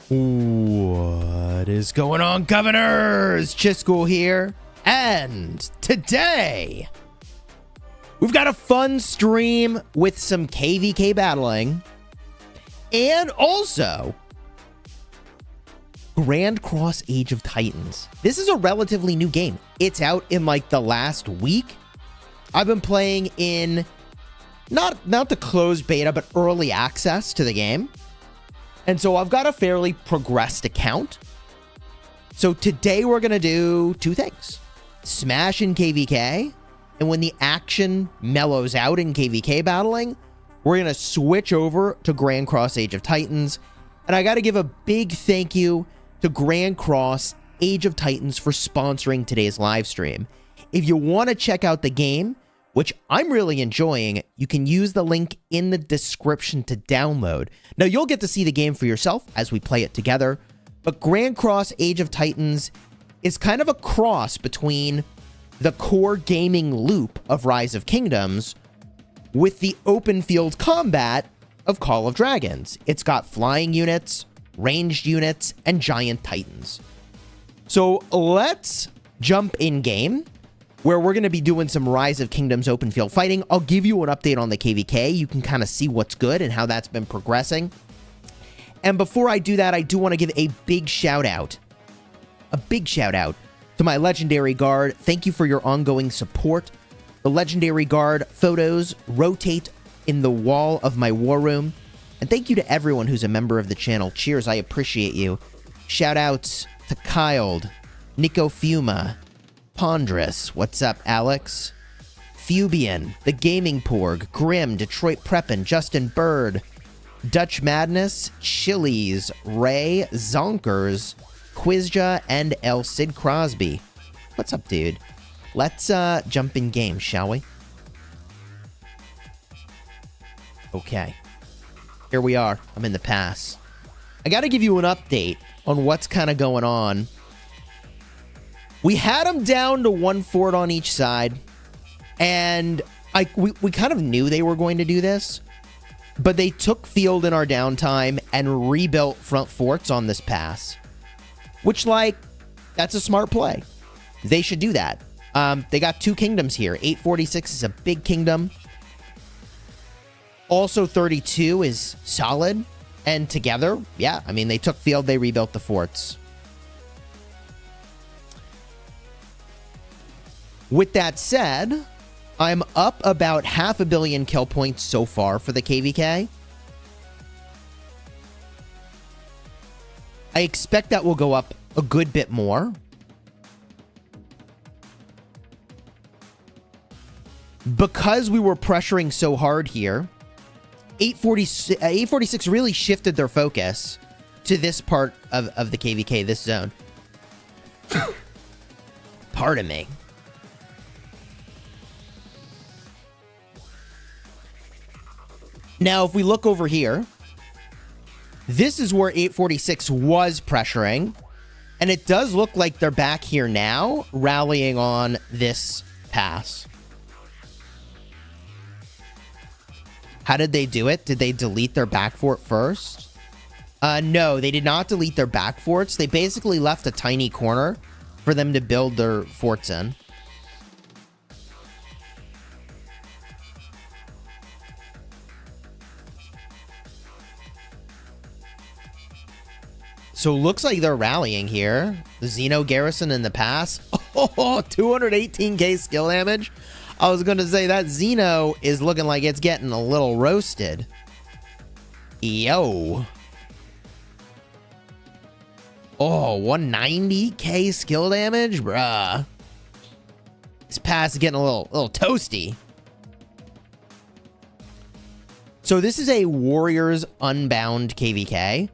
What is going on, Governors? Chiscool here, and today we've got a fun stream with some KvK battling, and also Grand Cross Age of Titans. This is a relatively new game. It's out in like the last week. I've been playing in not the closed beta, but early access to the game. And so I've got a fairly progressed account. So today we're going to do two things. Smash in KvK. And when the action mellows out in KvK battling, we're going to switch over to Grand Cross Age of Titans. And I got to give a big thank you to Grand Cross Age of Titans for sponsoring today's live stream. If you want to check out the game, which I'm really enjoying, you can use the link in the description to download. Now, you'll get to see the game for yourself as we play it together, but Grand Cross Age of Titans is kind of a cross between the core gaming loop of Rise of Kingdoms with the open field combat of Call of Dragons. It's got flying units, ranged units, and giant titans. So let's jump in game, where we're going to be doing some Rise of Kingdoms open field fighting. I'll give you an update on the KvK. You can kind of see what's good and how that's been progressing. And before I do that, I do want to give a big shout out to my Legendary Guard. Thank you for your ongoing support. The Legendary Guard photos rotate in the wall of my war room. And thank you to everyone who's a member of the channel. Cheers, I appreciate you. Shout outs to Kyle, Nico Fuma, Pondress, what's up, Alex? Fubian, The Gaming Porg, Grim, Detroit Preppin, Justin Bird, Dutch Madness, Chili's, Ray, Zonkers, Quizja, and El Cid Crosby. What's up, dude? Let's jump in game, shall we? Okay. Here we are. I'm in the pass. I gotta give you an update on what's kind of going on. We had them down to one fort on each side, and we kind of knew they were going to do this, but they took field in our downtime and rebuilt front forts on this pass, which, like, that's a smart play. They should do that. They got two kingdoms here. 846 is a big kingdom. Also, 32 is solid, and together, yeah, I mean, they took field, they rebuilt the forts. With that said, I'm up about 500 million kill points so far for the KvK. I expect that will go up a good bit more. Because we were pressuring so hard here, 846 really shifted their focus to this part of the KvK, this zone. Pardon me. Now, if we look over here, this is where 846 was pressuring, and it does look like they're back here now, rallying on this pass. How did they do it? Did they delete their back fort first? No, they did not delete their back forts. They basically left a tiny corner for them to build their forts in. So looks like they're rallying here. The Xeno Garrison in the pass. Oh, 218k skill damage. I was going to say that Xeno is looking like it's getting a little roasted. Yo. Oh, 190k skill damage? Bruh. This pass is getting a little toasty. So this is a Warriors Unbound KvK.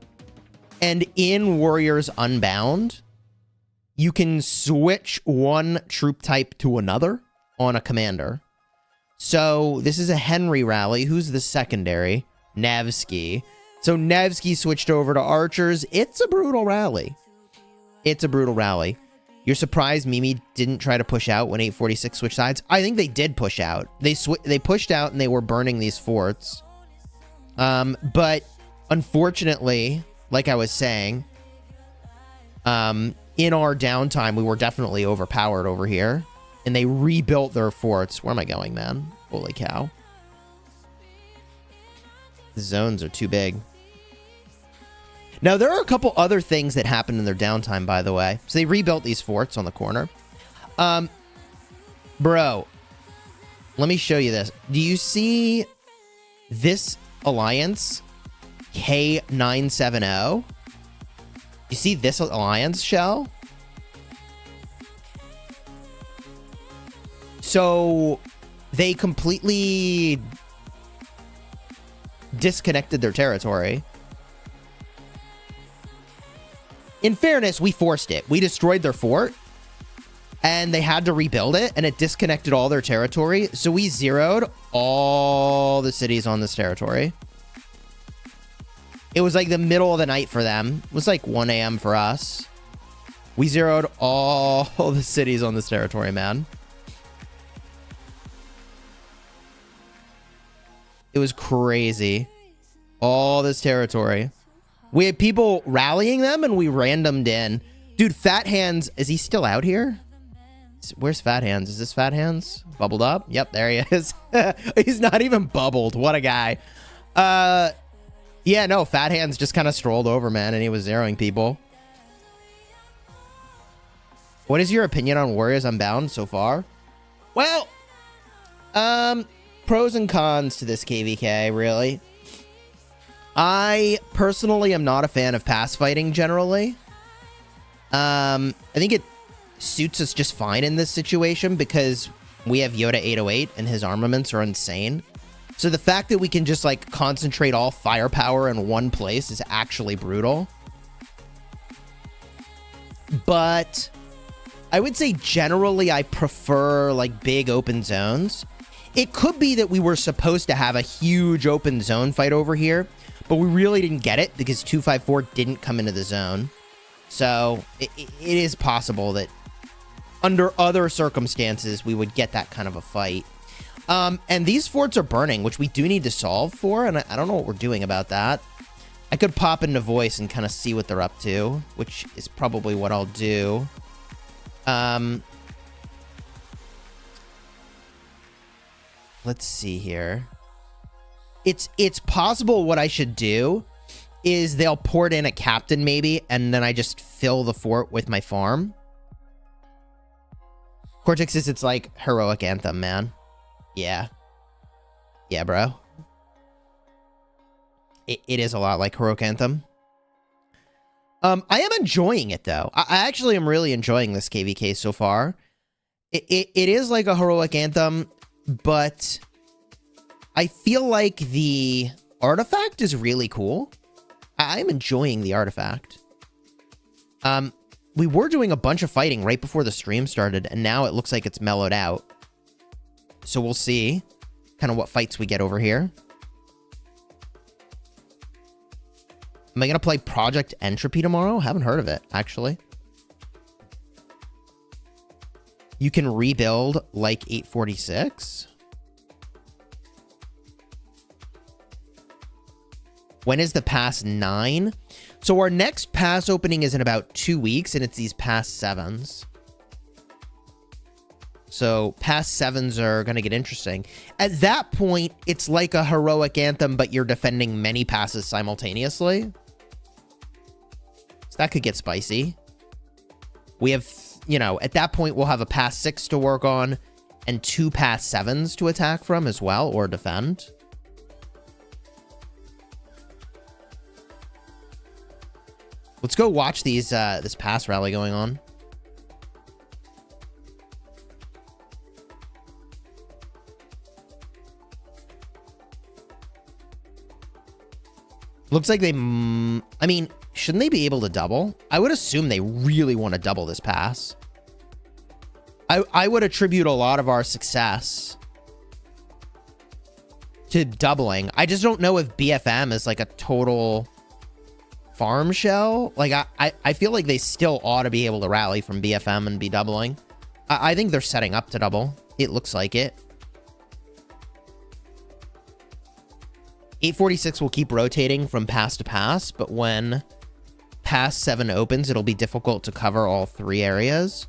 And in Warriors Unbound, you can switch one troop type to another on a commander. So this is a Henry rally. Who's the secondary? Nevsky. So Nevsky switched over to archers. It's a brutal rally. It's a brutal rally. You're surprised Mimi didn't try to push out when 846 switched sides? I think they did push out. They pushed out and they were burning these forts. But unfortunately, like I was saying, in our downtime, we were definitely overpowered over here. And they rebuilt their forts. Where am I going, man? Holy cow. The zones are too big. Now, there are a couple other things that happened in their downtime, by the way. So they rebuilt these forts on the corner. Bro, let me show you this. Do you see this alliance? K970? You see this alliance, Shell? So they completely disconnected their territory. In fairness, we forced it. We destroyed their fort, and they had to rebuild it, and it disconnected all their territory. So we zeroed all the cities on this territory. It was like the middle of the night for them. It was like 1 a.m. for us. We zeroed all the cities on this territory, man. It was crazy. All this territory. We had people rallying them, and we randomed in. Dude, Fat Hands, is he still out here? Where's Fat Hands? Is this Fat Hands? Bubbled up? Yep, there he is. He's not even bubbled. What a guy. Yeah, no, Fat Hands just kind of strolled over, man, and he was zeroing people. What is your opinion on Warriors Unbound so far? Well, pros and cons to this KvK, really. I personally am not a fan of pass fighting generally. I think it suits us just fine in this situation because we have Yoda 808 and his armaments are insane. So the fact that we can just like concentrate all firepower in one place is actually brutal. But I would say generally I prefer like big open zones. It could be that we were supposed to have a huge open zone fight over here, but we really didn't get it because 254 didn't come into the zone. So it is possible that under other circumstances, we would get that kind of a fight. And these forts are burning, which we do need to solve for, and I don't know what we're doing about that. I could pop into voice and kind of see what they're up to, which is probably what I'll do. Let's see here. It's possible what I should do is they'll port in a captain maybe, and then I just fill the fort with my farm. Cortex says it's like Heroic Anthem, man. Yeah. Yeah, bro. It is a lot like Heroic Anthem. I am enjoying it, though. I actually am really enjoying this KvK so far. It is like a Heroic Anthem, but I feel like the artifact is really cool. I'm enjoying the artifact. We were doing a bunch of fighting right before the stream started, and now it looks like it's mellowed out. So we'll see kind of what fights we get over here. Am I going to play Project Entropy tomorrow? Haven't heard of it, actually. You can rebuild like 846. When is the pass 9? So our next pass opening is in about 2 weeks, and it's these pass 7s. So pass 7s are going to get interesting. At that point, it's like a Heroic Anthem, but you're defending many passes simultaneously. So that could get spicy. We have, you know, at that point, we'll have a pass 6 to work on and 2 pass 7s to attack from as well, or defend. Let's go watch these this pass rally going on. Looks like they... I mean, shouldn't they be able to double? I would assume they really want to double this pass. I would attribute a lot of our success to doubling. I just don't know if BFM is like a total farm shell. Like, I feel like they still ought to be able to rally from BFM and be doubling. I think they're setting up to double. It looks like it. 846 will keep rotating from pass to pass, but when pass 7 opens, it'll be difficult to cover all 3 areas.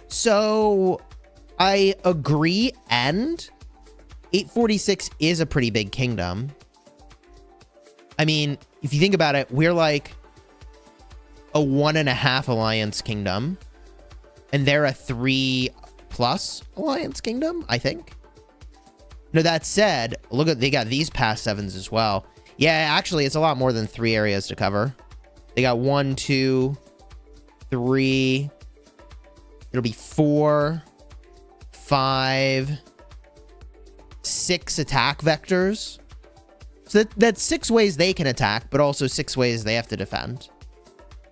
So I agree, and 846 is a pretty big kingdom. I mean, if you think about it, we're like a 1.5 alliance kingdom, and they're a 3+ alliance kingdom, I think. No, that said, look at, they got these pass 7s as well. Yeah, actually, it's a lot more than 3 areas to cover. They got 1, 2, 3. It'll be 4, 5, 6 attack vectors. So that's 6 ways they can attack, but also 6 ways they have to defend.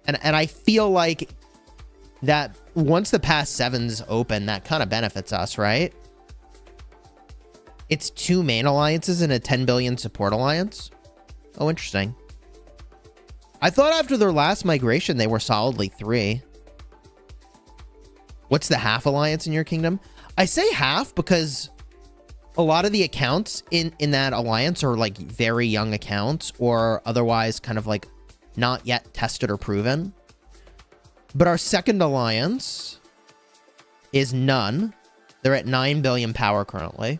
And I feel like that once the pass 7s open, that kind of benefits us, right? It's 2 main alliances and a 10 billion support alliance. Oh, interesting. I thought after their last migration, they were solidly 3. What's the half alliance in your kingdom? I say half because a lot of the accounts in that alliance are like very young accounts or otherwise kind of like not yet tested or proven. But our second alliance is none. They're at 9 billion power currently.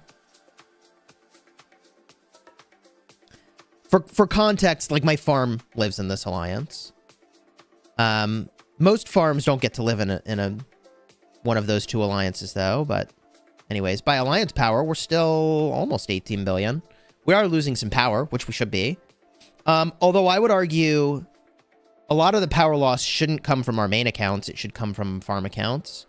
For context, like my farm lives in this alliance. Most farms don't get to live in one of those 2 alliances though, but anyways, by alliance power, we're still almost 18 billion. We are losing some power, which we should be. Although I would argue a lot of the power loss shouldn't come from our main accounts. It should come from farm accounts.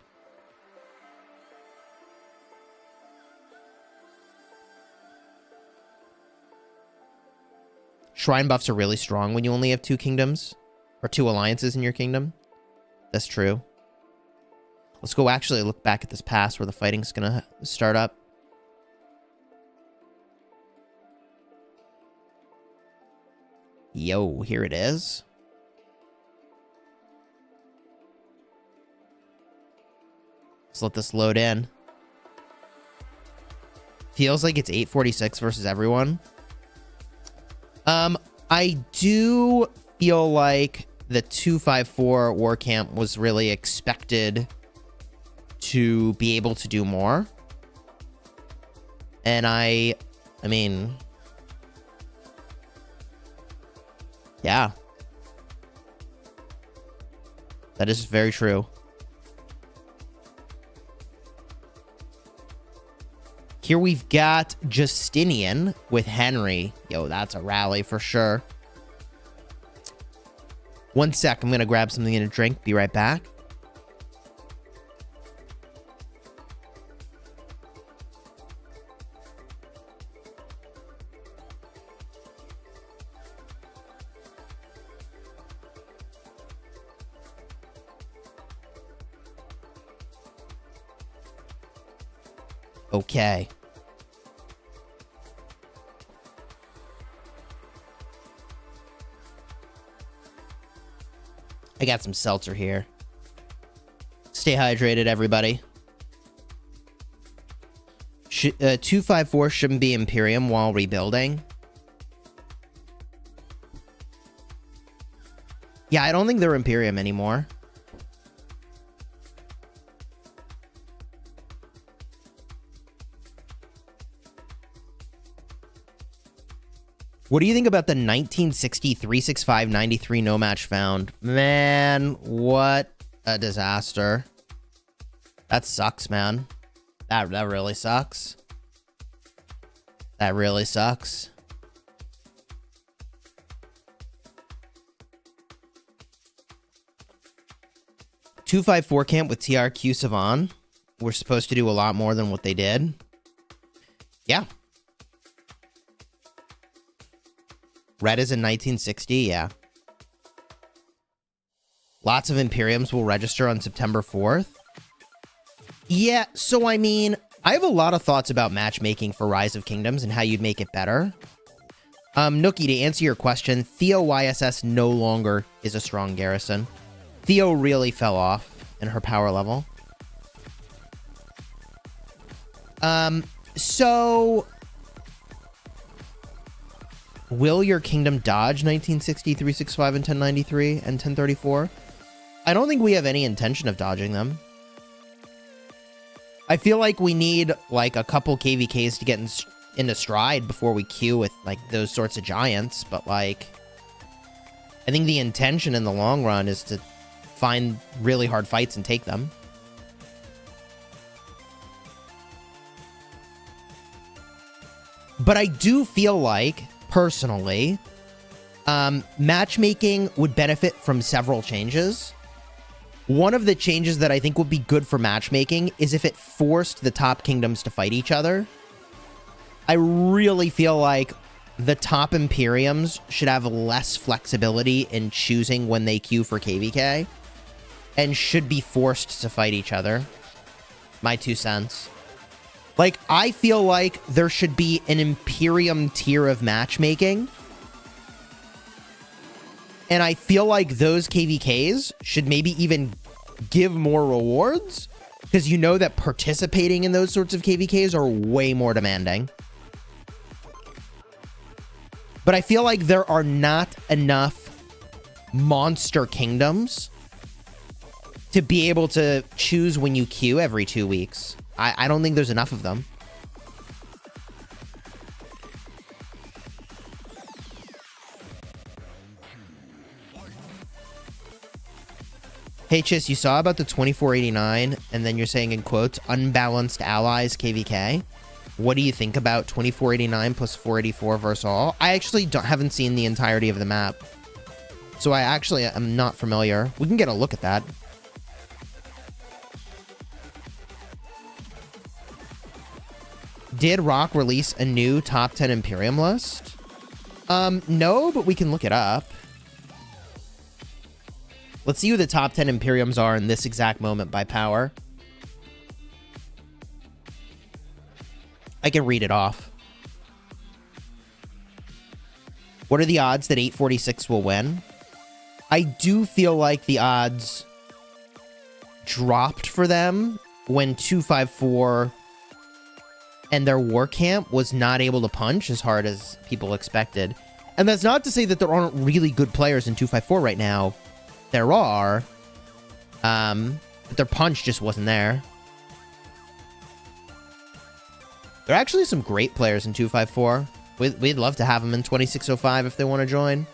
Shrine buffs are really strong when you only have 2 kingdoms or 2 alliances in your kingdom. That's true. Let's go actually look back at this pass where the fighting's gonna start up. Yo, here it is. Let's let this load in. Feels like it's 846 versus everyone. I do feel like the 254 war camp was really expected to be able to do more. And I mean, yeah. That is very true. Here we've got Justinian with Henry. Yo, that's a rally for sure. 1 sec, I'm gonna grab something to drink. Be right back. Okay. I got some seltzer here. Stay hydrated, everybody. 254 shouldn't be Imperium while rebuilding. Yeah, I don't think they're Imperium anymore. What do you think about the 1960 365 93 no match found? Man, what a disaster. That sucks, man. That really sucks. That really sucks. .254 camp with TRQ Savan. We're supposed to do a lot more than what they did. Yeah. Red is in 1960, yeah. Lots of Imperiums will register on September 4th. Yeah, so I mean, I have a lot of thoughts about matchmaking for Rise of Kingdoms and how you'd make it better. Nookie, to answer your question, Theo YSS no longer is a strong garrison. Theo really fell off in her power level. So Will your kingdom dodge 1960, 365, and 1093 and 1034? I don't think we have any intention of dodging them. I feel like we need like a couple KvKs to get into stride before we queue with like those sorts of giants, but like I think the intention in the long run is to find really hard fights and take them. But I do feel like, personally, matchmaking would benefit from several changes. One of the changes that I think would be good for matchmaking is if it forced the top kingdoms to fight each other. I really feel like the top Imperiums should have less flexibility in choosing when they queue for KvK and should be forced to fight each other. My 2 cents. Like, I feel like there should be an Imperium tier of matchmaking. And I feel like those KvKs should maybe even give more rewards, because you know that participating in those sorts of KvKs are way more demanding. But I feel like there are not enough monster kingdoms to be able to choose when you queue every 2 weeks. I don't think there's enough of them. Hey, Chis, you saw about the 2489, and then you're saying in quotes, unbalanced allies KvK. What do you think about 2489 plus 484 versus all? I actually haven't seen the entirety of the map, so I actually am not familiar. We can get a look at that. Did Rock release a new top 10 Imperium list? No, but we can look it up. Let's see who the top 10 Imperiums are in this exact moment by power. I can read it off. What are the odds that 846 will win? I do feel like the odds dropped for them when 254 and their war camp was not able to punch as hard as people expected. And that's not to say that there aren't really good players in 254 right now. There are. But their punch just wasn't there. There are actually some great players in 254. We'd love to have them in 2605 if they want to join.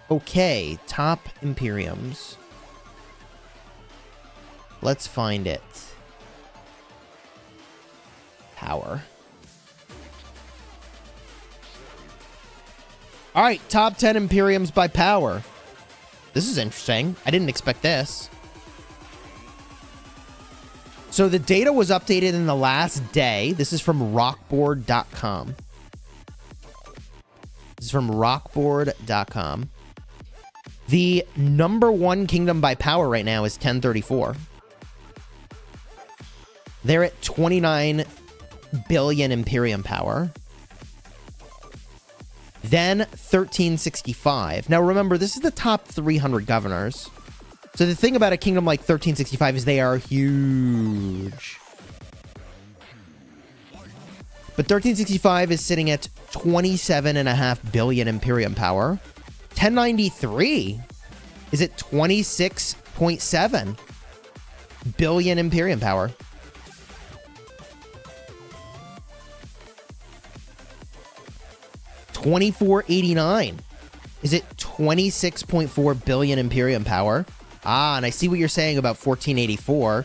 Okay, top Imperiums. Let's find it. Power. All right, top 10 Imperiums by power. This is interesting. I didn't expect this. So the data was updated in the last day. This is from rockboard.com. This is from rockboard.com. The number one kingdom by power right now is 1034. They're at 29 billion Imperium power. Then 1365. Now remember, this is the top 300 governors. So the thing about a kingdom like 1365 is they are huge. But 1365 is sitting at 27.5 billion Imperium power. 1093 is at 26.7 billion Imperium power. $24.89 is at 26.4 billion Imperium power. Ah, and I see what you're saying about 1484.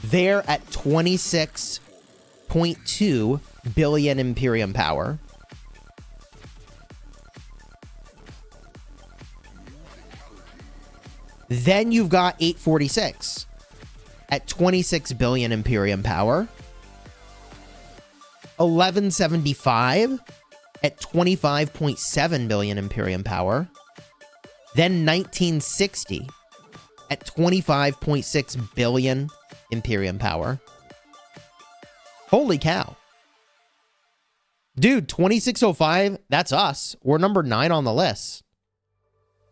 They're at 26.2 billion Imperium power. Then you've got 846 at 26 billion Imperium power. 1175 at 25.7 billion Imperium power. Then 1960 at 25.6 billion Imperium power. Holy cow. Dude, 2605, that's us. We're number 9 on the list.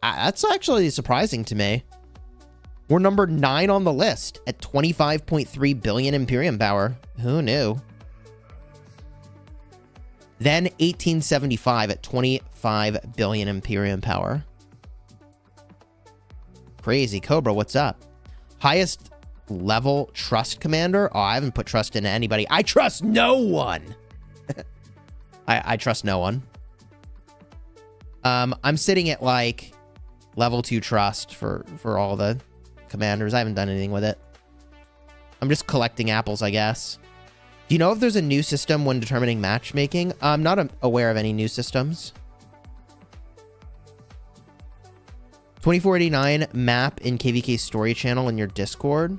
That's actually surprising to me. We're number 9 on the list at 25.3 billion Imperium power. Who knew? Then 1875 at 25 billion Imperium power. Crazy. Cobra, what's up? Highest level trust commander? Oh, I haven't put trust into anybody. I trust no one. I trust no one. I'm sitting at like level 2 trust for all the commanders. I haven't done anything with it. I'm just collecting apples, I guess. Do you know if there's a new system when determining matchmaking? I'm not aware of any new systems. 2489 map in KvK story channel in your Discord.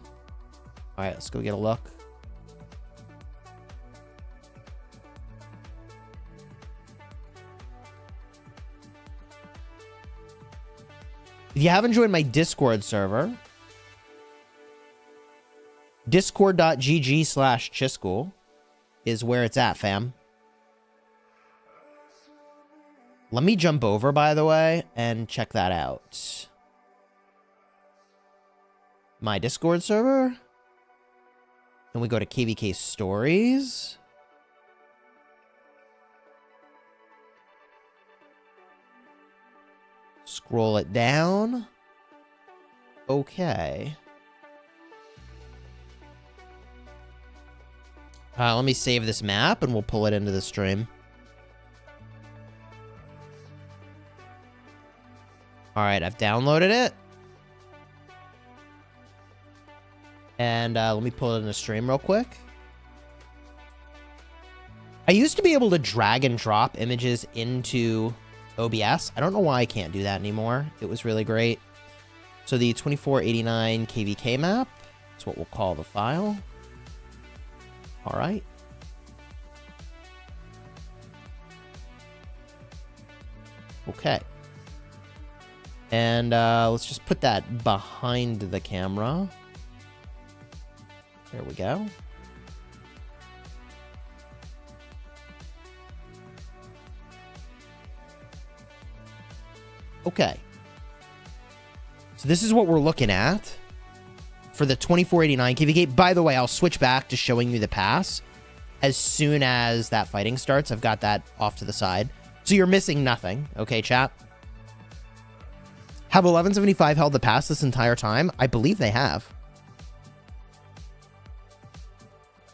All right, let's go get a look. If you haven't joined my Discord server, discord.gg/chischool is where it's at, fam. Let me jump over, by the way, and check that out. My Discord server. Then we go to KvK Stories. Scroll it down. Okay. Let me save this map and we'll pull it into the stream. All right, I've downloaded it. And let me pull it in the stream real quick. I used to be able to drag and drop images into OBS. I don't know why I can't do that anymore. It was really great. So the 2489 KvK map is what we'll call the file. All right. Okay. And let's just put that behind the camera. There we go. Okay. So this is what we're looking at for the 2489 KvK. By the way, I'll switch back to showing you the pass as soon as that fighting starts. I've got that off to the side. So you're missing nothing. Okay, chat? Have 1175 held the pass this entire time? I believe they have.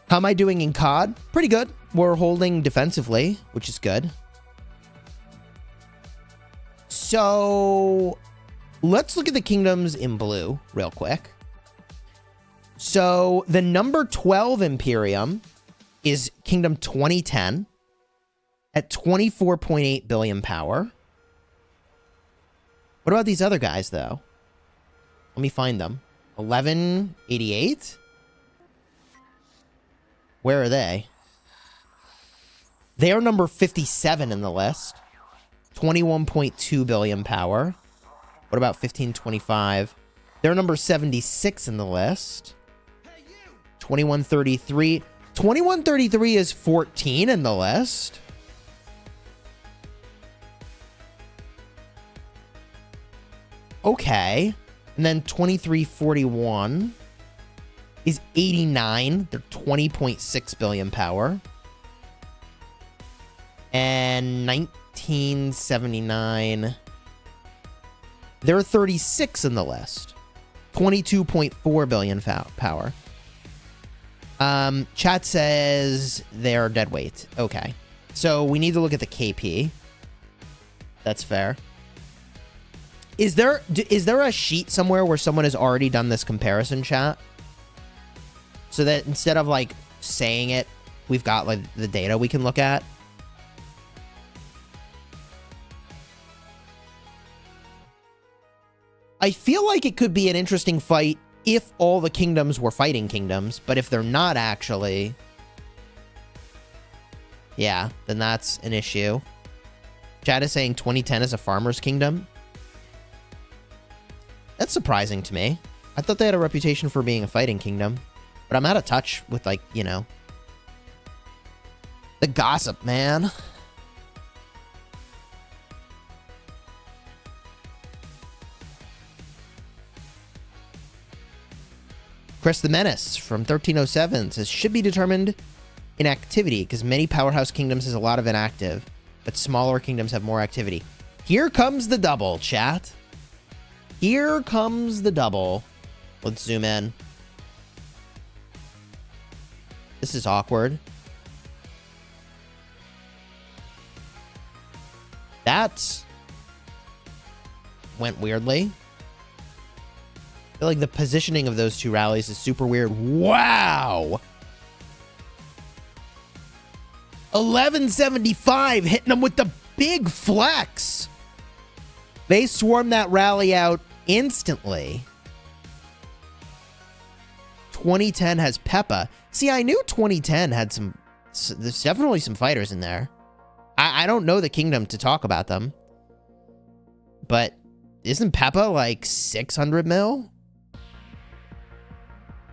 How am I doing in COD? Pretty good. We're holding defensively, which is good. So let's look at the kingdoms in blue real quick. So the number 12 Imperium is Kingdom 2010 at 24.8 billion power. What about these other guys, though? Let me find them. 1188? Where are they? They are number 57 in the list. 21.2 billion power. What about 1525? They're number 76 in the list. 2133. 2133 is 14 in the list. Okay. And then 2341 is 89. They're 20.6 billion power. And 1979. They're 36 in the list. 22.4 billion power. Chat says they're dead weight. Okay. So we need to look at the KP. That's fair. Is there a sheet somewhere where someone has already done this comparison, chat? So that instead of like saying it, we've got like the data we can look at. I feel like it could be an interesting fight if all the kingdoms were fighting kingdoms, but if they're not actually, yeah, then that's an issue. Chad is saying 2010 is a farmer's kingdom. That's surprising to me. I thought they had a reputation for being a fighting kingdom, but I'm out of touch with, like, you know, the gossip, man. Chris the Menace from 1307 says, should be determined in activity because many powerhouse kingdoms has a lot of inactive, but smaller kingdoms have more activity. Here comes the double, chat. Here comes the double. Let's zoom in. This is awkward. That went weirdly. I feel like the positioning of those two rallies is super weird. Wow! 1175 hitting them with the big flex. They swarmed that rally out instantly. 2010 has Peppa. See, I knew 2010 had some... There's definitely some fighters in there. I don't know the kingdom to talk about them. But isn't Peppa like 600 mil?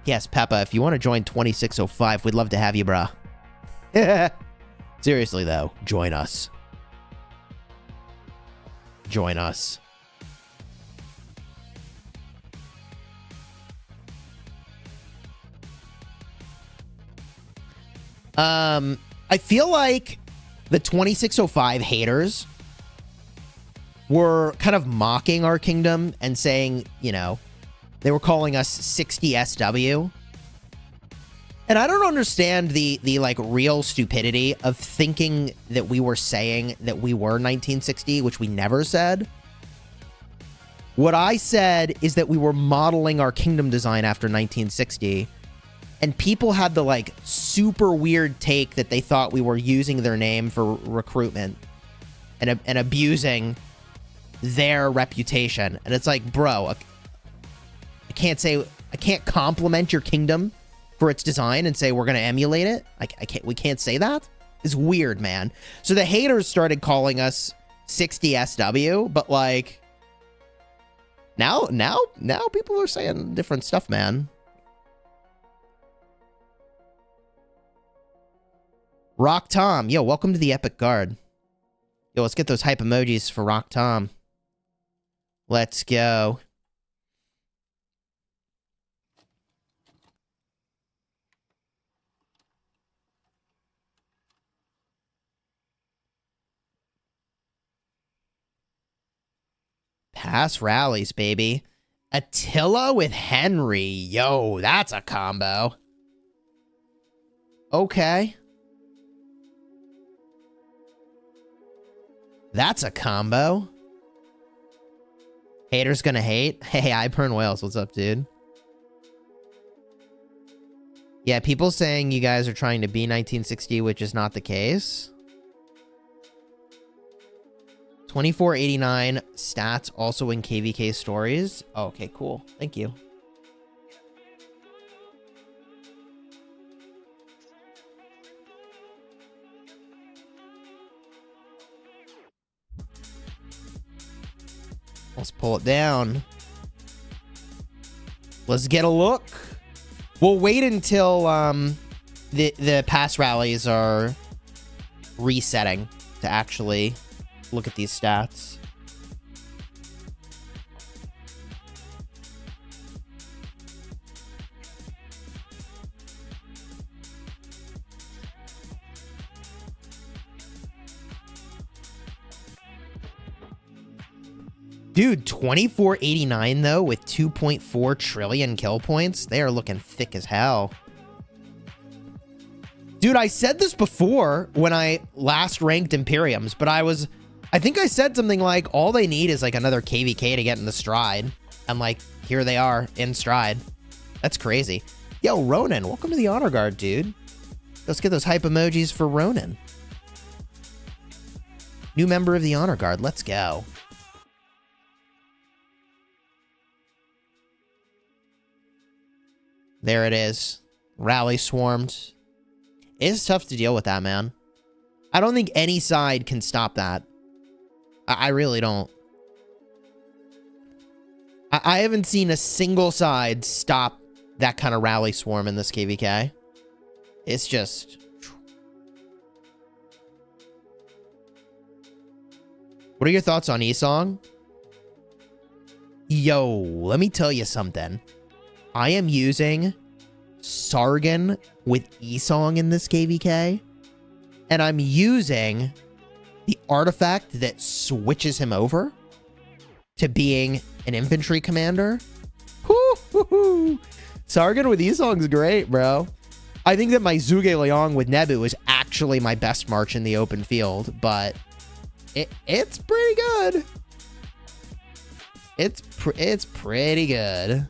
Yes, Peppa, if you want to join 2605, we'd love to have you, bruh. Seriously, though, join us. Join us. I feel like the 2605 haters were kind of mocking our kingdom and saying, you know, they were calling us 60 SW. And I don't understand the like real stupidity of thinking that we were saying that we were 1960, which we never said. What I said is that we were modeling our kingdom design after 1960. And people had the like super weird take that they thought we were using their name for recruitment and abusing their reputation. And it's like, bro, I can't compliment your kingdom for its design and say we're going to emulate it. We can't say that. It's weird, man. So the haters started calling us 60 SW, but like now people are saying different stuff, man. Rock Tom. Yo, welcome to the Epic Guard. Yo, let's get those hype emojis for Rock Tom. Let's go. Pass rallies, baby. Attila with Henry. Yo, that's a combo. Okay. That's a combo. Haters gonna hate. Hey, I burn whales. What's up, dude? Yeah, people saying you guys are trying to be 1960, which is not the case. 2489 stats also in KvK stories. Oh, okay, cool. Thank you. Let's pull it down. Let's get a look. We'll wait until the pass rallies are resetting to actually look at these stats. Dude, 2489 though with 2.4 trillion kill points. They are looking thick as hell. Dude, I said this before when I last ranked Imperiums, but I think I said something like all they need is like another KvK to get in the stride. And like, here they are in stride. That's crazy. Yo, Ronan, welcome to the Honor Guard, dude. Let's get those hype emojis for Ronan. New member of the Honor Guard. Let's go. There it is. Rally swarmed. It's tough to deal with that, man. I don't think any side can stop that. I really don't. I haven't seen a single side stop that kind of rally swarm in this KvK. It's just... What are your thoughts on Esong? Yo, let me tell you something. I am using Sargon with Esong in this KvK, and I'm using the artifact that switches him over to being an infantry commander. Woo-hoo-hoo. Sargon with Esong's great, bro. I think that my Zhuge Liang with Nebu is actually my best march in the open field, but it's pretty good. It's pretty good.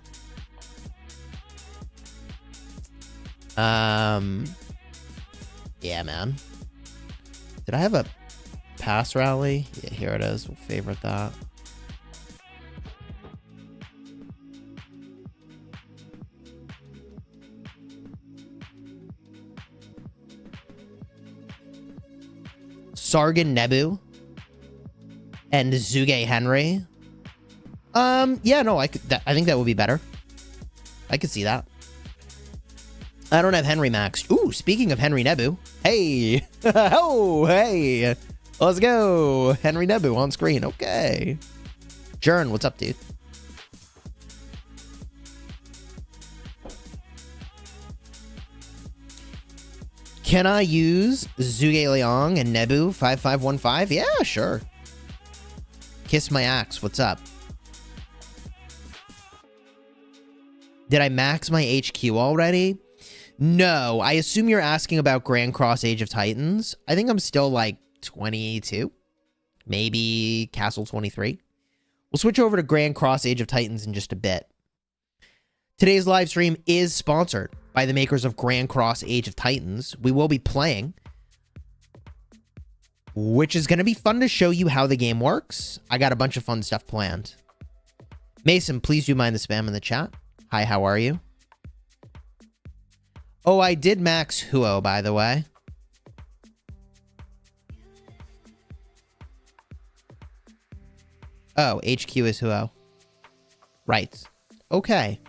Yeah, man. Did I have a pass rally? Yeah, here it is. We'll favorite that. Sargon Nebu and Zhuge Henry. Yeah, no, I think that would be better. I could see that. I don't have Henry maxed. Ooh, speaking of Henry Nebu. Hey. Oh, hey. Let's go. Henry Nebu on screen. Okay. Jern, what's up, dude? Can I use Zhuge Liang and Nebu 5515? Yeah, sure. Kiss my axe. What's up? Did I max my HQ already? No. I assume you're asking about Grand Cross Age of Titans. I think I'm still like 22. Maybe Castle 23. We'll switch over to Grand Cross Age of Titans in just a bit. Today's live stream is sponsored by the makers of Grand Cross Age of Titans. We will be playing, which is going to be fun to show you how the game works. I got a bunch of fun stuff planned. Mason, please do mind the spam in the chat. Hi, how are you? Oh, I did max Huo, by the way. Oh, HQ is Huo. Right. Okay.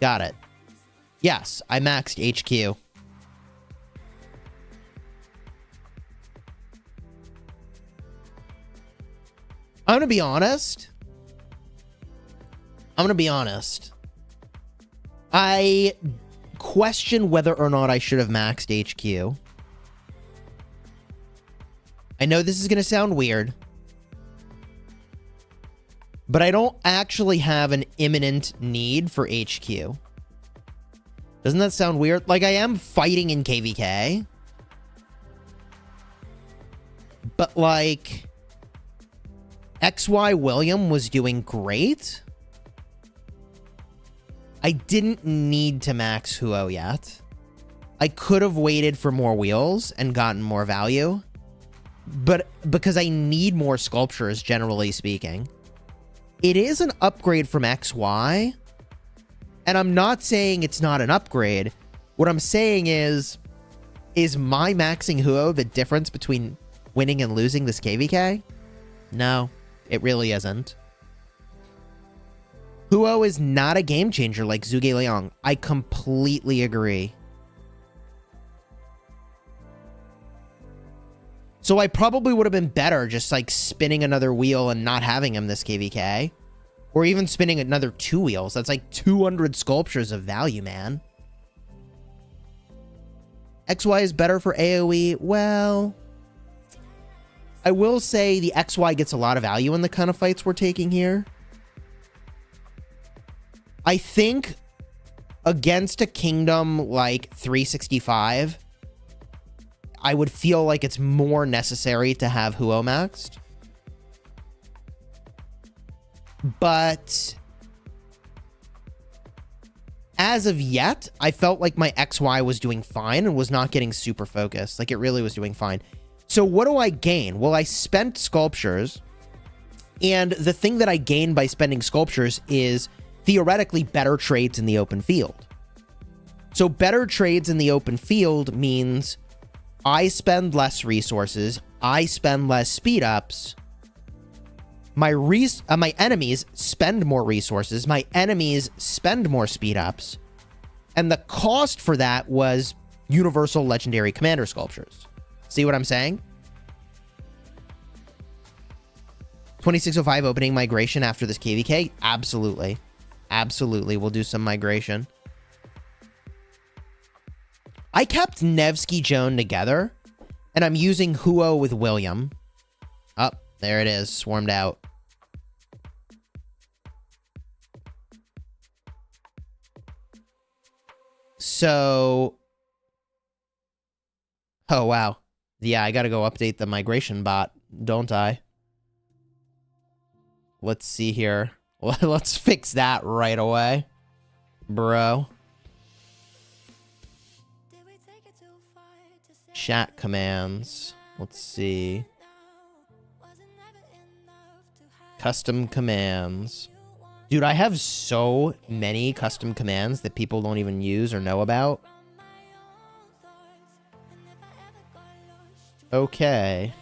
Got it. Yes, I maxed HQ. I'm gonna be honest. I question whether or not I should have maxed HQ. I know this is gonna sound weird, but I don't actually have an imminent need for HQ. Doesn't that sound weird? Like, I am fighting in KvK, but like XY William was doing great. I didn't need to max Huo yet. I could have waited for more wheels and gotten more value, but because I need more sculptures, generally speaking. It is an upgrade from XY, and I'm not saying it's not an upgrade. What I'm saying is my maxing Huo the difference between winning and losing this KvK? No, it really isn't. Huo is not a game changer like Zhuge Liang. I completely agree. So I probably would have been better just like spinning another wheel and not having him this KvK. Or even spinning another 2 wheels. That's like 200 sculptures of value, man. XY is better for AoE. Well, I will say the XY gets a lot of value in the kind of fights we're taking here. I think against a kingdom like 365, I would feel like it's more necessary to have Huo maxed. But as of yet, I felt like my XY was doing fine and was not getting super focused. Like, it really was doing fine. So what do I gain? Well, I spent sculptures, and the thing that I gained by spending sculptures is theoretically better trades in the open field. So better trades in the open field means I spend less resources, I spend less speed ups, my enemies spend more resources, my enemies spend more speed ups, and the cost for that was universal legendary commander sculptures. See what I'm saying? 2605 opening migration after this KvK? Absolutely. Absolutely, we'll do some migration. I kept Nevsky Joan together, and I'm using Huo with William. Oh, there it is, swarmed out. So, oh wow. Yeah, I gotta go update the migration bot, don't I? Let's see here. Let's fix that right away, bro. Chat commands. Let's see. Custom commands. Dude, I have so many custom commands that people don't even use or know about. Okay.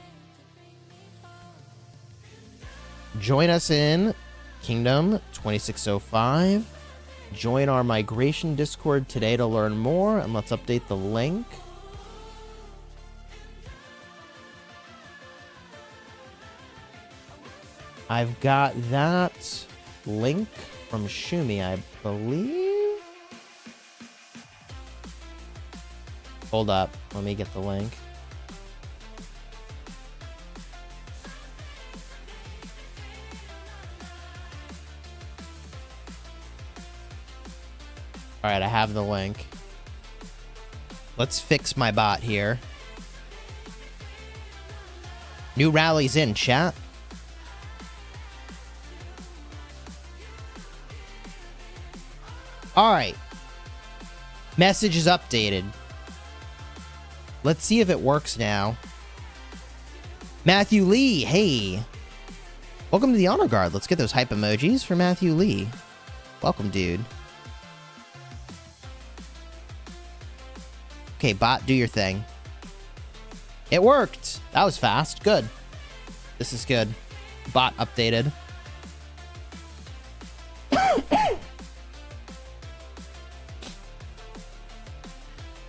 Join us in Kingdom 2605. Join our migration Discord today to learn more, and let's update the link. I've got that link from Shumi, I believe. Hold up, let me get the link. All right, I have the link. Let's fix my bot here. New rallies in, chat. All right. Message is updated. Let's see if it works now. Matthew Lee, hey. Welcome to the Honor Guard. Let's get those hype emojis for Matthew Lee. Welcome, dude. Okay, bot, do your thing. It worked. That was fast. Good. This is good. Bot updated.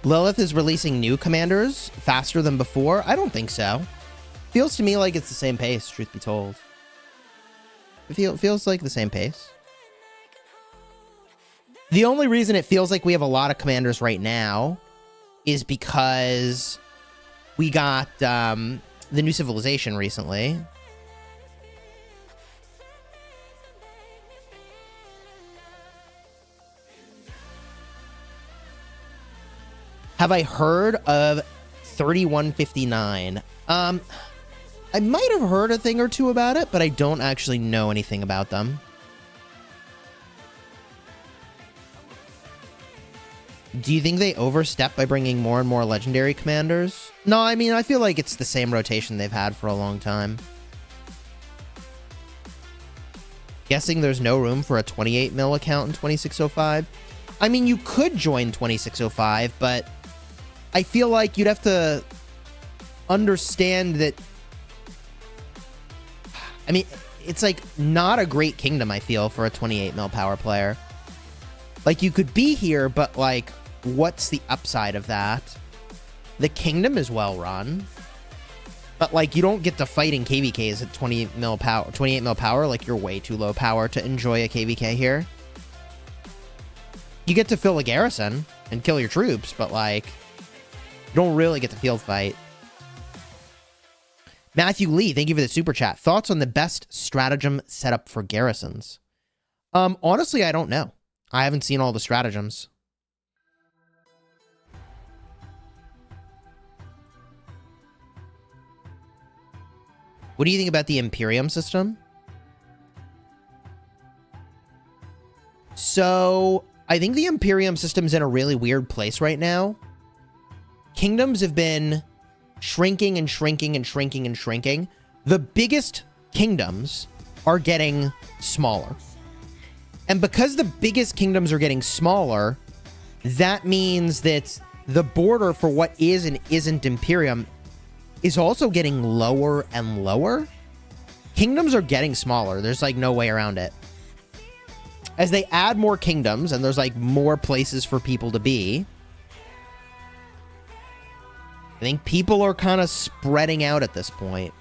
Lilith is releasing new commanders faster than before. I don't think so. Feels to me like it's the same pace, truth be told. It feels like the same pace. The only reason it feels like we have a lot of commanders right now is because we got the new civilization recently. Have I heard of 3159? I might have heard a thing or two about it, but I don't actually know anything about them. Do you think they overstep by bringing more and more legendary commanders? No, I mean, I feel like it's the same rotation they've had for a long time. Guessing there's no room for a 28 mil account in 2605? I mean, you could join 2605, but I feel like you'd have to understand that... I mean, it's like not a great kingdom, I feel, for a 28 mil power player. Like, you could be here, but like, what's the upside of that? The kingdom is well run, but like, you don't get to fight in KvKs at 28 mil power. Like, you're way too low power to enjoy a KvK here. You get to fill a garrison and kill your troops, but like, you don't really get to field fight. Matthew Lee, thank you for the super chat. Thoughts on the best stratagem setup for garrisons? Honestly, I don't know. I haven't seen all the stratagems. What do you think about the Imperium system? So, I think the Imperium system's in a really weird place right now. Kingdoms have been shrinking and shrinking and shrinking and shrinking. The biggest kingdoms are getting smaller. And because the biggest kingdoms are getting smaller, that means that the border for what is and isn't Imperium is also getting lower and lower. Kingdoms are getting smaller. There's like no way around it. As they add more kingdoms and there's like more places for people to be, I think people are kind of spreading out at this point.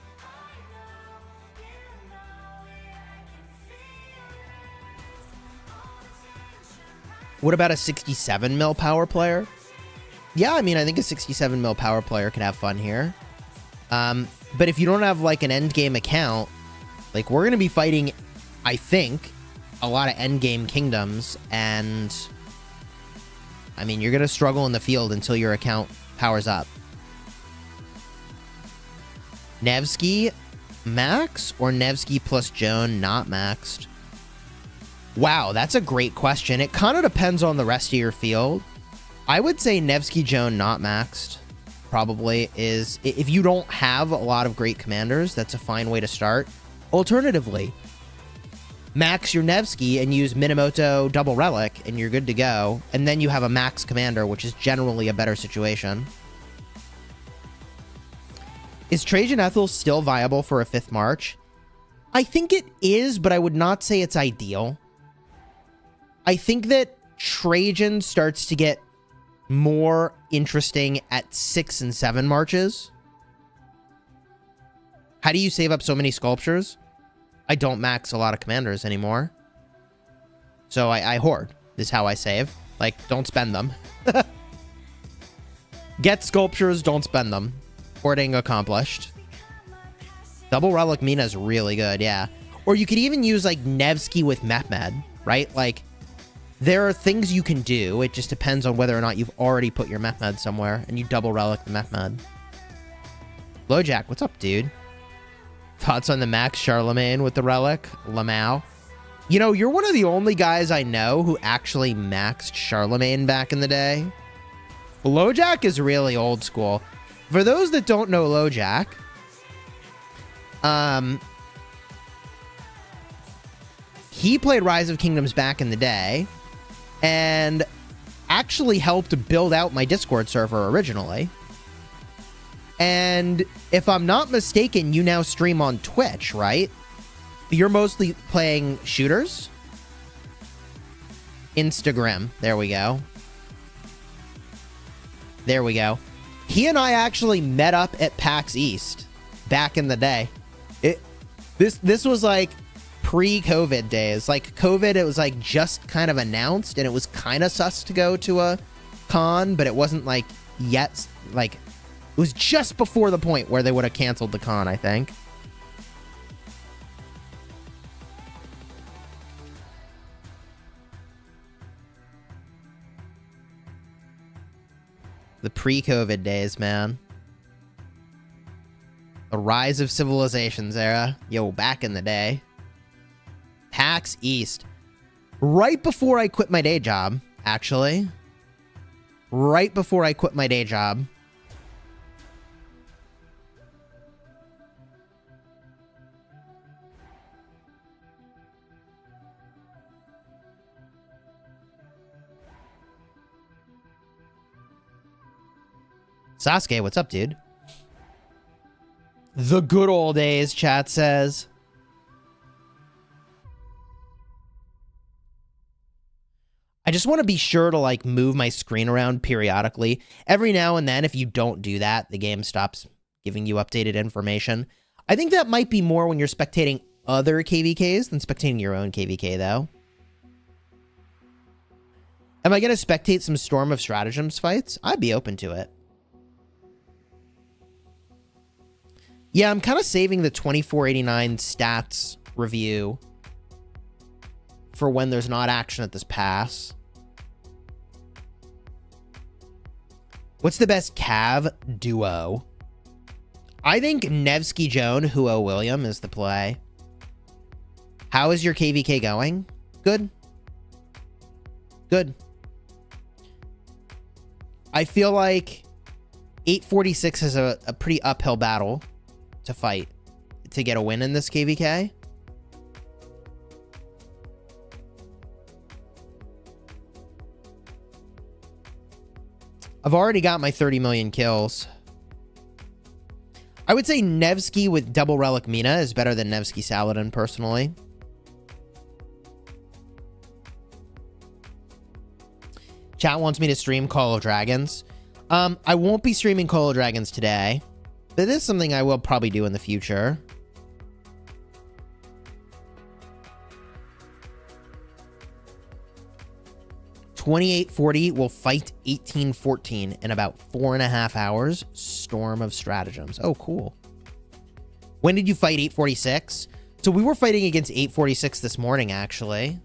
What about a 67 mil power player? Yeah, I mean, I think a 67 mil power player could have fun here. But if you don't have like an end game account, like we're going to be fighting, I think, a lot of end game kingdoms, and I mean, you're going to struggle in the field until your account powers up. Nevsky max or Nevsky plus Joan not maxed? Wow, that's a great question. It kind of depends on the rest of your field. I would say Nevsky Joan not maxed probably is, if you don't have a lot of great commanders, that's a fine way to start. Alternatively, max your Nevsky and use Minamoto double relic and you're good to go. And then you have a max commander, which is generally a better situation. Is Trajan Ethel still viable for a 5th March? I think it is, but I would not say it's ideal. I think that Trajan starts to get more interesting at 6 and 7 marches. How do you save up so many sculptures? I don't max a lot of commanders anymore. So I hoard, is how I save. Like, don't spend them. Get sculptures, don't spend them. Hoarding accomplished. Double Relic Mina is really good, yeah. Or you could even use, like, Nevsky with Mehmed, right? Like, there are things you can do. It just depends on whether or not you've already put your Mehmed somewhere, and you double relic the Mehmed. Lojack, what's up, dude? Thoughts on the Max Charlemagne with the relic? Lamau. You know, you're one of the only guys I know who actually maxed Charlemagne back in the day. Lojack is really old school. For those that don't know Lojack, he played Rise of Kingdoms back in the day and actually helped build out my Discord server originally. And if I'm not mistaken, you now stream on Twitch, right? You're mostly playing shooters? Instagram. There we go. There we go. He and I actually met up at PAX East back in the day. This was like pre-COVID days. Like COVID, it was like just kind of announced, and it was kind of sus to go to a con, but it wasn't like yet. Like it was just before the point where they would have canceled the con, I think. The pre-COVID days, man. The rise of civilizations era. Yo, back in the day. PAX East. Right before I quit my day job, actually. Right before I quit my day job. Sasuke, what's up, dude? The good old days, chat says. I just want to be sure to, like, move my screen around periodically. Every now and then, if you don't do that, the game stops giving you updated information. I think that might be more when you're spectating other KvKs than spectating your own KvK, though. Am I going to spectate some Storm of Stratagems fights? I'd be open to it. Yeah, I'm kind of saving the 2489 stats review for when there's not action at this pass. What's the best Cav duo? I think Nevsky Joan, Huo William is the play. How is your KvK going? Good. Good. I feel like 846 is a pretty uphill battle to fight to get a win in this KvK. I've already got my 30 million kills. I would say Nevsky with double relic Mina is better than Nevsky Saladin, personally. Chat wants me to stream Call of Dragons. I won't be streaming Call of Dragons today. But it is something I will probably do in the future. 2840 will fight 1814 in about 4.5 hours. Storm of Stratagems. Oh, cool. When did you fight 846? So we were fighting against 846 this morning, actually.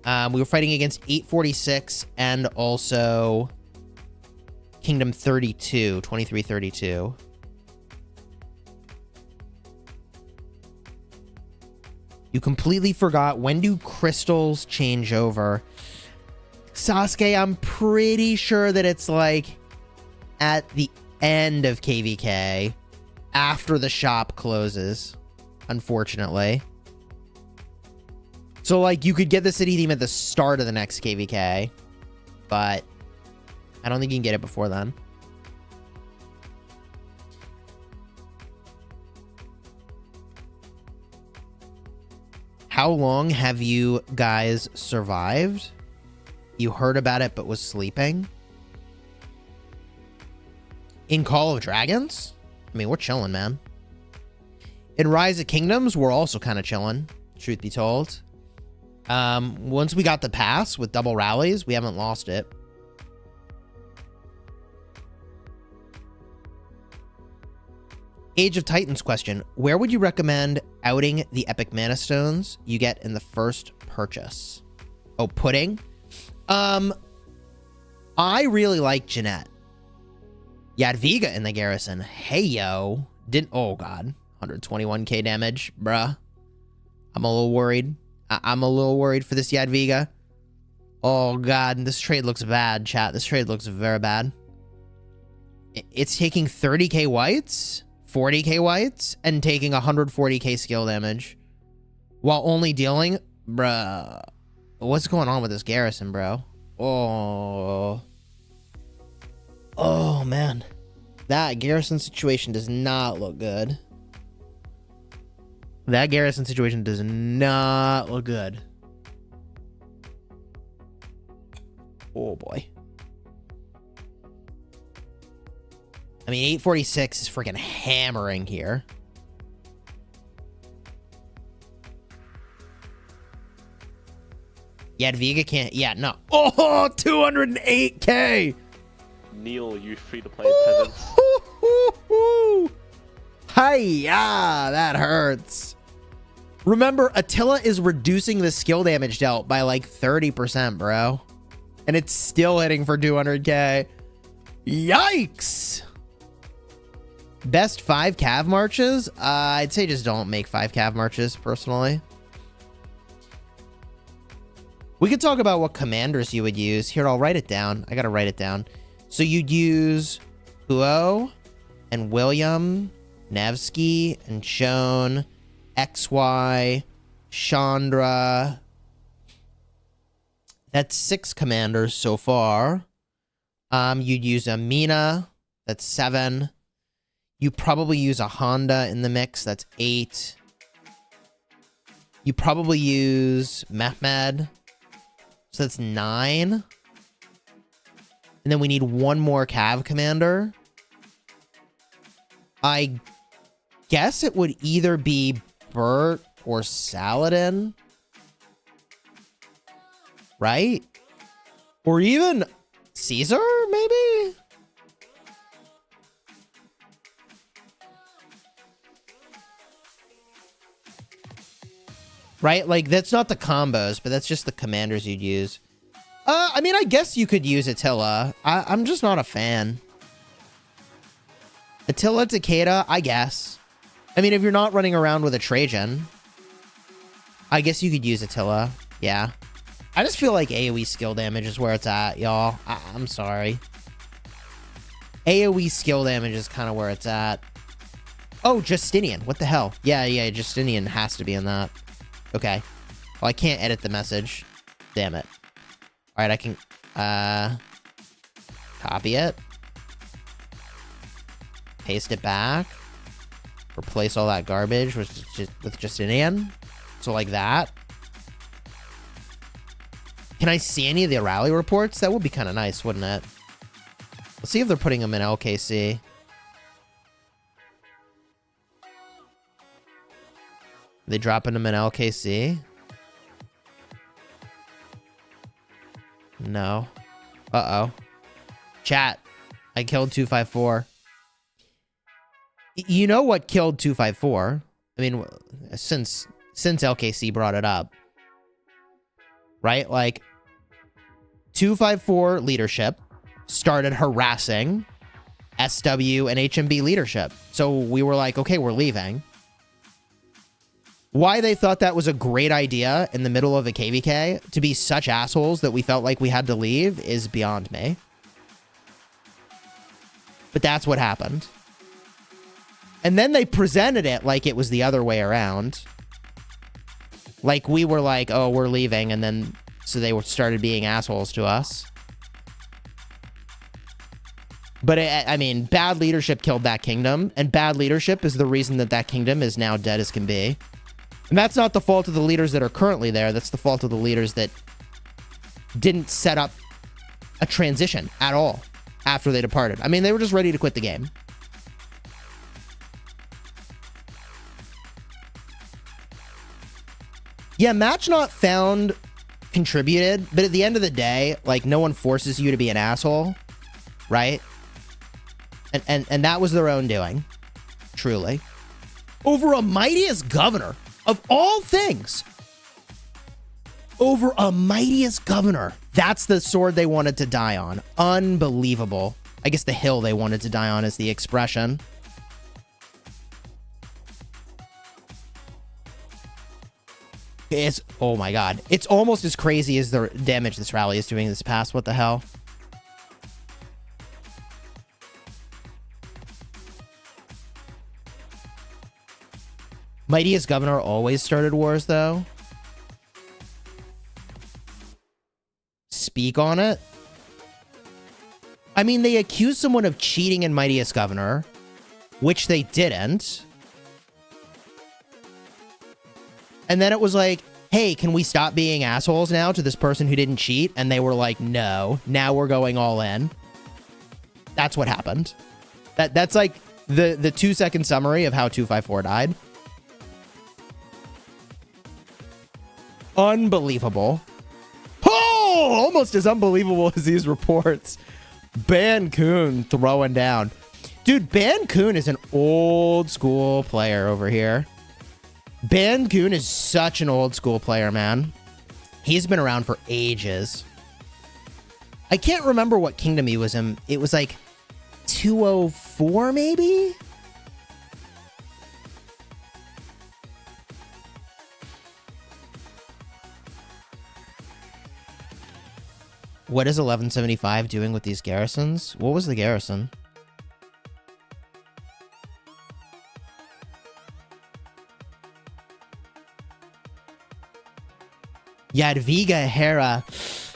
We were fighting against 846 and also Kingdom 32, 2332. You completely forgot. When do crystals change over? Sasuke, I'm pretty sure that it's like at the end of KvK after the shop closes, unfortunately. So like you could get the city theme at the start of the next KvK, but I don't think you can get it before then. How long have you guys survived? You heard about it but was sleeping? In Call of Dragons? I mean, we're chilling, man. In Rise of Kingdoms, we're also kind of chilling, truth be told. Once we got the pass with double rallies, we haven't lost it. Age of Titans question. Where would you recommend outing the epic mana stones you get in the first purchase? Oh, pudding? I really like Jeanette. Jadwiga in the Garrison. Hey, yo. Oh, God. 121k damage, bruh. I'm a little worried. I'm a little worried for this Jadwiga. Oh, God. This trade looks bad, chat. This trade looks very bad. It's taking 30k whites, 40k whites, and taking 140k skill damage. While only dealing... Bruh. What's going on with this Garrison, bro? Oh. Oh, man. That Garrison situation does not look good. That Garrison situation does not look good. Oh, boy. I mean, 846 is freaking hammering here. Jadwiga can't... Yeah, no. Oh, 208k! Neil, you free-to-play peasants. Hi-ya! That hurts. Remember, Attila is reducing the skill damage dealt by like 30%, bro. And it's still hitting for 200k. Yikes! Best 5 cav marches? I'd say just don't make 5 cav marches, personally. We could talk about what commanders you would use. Here, I'll write it down. I gotta write it down. So you'd use Huo and William, Nevsky and Joan, XY, Chandra. That's 6 commanders so far. You'd use Amina. That's 7. You probably use a Honda in the mix. That's 8. You probably use Mehmed. So that's 9. And then we need one more Cav commander. I guess it would either be Bert or Saladin. Right? Or even Caesar, maybe? Right? Like, that's not the combos, but that's just the commanders you'd use. I mean, I guess you could use Attila. I'm just not a fan. Attila, Takeda, I guess. I mean, if you're not running around with a Trajan, I guess you could use Attila. Yeah. I just feel like AoE skill damage is where it's at, y'all. I'm sorry. AoE skill damage is kind of where it's at. Oh, Justinian. What the hell? Yeah, Justinian has to be in that. Okay. Well, I can't edit the message. Damn it. All right, I can copy it. Paste it back. Replace all that garbage with Justinian. So like that. Can I see any of the rally reports? That would be kind of nice, wouldn't it? Let's see if they're putting them in LKC. They dropping them in LKC? no. Uh-oh. Chat. I killed 254. You know what killed 254? I mean, since LKC brought it up. Right? Like, 254 leadership started harassing SW and HMB leadership. So we were like, okay, we're leaving. Why they thought that was a great idea in the middle of a KvK to be such assholes that we felt like we had to leave is beyond me. But that's what happened. And then they presented it like it was the other way around. Like we were like, oh, we're leaving. And then so they started being assholes to us. But I mean, bad leadership killed that kingdom. And bad leadership is the reason that that kingdom is now dead as can be. And that's not the fault of the leaders that are currently there. That's the fault of the leaders that didn't set up a transition at all after they departed. I mean, they were just ready to quit the game. Yeah, match not found contributed, but at the end of the day, like, no one forces you to be an asshole, right? And that was their own doing, truly. Over a mightiest governor. Of all things, over a mightiest governor. That's the sword they wanted to die on. Unbelievable. I guess the hill they wanted to die on is the expression. It's, oh my god. It's almost as crazy as the damage this rally is doing this pass. What the hell? Mightiest governor always started wars, though. Speak on it. I mean, they accused someone of cheating in Mightiest Governor, which they didn't. And then it was like, hey, can we stop being assholes now to this person who didn't cheat? And they were like, no, now we're going all in. That's what happened. That's like the 2-second summary of how 254 died. Unbelievable. Oh, almost as unbelievable as these reports. Ban Kun throwing down. Dude, Ban Kun is an old school player over here. Ban Kun is such an old school player, man. He's been around for ages. I can't remember what kingdom he was in. It was like 204, maybe? What is 1175 doing with these garrisons? What was the garrison? Jadwiga Hera.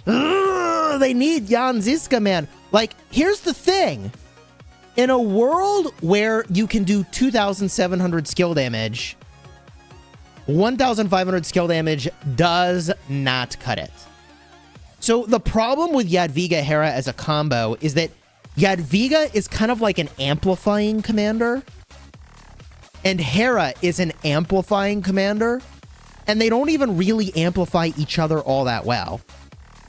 Ugh, they need Jan Ziska, man. Like, here's the thing. In a world where you can do 2,700 skill damage, 1,500 skill damage does not cut it. So the problem with Jadwiga Hera as a combo is that Jadwiga is kind of like an amplifying commander. And Hera is an amplifying commander. And they don't even really amplify each other all that well.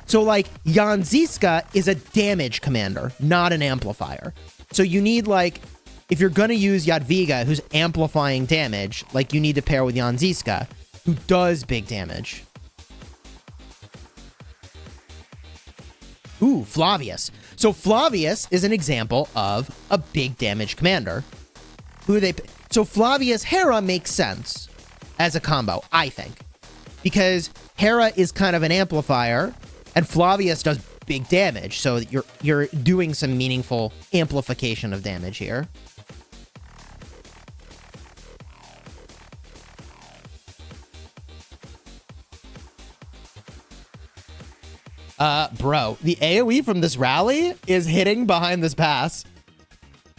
So like Jan Ziska is a damage commander, not an amplifier. So you need like, if you're going to use Jadwiga, who's amplifying damage, like you need to pair with Jan Ziska, who does big damage. Ooh, Flavius. So Flavius is an example of a big damage commander. So Flavius Hera makes sense as a combo, I think. Because Hera is kind of an amplifier, and Flavius does big damage. So you're doing some meaningful amplification of damage here. Bro, the AoE from this rally is hitting behind this pass.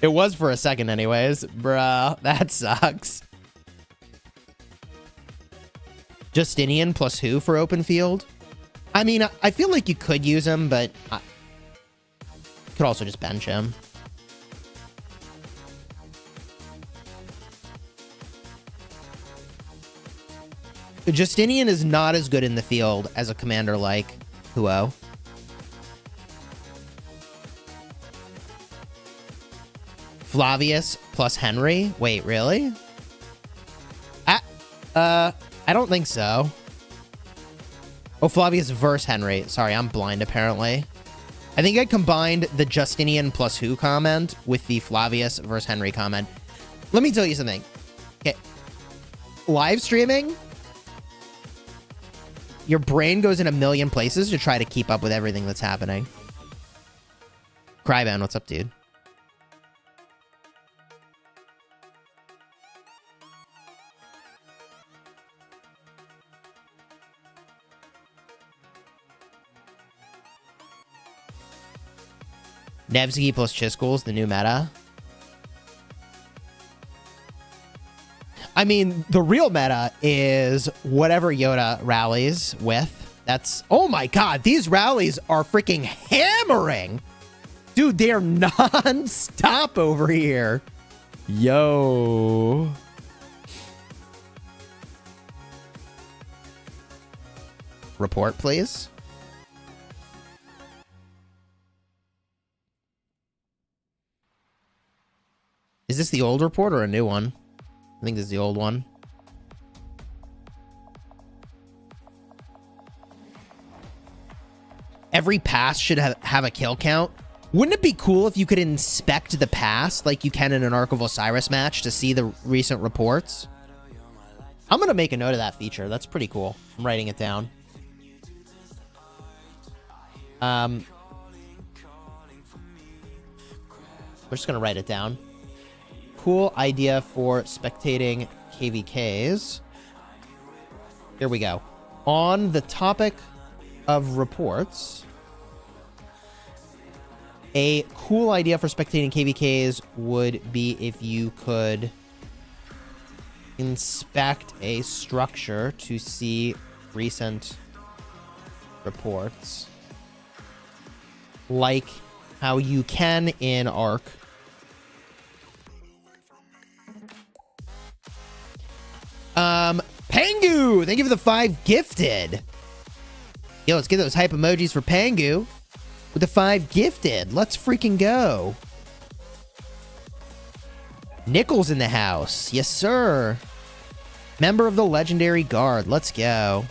It was for a second anyways. Bruh, that sucks. Justinian plus who for open field? I mean, I feel like you could use him, but I could also just bench him. Justinian is not as good in the field as a commander like Huo. Flavius plus Henry. Wait, really? I don't think so. Oh, Flavius versus Henry. Sorry, I'm blind apparently. I think I combined the Justinian plus who comment with the Flavius versus Henry comment. Let me tell you something. Okay. Live streaming, your brain goes in a million places to try to keep up with everything that's happening. Cryban, what's up, dude? Nevsky plus Chiskul's the new meta. I mean, the real meta is whatever Yoda rallies with. That's... Oh my god, these rallies are freaking hammering! Dude, they're non-stop over here. Yo. Report, please. Is this the old report or a new one? I think this is the old one. Every pass should have a kill count. Wouldn't it be cool if you could inspect the pass like you can in an Ark of Osiris match to see the recent reports? I'm going to make a note of that feature. That's pretty cool. I'm writing it down. We're just going to write it down. Cool idea for spectating KvKs. Here we go. On the topic of reports, a cool idea for spectating KvKs would be if you could inspect a structure to see recent reports. Like how you can in Ark. Pangu! Thank you for the 5 gifted. Yo, let's get those hype emojis for Pangu with the 5 gifted. Let's freaking go. Nichols in the house. Yes, sir. Member of the Legendary Guard. Let's go.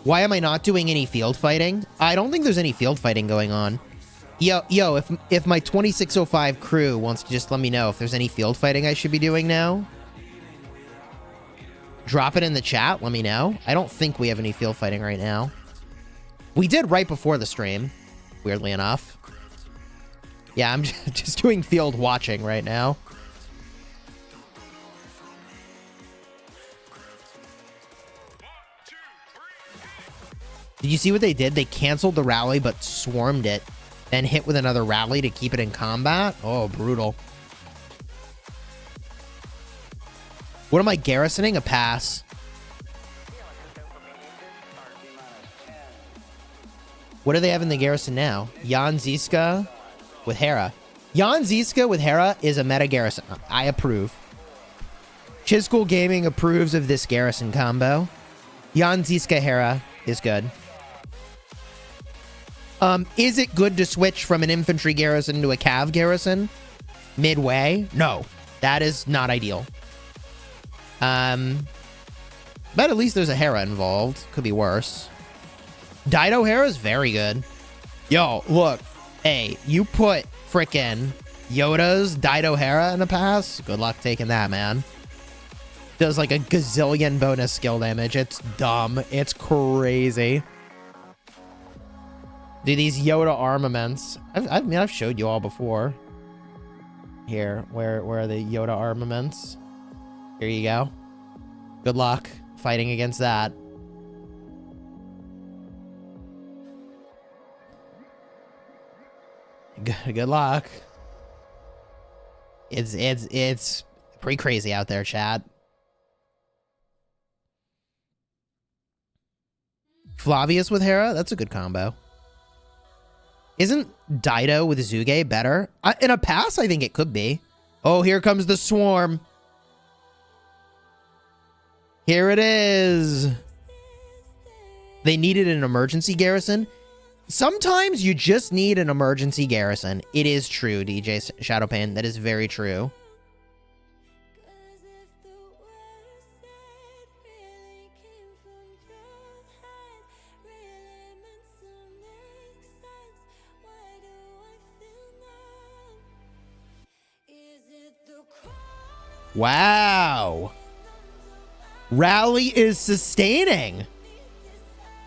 Why am I not doing any field fighting? I don't think there's any field fighting going on. Yo, if my 2605 crew wants to just let me know if there's any field fighting I should be doing now. Drop it in the chat, let me know. I don't think we have any field fighting right now. We did right before the stream, weirdly enough. Yeah, I'm just doing field watching right now. Did you see what they did? They canceled the rally but swarmed it, then hit with another rally to keep it in combat? Oh, brutal. What am I garrisoning? A pass. What do they have in the garrison now? Jan Ziska with Hera. Jan Ziska with Hera is a meta garrison. I approve. Chiscool Gaming approves of this garrison combo. Jan Ziska Hera is good. Is it good to switch from an infantry garrison to a cav garrison midway? No, that is not ideal. But at least there's a Hera involved. Could be worse. Dido Hera is very good. Yo, look. Hey, you put frickin' Yoda's Dido Hera in a pass? Good luck taking that, man. Does like a gazillion bonus skill damage. It's dumb. It's crazy. Dude, these Yoda armaments. I mean, I've showed you all before. Here, where are the Yoda armaments? Here you go. Good luck fighting against that. Good luck. It's pretty crazy out there, chat. Flavius with Hera? That's a good combo. Isn't Dido with Zuge better? In a pass, I think it could be. Oh, here comes the swarm. Here it is. They needed an emergency garrison. Sometimes you just need an emergency garrison. It is true, DJ Shadowpan. That is very true. Wow. Rally is sustaining.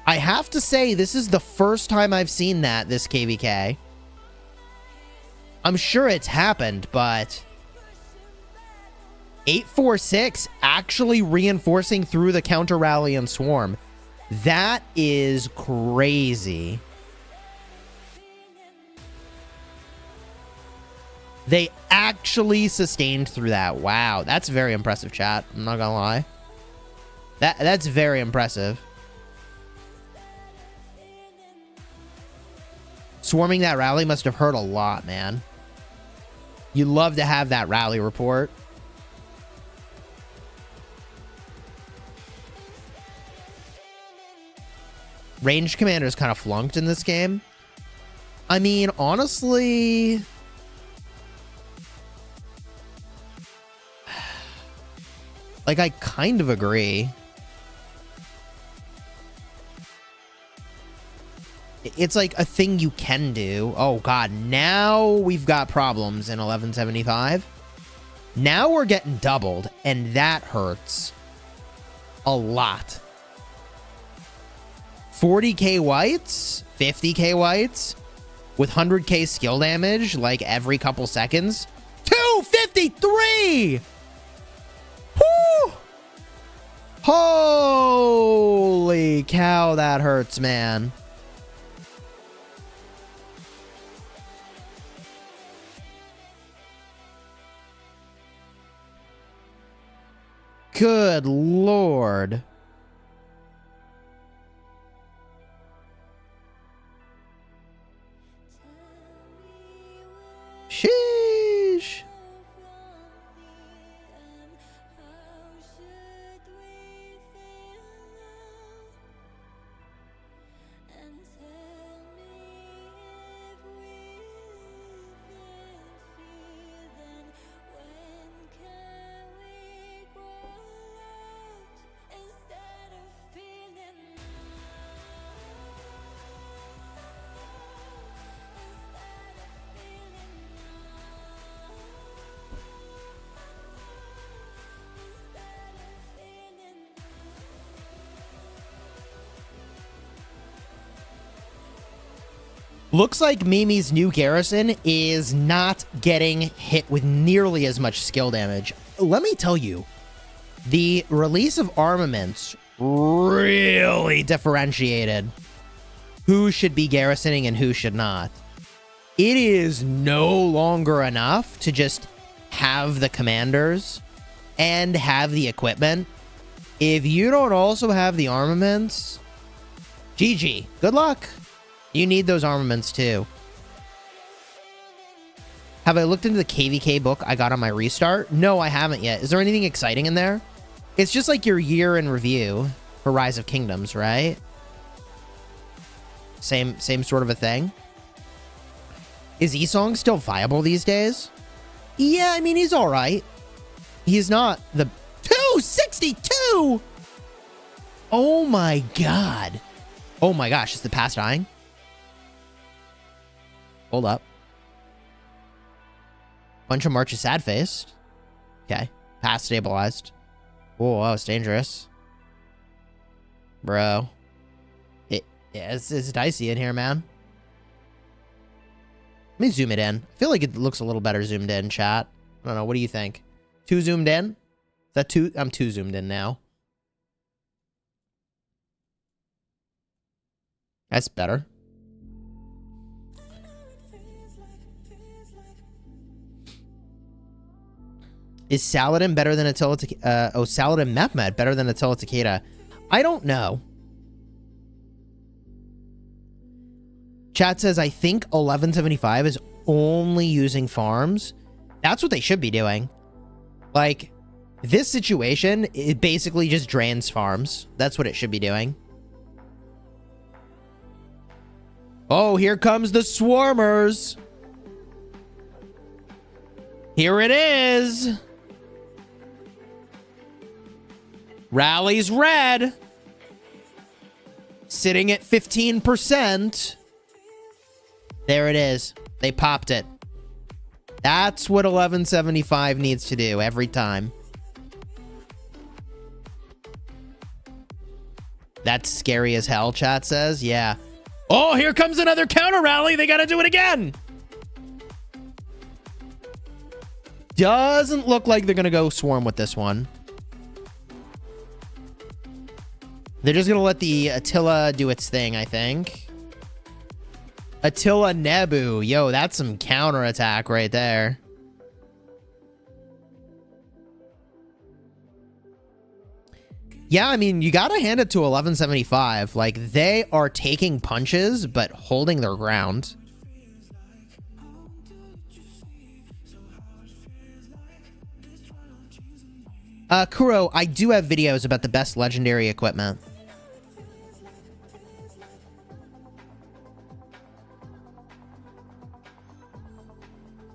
I have to say, this is the first time I've seen that, this KvK. I'm sure it's happened, but 846 actually reinforcing through the counter rally and swarm. That is crazy. They actually sustained through that. Wow, that's very impressive, chat. I'm not gonna lie. That's very impressive. Swarming that rally must have hurt a lot, man. You love to have that rally report. Ranged commanders kind of flunked in this game. I mean, honestly, like, I kind of agree. It's like a thing you can do. Oh, God. Now we've got problems in 1175. Now we're getting doubled, and that hurts a lot. 40k whites, 50k whites, with 100k skill damage, like, every couple seconds. 253! Woo! Holy cow, that hurts, man. Good Lord. Sheesh. Looks like Mimi's new Garrison is not getting hit with nearly as much skill damage. Let me tell you, the release of armaments really differentiated who should be garrisoning and who should not. It is no longer enough to just have the commanders and have the equipment. If you don't also have the armaments, GG. Good luck. You need those armaments too. Have I looked into the KvK book I got on my restart? No, I haven't yet. Is there anything exciting in there? It's just like your year in review for Rise of Kingdoms, right? Same sort of a thing. Is Esong still viable these days? Yeah, I mean, he's all right. He's not the 262. Oh my God. Oh my gosh, is the pass dying? Hold up. Bunch of marches sad faced. Okay. Pass stabilized. Oh, that was dangerous. Bro. Yeah, it's dicey in here, man. Let me zoom it in. I feel like it looks a little better zoomed in, chat. I don't know. What do you think? Too zoomed in? Is that too? I'm too zoomed in now. That's better. Is Saladin better than Attila Saladin Mehmed better than Attila Takeda? I don't know. Chat says, I think 1175 is only using farms. That's what they should be doing. Like, This situation, it basically just drains farms. That's what it should be doing. Oh, here comes the swarmers. Here it is. Rally's red. Sitting at 15%. There it is. They popped it. That's what 1175 needs to do every time. That's scary as hell, chat says. Yeah. Oh, here comes another counter rally. They got to do it again. Doesn't look like they're going to go swarm with this one. They're just going to let the Attila do its thing, I think. Attila Nebu. Yo, that's some counterattack right there. Yeah, I mean, you gotta hand it to 1175. Like, they are taking punches, but holding their ground. Kuro, I do have videos about the best legendary equipment.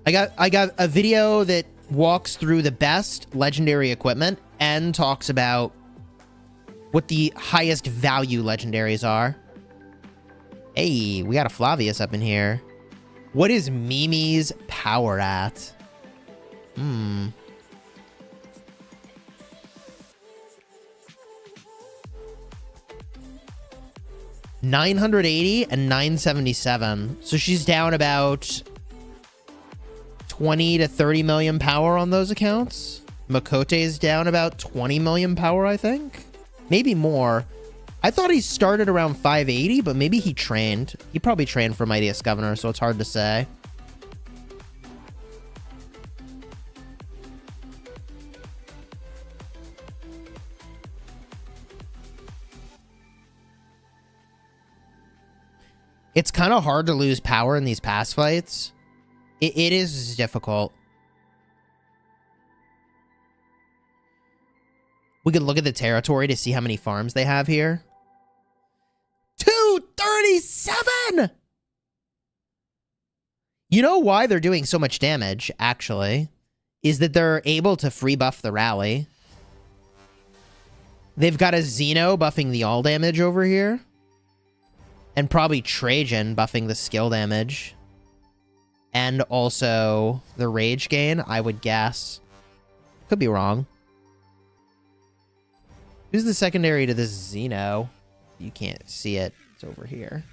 I got a video that walks through the best legendary equipment and talks about what the highest value legendaries are. Hey, we got a Flavius up in here. What is Mimi's power at? 980 and 977. So she's down about 20 to 30 million power on those accounts. Makote's down about 20 million power, I think. Maybe more. I thought he started around 580, but maybe he trained. He probably trained for Mightiest Governor, so it's hard to say. It's kind of hard to lose power in these pass fights. It is difficult. We could look at the territory to see how many farms they have here. 237! You know why they're doing so much damage, actually, is that they're able to free buff the rally. They've got a Xeno buffing the all damage over here. And probably Trajan buffing the skill damage. And also the rage gain, I would guess. Could be wrong. Who's the secondary to this Xeno? You can't see it. It's over here.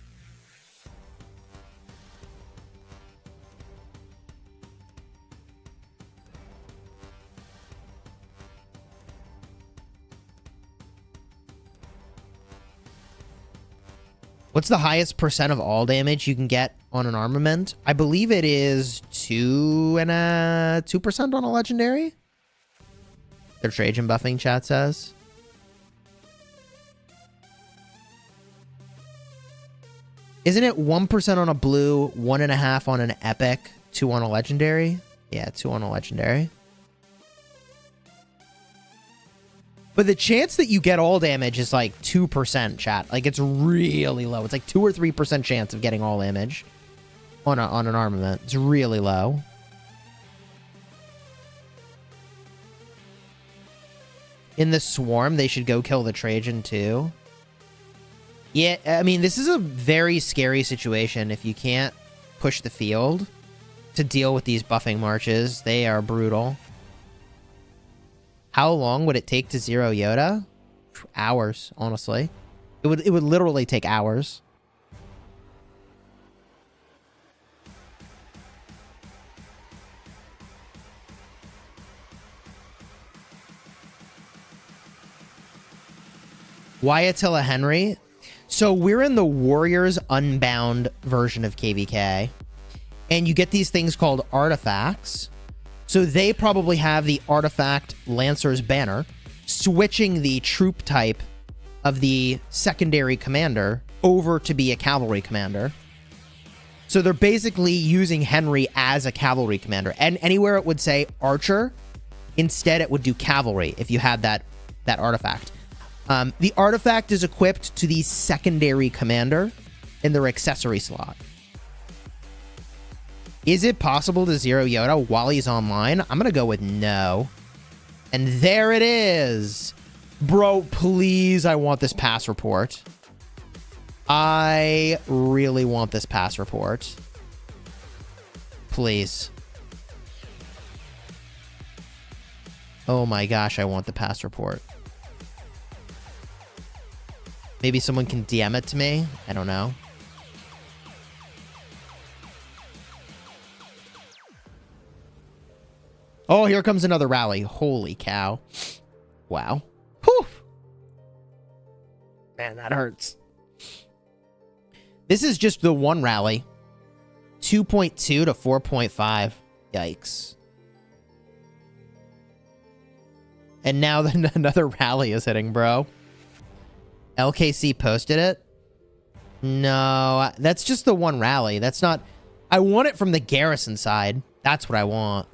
What's the highest percent of all damage you can get on an armament? I believe it is 2% on a legendary. They're Trajan buffing, chat says. Isn't it 1% on a blue, 1.5 on an epic, 2 on a legendary? Yeah, 2 on a legendary. But the chance that you get all damage is like 2%, chat. Like, it's really low. It's like 2 or 3% chance of getting all damage on an armament. It's really low. In the swarm, they should go kill the Trajan too. Yeah, I mean, this is a very scary situation if you can't push the field to deal with these buffing marches. They are brutal. How long would it take to zero Yoda? Hours, honestly. It would literally take hours. Why Attila Henry? So we're in the Warriors Unbound version of KvK. And you get these things called artifacts. So they probably have the artifact Lancer's banner, switching the troop type of the secondary commander over to be a cavalry commander. So they're basically using Henry as a cavalry commander. And anywhere it would say archer, Instead, it would do cavalry if you had that artifact. The artifact is equipped to the secondary commander in their accessory slot. Is it possible to zero Yoda while he's online? I'm going to go with no. And there it is. Bro, please, I want this pass report. I really want this pass report. Please. Oh my gosh, I want the pass report. Maybe someone can DM it to me? I don't know. Oh, here comes another rally. Holy cow. Wow. Whew. Man, that hurts. This is just the one rally. 2.2 to 4.5. Yikes. And now another rally is hitting, bro. LKC posted it? No, that's just the one rally. That's not... I want it from the Garrison side. That's what I want.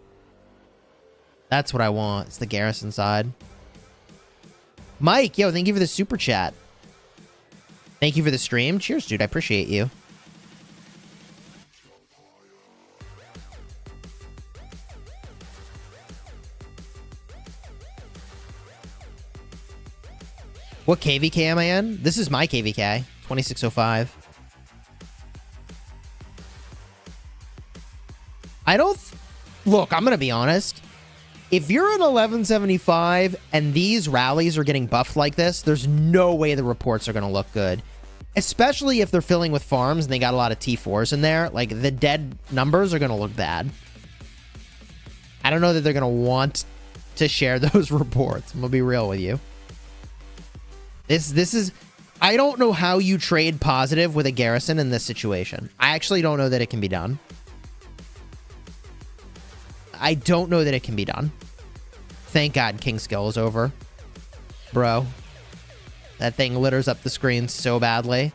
That's what I want. It's the Garrison side. Mike, yo, thank you for the super chat. Thank you for the stream. Cheers, dude. I appreciate you. What KvK am I in? This is my KvK. 2605. I don't... Look, I'm going to be honest. If you're in 1175 and these rallies are getting buffed like this, there's no way the reports are going to look good. Especially if they're filling with farms and they got a lot of T4s in there. Like, the dead numbers are going to look bad. I don't know that they're going to want to share those reports. I'm going to be real with you. This is... I don't know how you trade positive with a Garrison in this situation. I actually don't know that it can be done. I don't know that it can be done. Thank God King Skill is over. Bro. That thing litters up the screen so badly.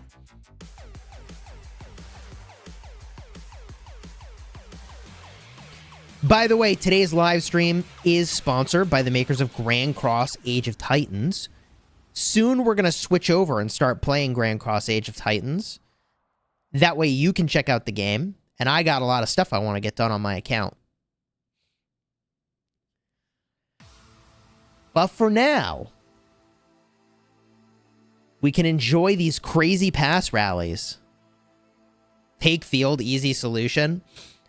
By the way, today's live stream is sponsored by the makers of Grand Cross Age of Titans. Soon we're going to switch over and start playing Grand Cross Age of Titans. That way you can check out the game. And I got a lot of stuff I want to get done on my account. But for now, we can enjoy these crazy pass rallies. Take field, easy solution.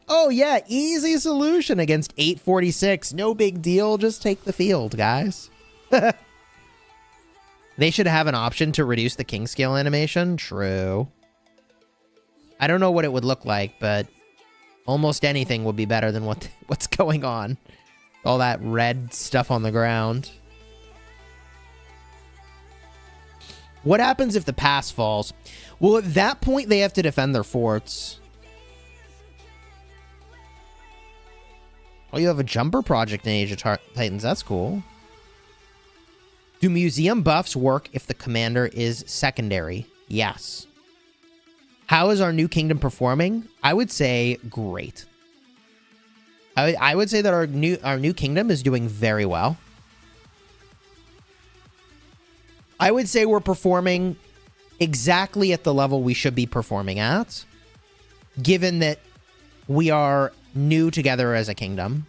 Oh yeah, easy solution against 846. No big deal, just take the field, guys. They should have an option to reduce the king scale animation. True. I don't know what it would look like, but almost anything would be better than what's going on. All that red stuff on the ground. What happens if the pass falls? Well, at that point, they have to defend their forts. Oh, you have a jumper project in Age of Titans. That's cool. Do museum buffs work if the commander is secondary? Yes. How is our new kingdom performing? I would say great. I would say that our new kingdom is doing very well. I would say we're performing exactly at the level we should be performing at, given that we are new together as a kingdom.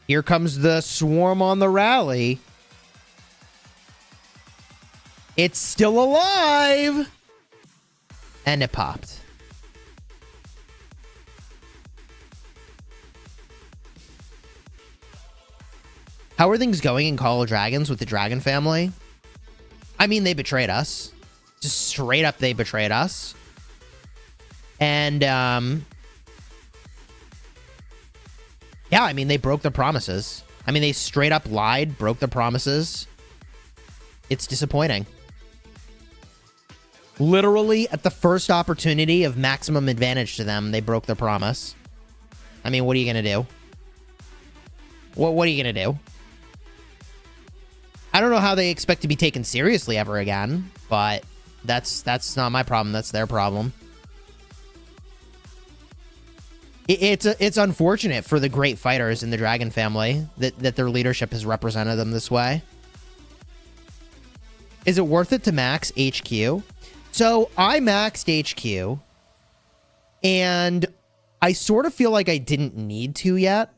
Here comes the swarm on the rally. It's still alive! And it popped. How are things going in Call of Dragons with the Dragon family? I mean, they betrayed us. Just straight up, they betrayed us. And, yeah, I mean, they broke their promises. I mean, they straight up lied, broke their promises. It's disappointing. Literally, at the first opportunity of maximum advantage to them, they broke their promise. I mean, what are you going to do? What are you going to do? I don't know how they expect to be taken seriously ever again, but That's not my problem. That's their problem. It's unfortunate for the great fighters in the Dragon family that their leadership has represented them this way. Is it worth it to max HQ? So I maxed HQ, and I sort of feel like I didn't need to yet,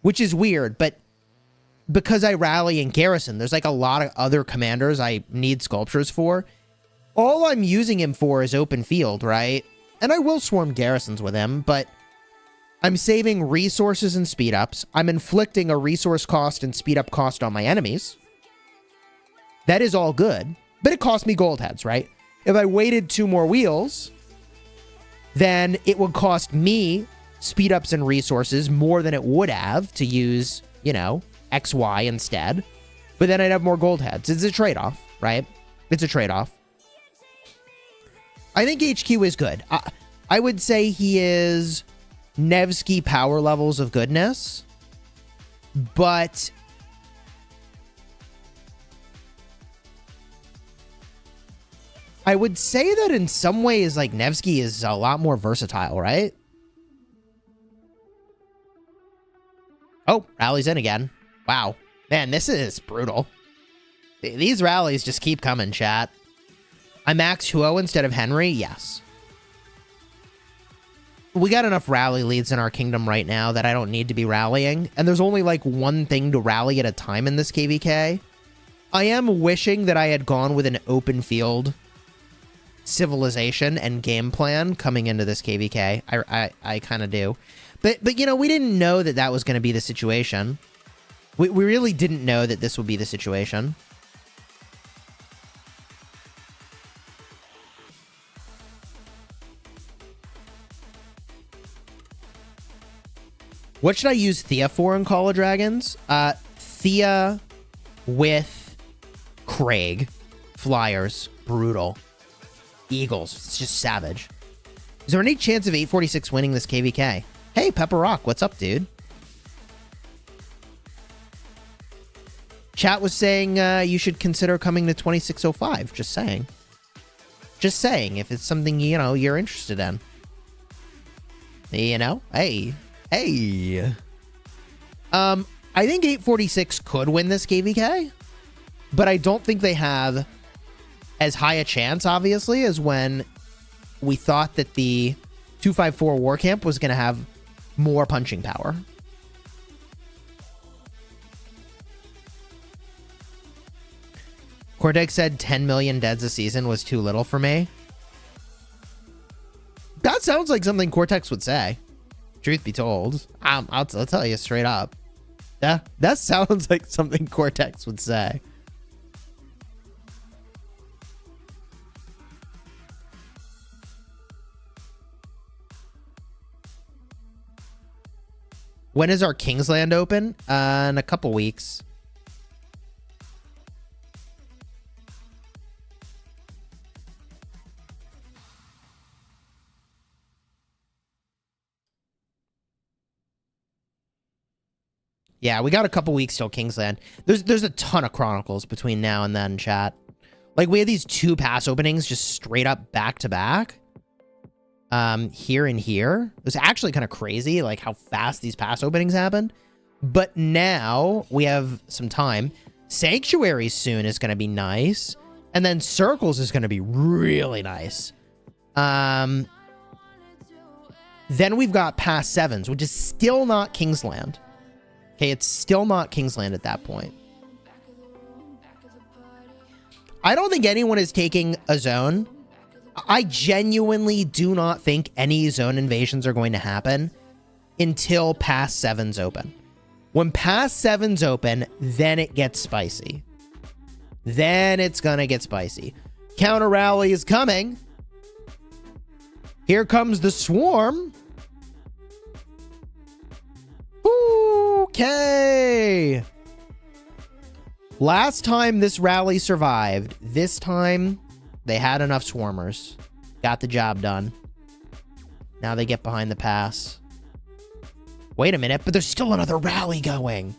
which is weird, but because I rally in Garrison, there's like a lot of other commanders I need sculptures for. All I'm using him for is open field, right? And I will swarm garrisons with him, but I'm saving resources and speed ups. I'm inflicting a resource cost and speed up cost on my enemies. That is all good, but it cost me gold heads, right? If I waited 2 more wheels, then it would cost me speed ups and resources more than it would have to use, you know, XY instead. But then I'd have more gold heads. It's a trade-off, right? It's a trade-off. I think HQ is good. I would say he is Nevsky power levels of goodness, but I would say that in some ways, like, Nevsky is a lot more versatile, right? Oh, rally's in again. Wow. Man, this is brutal. These rallies just keep coming, chat. I max Huo instead of Henry? Yes. We got enough rally leads in our kingdom right now that I don't need to be rallying. And there's only like one thing to rally at a time in this KvK. I am wishing that I had gone with an open field civilization and game plan coming into this KvK. I kind of do. But you know, we didn't know that that was going to be the situation. We really didn't know that this would be the situation. What should I use Thea for in Call of Dragons? Thea with Craig. Flyers. Brutal. Eagles. It's just savage. Is there any chance of 846 winning this KvK? Hey, Pepper Rock. What's up, dude? Chat was saying you should consider coming to 2605. Just saying. Just saying, if it's something, you know, you're interested in. You know? Hey. Hey. I think 846 could win this KvK, but I don't think they have as high a chance, obviously, as when we thought that the 254 War Camp was going to have more punching power. Cortex said 10 million deads a season was too little for me. That sounds like something Cortex would say. Truth be told, I'll tell you straight up. Yeah, that sounds like something Cortex would say. When is our Kingsland open? In a couple weeks. Yeah, we got a couple weeks till Kingsland. There's a ton of Chronicles between now and then, chat. Like, we had these 2 pass openings just straight up back to back. Here and here. It was actually kind of crazy, like, how fast these pass openings happened. But now we have some time. Sanctuary soon is going to be nice. And then Circles is going to be really nice. Then we've got Pass 7s, which is still not Kingsland. Okay, it's still not Kingsland at that point. I don't think anyone is taking a zone. I genuinely do not think any zone invasions are going to happen until Pass 7's open. When Pass 7's open, then it gets spicy. Then it's gonna get spicy. Counter rally is coming. Here comes the swarm. Okay. Last time this rally survived. This time they had enough swarmers. Got the job done. Now they get behind the pass. Wait a minute, but there's still another rally going.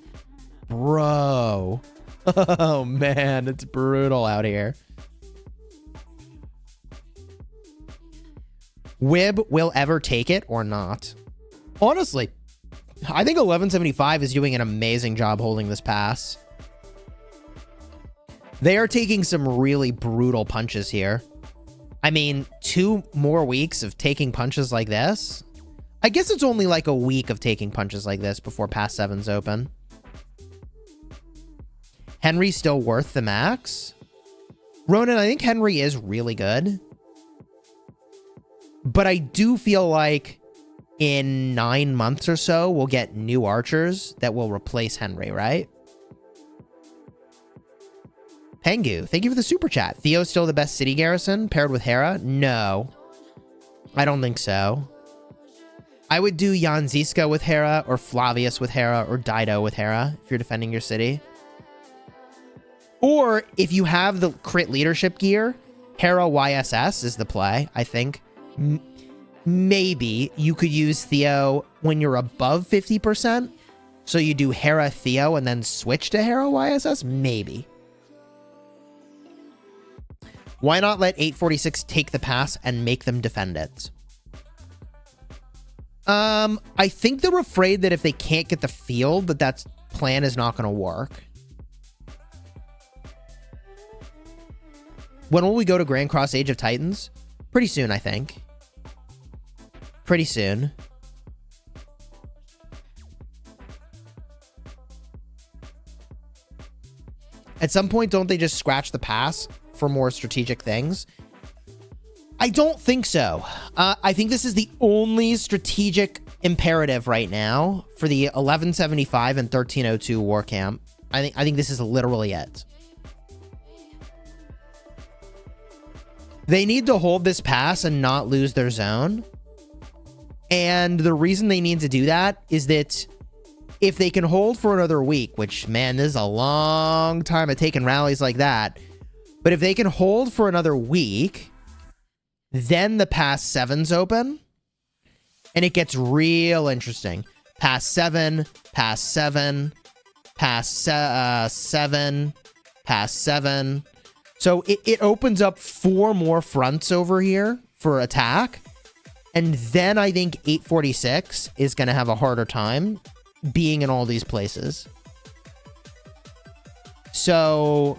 Bro. Oh man, it's brutal out here. Wib will ever take it or not. Honestly, I think 1175 is doing an amazing job holding this pass. They are taking some really brutal punches here. I mean, 2 more weeks of taking punches like this. I guess it's only like a week of taking punches like this before pass 7's open. Henry's still worth the max. Ronan, I think Henry is really good. But I do feel like in 9 months or so, we'll get new archers that will replace Henry, right? Pengu, thank you for the super chat. Theo's still the best city garrison paired with Hera? No. I don't think so. I would do Jan Ziska with Hera, or Flavius with Hera, or Dido with Hera if you're defending your city. Or if you have the crit leadership gear, Hera YSS is the play, I think. Maybe you could use Theo when you're above 50%. So you do Hera Theo and then switch to Hera YSS? Maybe. Why not let 846 take the pass and make them defend it? I think they're afraid that if they can't get the field, that plan is not going to work. When will we go to Grand Cross Age of Titans? Pretty soon, I think. Pretty soon. At some point, don't they just scratch the pass for more strategic things? I don't think so. I think this is the only strategic imperative right now for the 1175 and 1302 war camp. I think this is literally it. They need to hold this pass and not lose their zone. And the reason they need to do that is that if they can hold for another week, which, man, this is a long time of taking rallies like that. But if they can hold for another week, then the pass 7's open. And it gets real interesting. Pass 7, pass 7, pass 7, pass 7. So it opens up 4 more fronts over here for attack. And then I think 846 is going to have a harder time being in all these places. So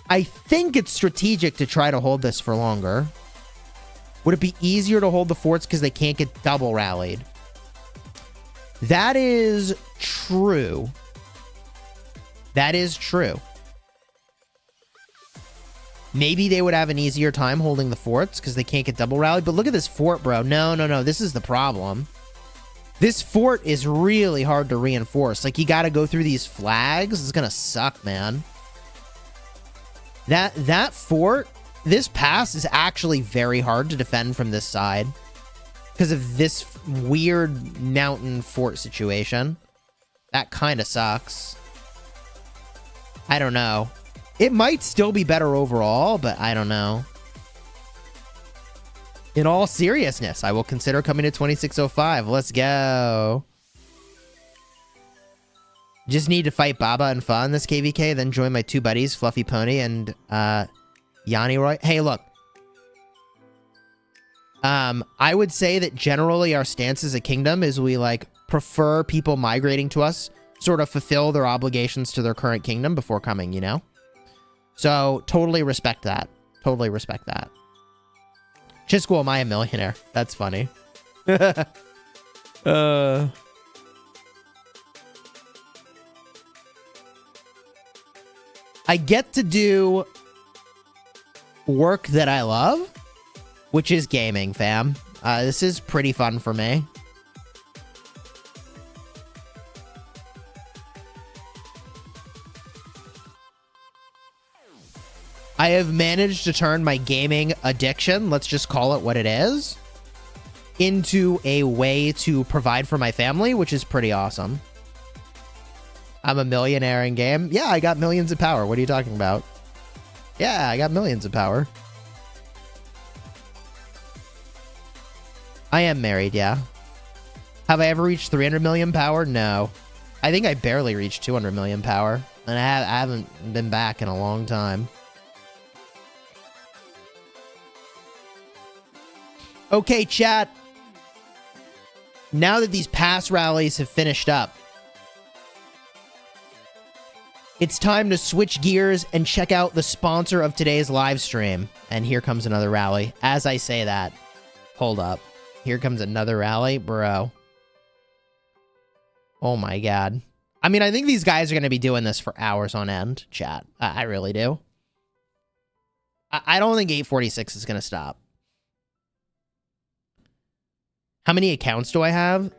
I think it's strategic to try to hold this for longer. Would it be easier to hold the forts because they can't get double rallied? That is true. That is true. Maybe they would have an easier time holding the forts because they can't get double rallied. But look at this fort, bro. No, no, no. This is the problem. This fort is really hard to reinforce. Like, you got to go through these flags. It's going to suck, man. That fort, this pass is actually very hard to defend from this side because of this weird mountain fort situation. That kind of sucks. I don't know. It might still be better overall, but I don't know. In all seriousness, I will consider coming to 2605. Let's go. Just need to fight Baba and Fa in this KvK, then join my 2 buddies, Fluffy Pony and Yanni Roy. Hey, look. I would say that generally our stance as a kingdom is we like prefer people migrating to us sort of fulfill their obligations to their current kingdom before coming, you know? So, totally respect that. Totally respect that. Chisco, am I a millionaire? That's funny. I get to do work that I love, which is gaming, fam. This is pretty fun for me. I have managed to turn my gaming addiction, let's just call it what it is, into a way to provide for my family, which is pretty awesome. I'm a millionaire in game. Yeah, I got millions of power. What are you talking about? Yeah, I got millions of power. I am married, yeah. Have I ever reached 300 million power? No. I think I barely reached 200 million power. And I haven't been back in a long time. Okay, chat. Now that these pass rallies have finished up, it's time to switch gears and check out the sponsor of today's live stream. And here comes another rally. As I say that, hold up. Here comes another rally, bro. Oh my god. I mean, I think these guys are going to be doing this for hours on end, chat. I really do. I don't think 846 is going to stop. How many accounts do I have?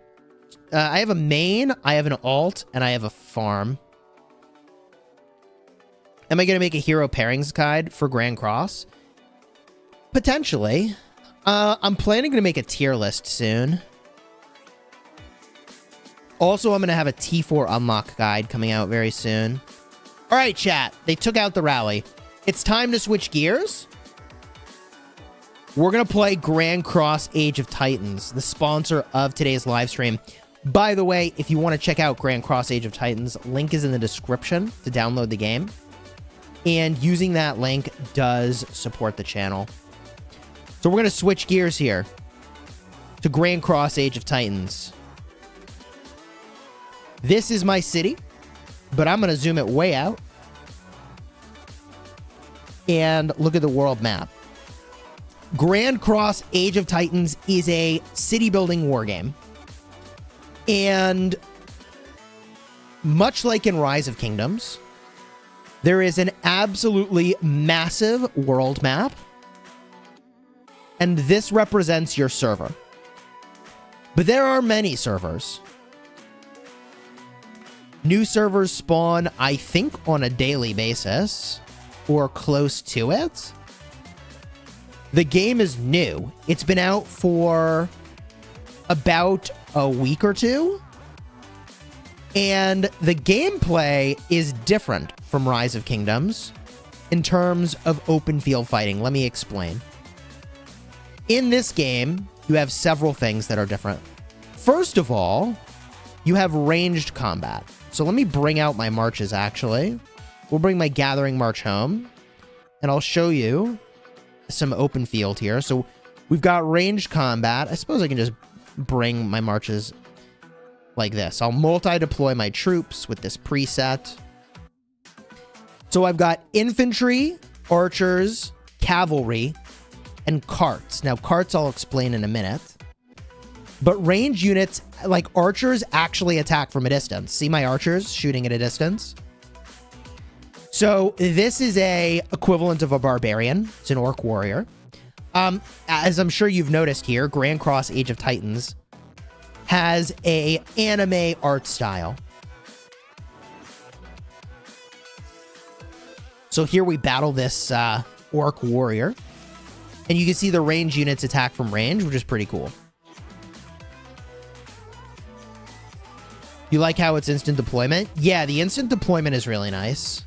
I have a main, I have an alt, and I have a farm. Am I going to make a hero pairings guide for Grand Cross? Potentially. I'm planning to make a tier list soon. Also, I'm going to have a T4 unlock guide coming out very soon. All right, chat. They took out the rally. It's time to switch gears. We're going to play Grand Cross Age of Titans, the sponsor of today's live stream. By the way, if you want to check out Grand Cross Age of Titans, link is in the description to download the game. And using that link does support the channel. So we're going to switch gears here to Grand Cross Age of Titans. This is my city, but I'm going to zoom it way out. And look at the world map. Grand Cross Age of Titans is a city-building wargame. And much like in Rise of Kingdoms, there is an absolutely massive world map. And this represents your server. But there are many servers. New servers spawn, I think, on a daily basis. Or close to it. The game is new. It's been out for about a week or two. And the gameplay is different from Rise of Kingdoms in terms of open field fighting. Let me explain. In this game, you have several things that are different. First of all, you have ranged combat. So let me bring out my marches, actually. We'll bring my gathering march home. And I'll show you some open field here. So we've got ranged combat. I suppose I can just bring my marches like this. I'll multi-deploy my troops with this preset. So I've got infantry, archers, cavalry, and carts. Now, carts I'll explain in a minute. But range units, like archers, actually attack from a distance. See my archers shooting at a distance? So this is a equivalent of a barbarian. It's an orc warrior. As I'm sure you've noticed here, Grand Cross Age of Titans has a anime art style. So here we battle this orc warrior. And you can see the range units attack from range, which is pretty cool. You like how it's instant deployment? Yeah, the instant deployment is really nice.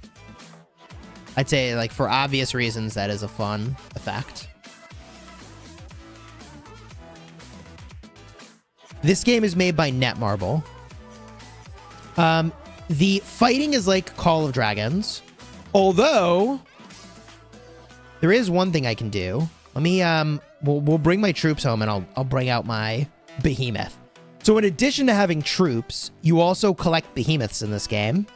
I'd say, like, for obvious reasons, that is a fun effect. This game is made by Netmarble. The fighting is like Call of Dragons. Although, there is one thing I can do. Let me, we'll bring my troops home and I'll bring out my behemoth. So in addition to having troops, you also collect behemoths in this game.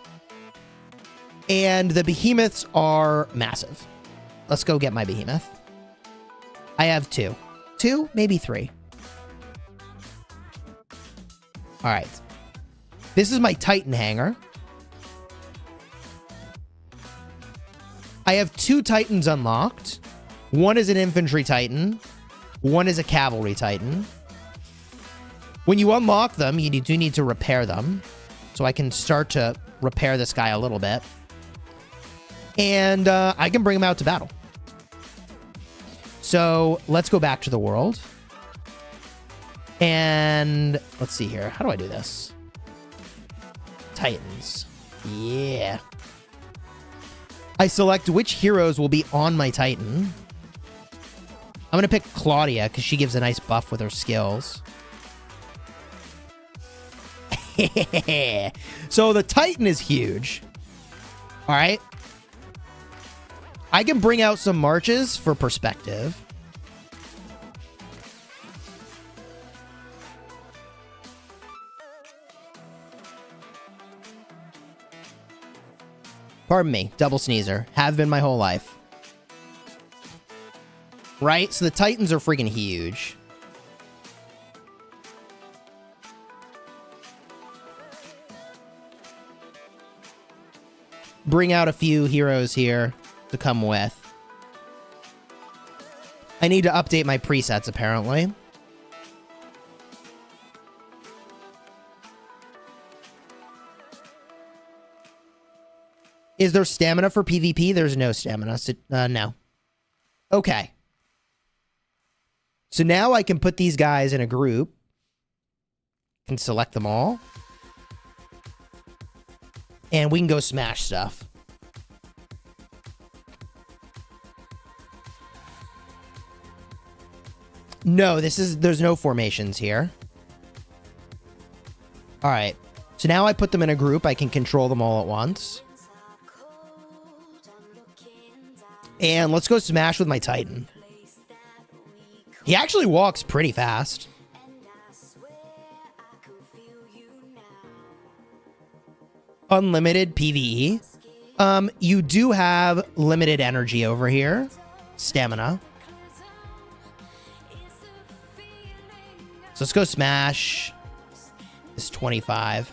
And the behemoths are massive. Let's go get my behemoth. I have two. Two, maybe three. All right. This is my Titan hangar. I have two Titans unlocked. One is an infantry Titan. One is a cavalry Titan. When you unlock them, you do need to repair them. So I can start to repair this guy a little bit. And I can bring him out to battle. So let's go back to the world. And let's see here. How do I do this? Titans. Yeah. I select which heroes will be on my Titan. I'm going to pick Claudia because she gives a nice buff with her skills. So the Titan is huge. All right. I can bring out some marches for perspective. Pardon me, double sneezer. Have been my whole life. Right? So the Titans are freaking huge. Bring out a few heroes here to come with. I need to update my presets, apparently. Is there stamina for PvP? There's no stamina. So, no. Okay. So now I can put these guys in a group. Can select them all. And we can go smash stuff. No, there's no formations here. All right. So now I put them in a group. I can control them all at once. And let's go smash with my Titan. He actually walks pretty fast. Unlimited PvE. You do have limited energy over here. Stamina. So let's go smash. This 25.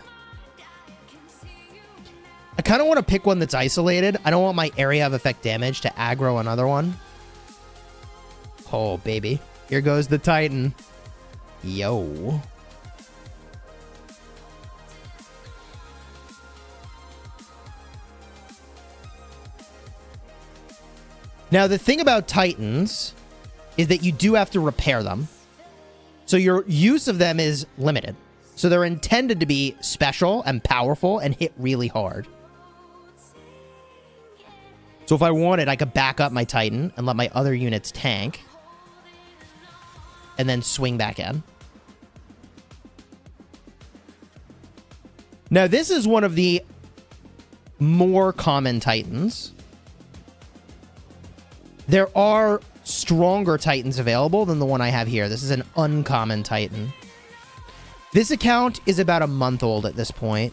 I kind of want to pick one that's isolated. I don't want my area of effect damage to aggro another one. Oh, baby. Here goes the Titan. Yo. Now, the thing about Titans is that you do have to repair them. So your use of them is limited. So they're intended to be special and powerful and hit really hard. So if I wanted, I could back up my Titan and let my other units tank. And then swing back in. Now, this is one of the more common Titans. There are stronger Titans available than the one I have here. This is an uncommon Titan. This account is about a month old at this point.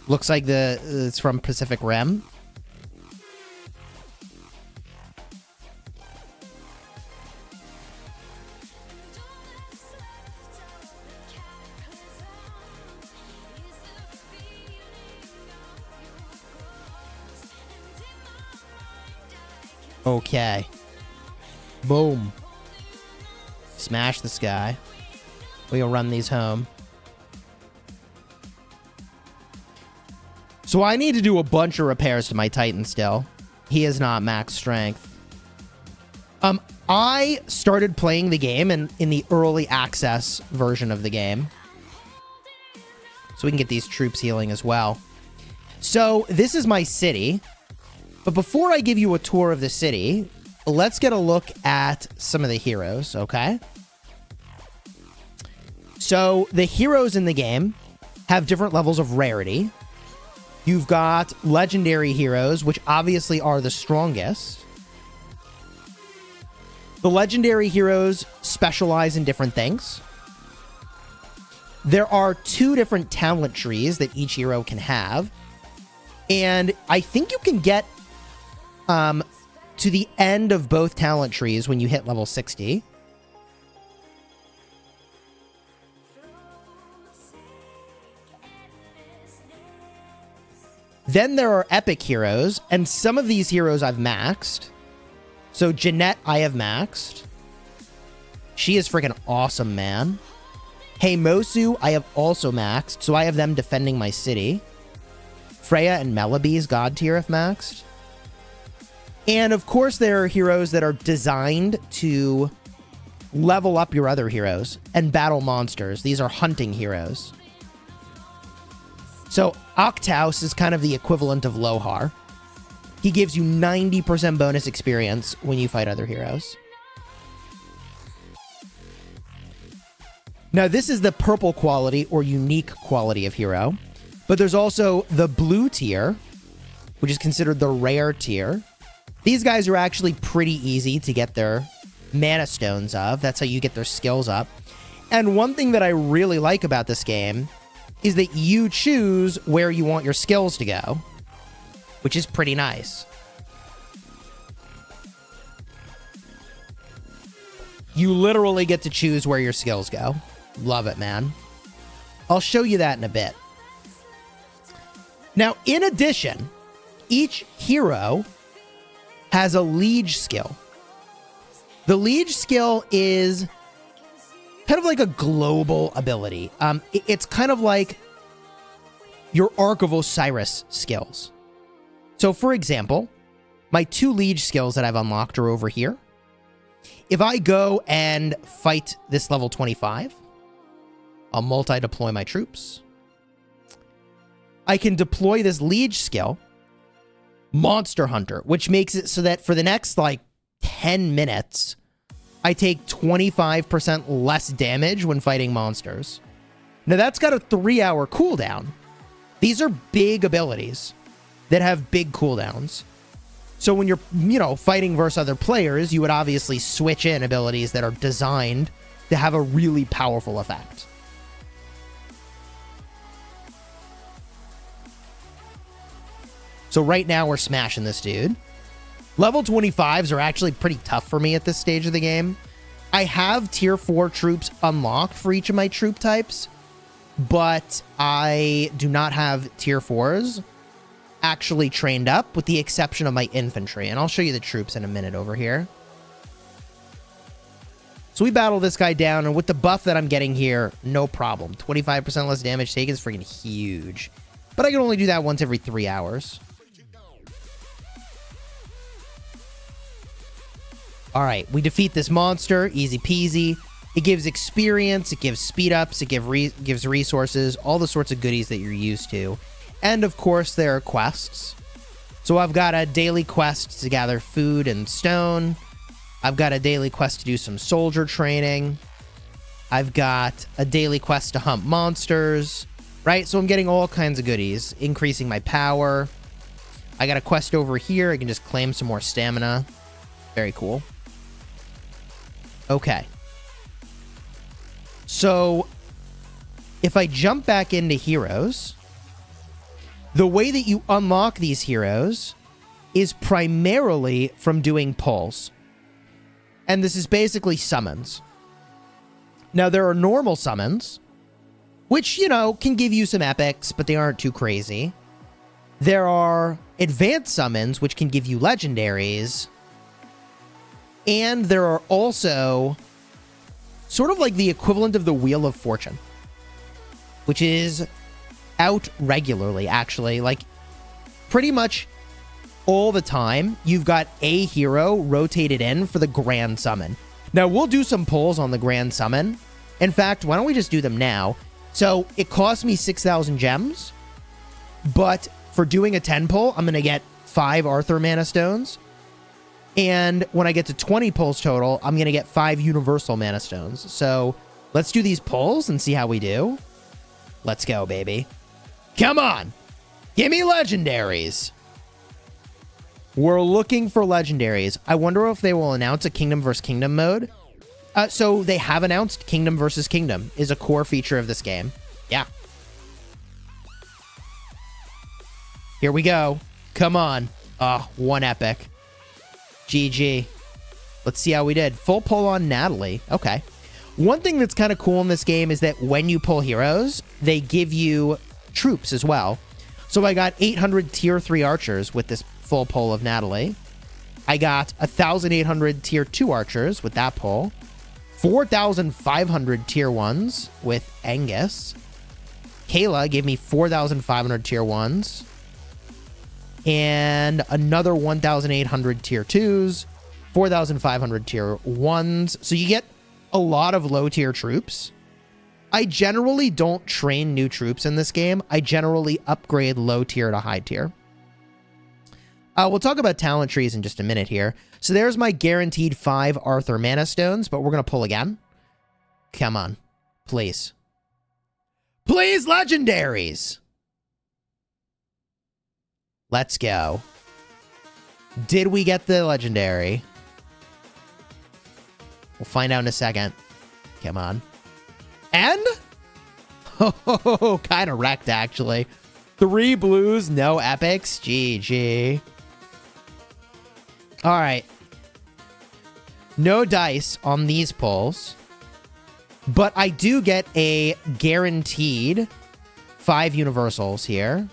Looks like it's from Pacific Rim. Okay. Boom. Smash this guy. We'll run these home. So I need to do a bunch of repairs to my Titan still. He is not max strength. I started playing the game in the early access version of the game. So we can get these troops healing as well. So this is my city. But before I give you a tour of the city, let's get a look at some of the heroes, okay? So the heroes in the game have different levels of rarity. You've got legendary heroes, which obviously are the strongest. The legendary heroes specialize in different things. There are 2 different talent trees that each hero can have. And I think you can get to the end of both talent trees when you hit level 60. Then there are epic heroes, and some of these heroes I've maxed. So Jeanette, I have maxed. She is freaking awesome, man. Hey Mosu, I have also maxed, so I have them defending my city. Freya and Melaby's god tier have maxed. And of course, there are heroes that are designed to level up your other heroes and battle monsters. These are hunting heroes. So Octaus is kind of the equivalent of Lohar. He gives you 90% bonus experience when you fight other heroes. Now, this is the purple quality or unique quality of hero. But there's also the blue tier, which is considered the rare tier. These guys are actually pretty easy to get their mana stones of. That's how you get their skills up. And one thing that I really like about this game is that you choose where you want your skills to go, which is pretty nice. You literally get to choose where your skills go. Love it, man. I'll show you that in a bit. Now, in addition, each hero has a Liege skill. The Liege skill is kind of like a global ability. It's kind of like your Arc of Osiris skills. So, for example, my 2 Liege skills that I've unlocked are over here. If I go and fight this level 25, I'll multi-deploy my troops. I can deploy this Liege skill, Monster Hunter, which makes it so that for the next, like, 10 minutes, I take 25% less damage when fighting monsters. Now, that's got a 3-hour cooldown. These are big abilities that have big cooldowns. So when you're, fighting versus other players, you would obviously switch in abilities that are designed to have a really powerful effect. So right now we're smashing this dude. Level 25s are actually pretty tough for me at this stage of the game. I have tier 4 troops unlocked for each of my troop types, but I do not have tier 4s actually trained up, with the exception of my infantry. And I'll show you the troops in a minute over here. So we battle this guy down, and with the buff that I'm getting here, no problem. 25% less damage taken is freaking huge. But I can only do that once every 3 hours. All right, we defeat this monster, easy peasy. It gives experience, it gives speed ups, it gives resources, all the sorts of goodies that you're used to. And of course, there are quests. So I've got a daily quest to gather food and stone. I've got a daily quest to do some soldier training. I've got a daily quest to hunt monsters, right? So I'm getting all kinds of goodies, increasing my power. I got a quest over here. I can just claim some more stamina. Very cool. Okay. So if I jump back into heroes, the way that you unlock these heroes is primarily from doing pulls. And this is basically summons. Now, there are normal summons, which, can give you some epics, but they aren't too crazy. There are advanced summons, which can give you legendaries. And there are also sort of like the equivalent of the Wheel of Fortune, which is out regularly, actually. Like, pretty much all the time, you've got a hero rotated in for the Grand Summon. Now, we'll do some pulls on the Grand Summon. In fact, why don't we just do them now? So, it costs me 6,000 gems, but for doing a 10 pull, I'm going to get 5 Arthur Mana Stones. And when I get to 20 pulls total, I'm going to get 5 Universal Mana Stones. So, let's do these pulls and see how we do. Let's go, baby. Come on. Give me legendaries. We're looking for legendaries. I wonder if they will announce a Kingdom vs. Kingdom mode. So they have announced Kingdom vs. Kingdom is a core feature of this game. Yeah. Here we go. Come on. One epic. GG. Let's see how we did. Full pull on Natalie. Okay. One thing that's kind of cool in this game is that when you pull heroes, they give you troops as well. So I got 800 tier 3 archers with this full pull of Natalie. I got 1,800 tier 2 archers with that pull. 4,500 tier 1s with Angus. Kayla gave me 4,500 tier 1s. And another 1,800 tier 2s. 4,500 tier 1s. So you get a lot of low tier troops. I generally don't train new troops in this game. I generally upgrade low tier to high tier. We'll talk about talent trees in just a minute here. So there's my guaranteed 5 Arthur Mana Stones, but we're going to pull again. Come on. Please. Please, legendaries! Let's go. Did we get the legendary? We'll find out in a second. Come on. And? Oh, kind of wrecked, actually. 3 blues, no epics. GG. All right. No dice on these pulls. But I do get a guaranteed 5 universals here.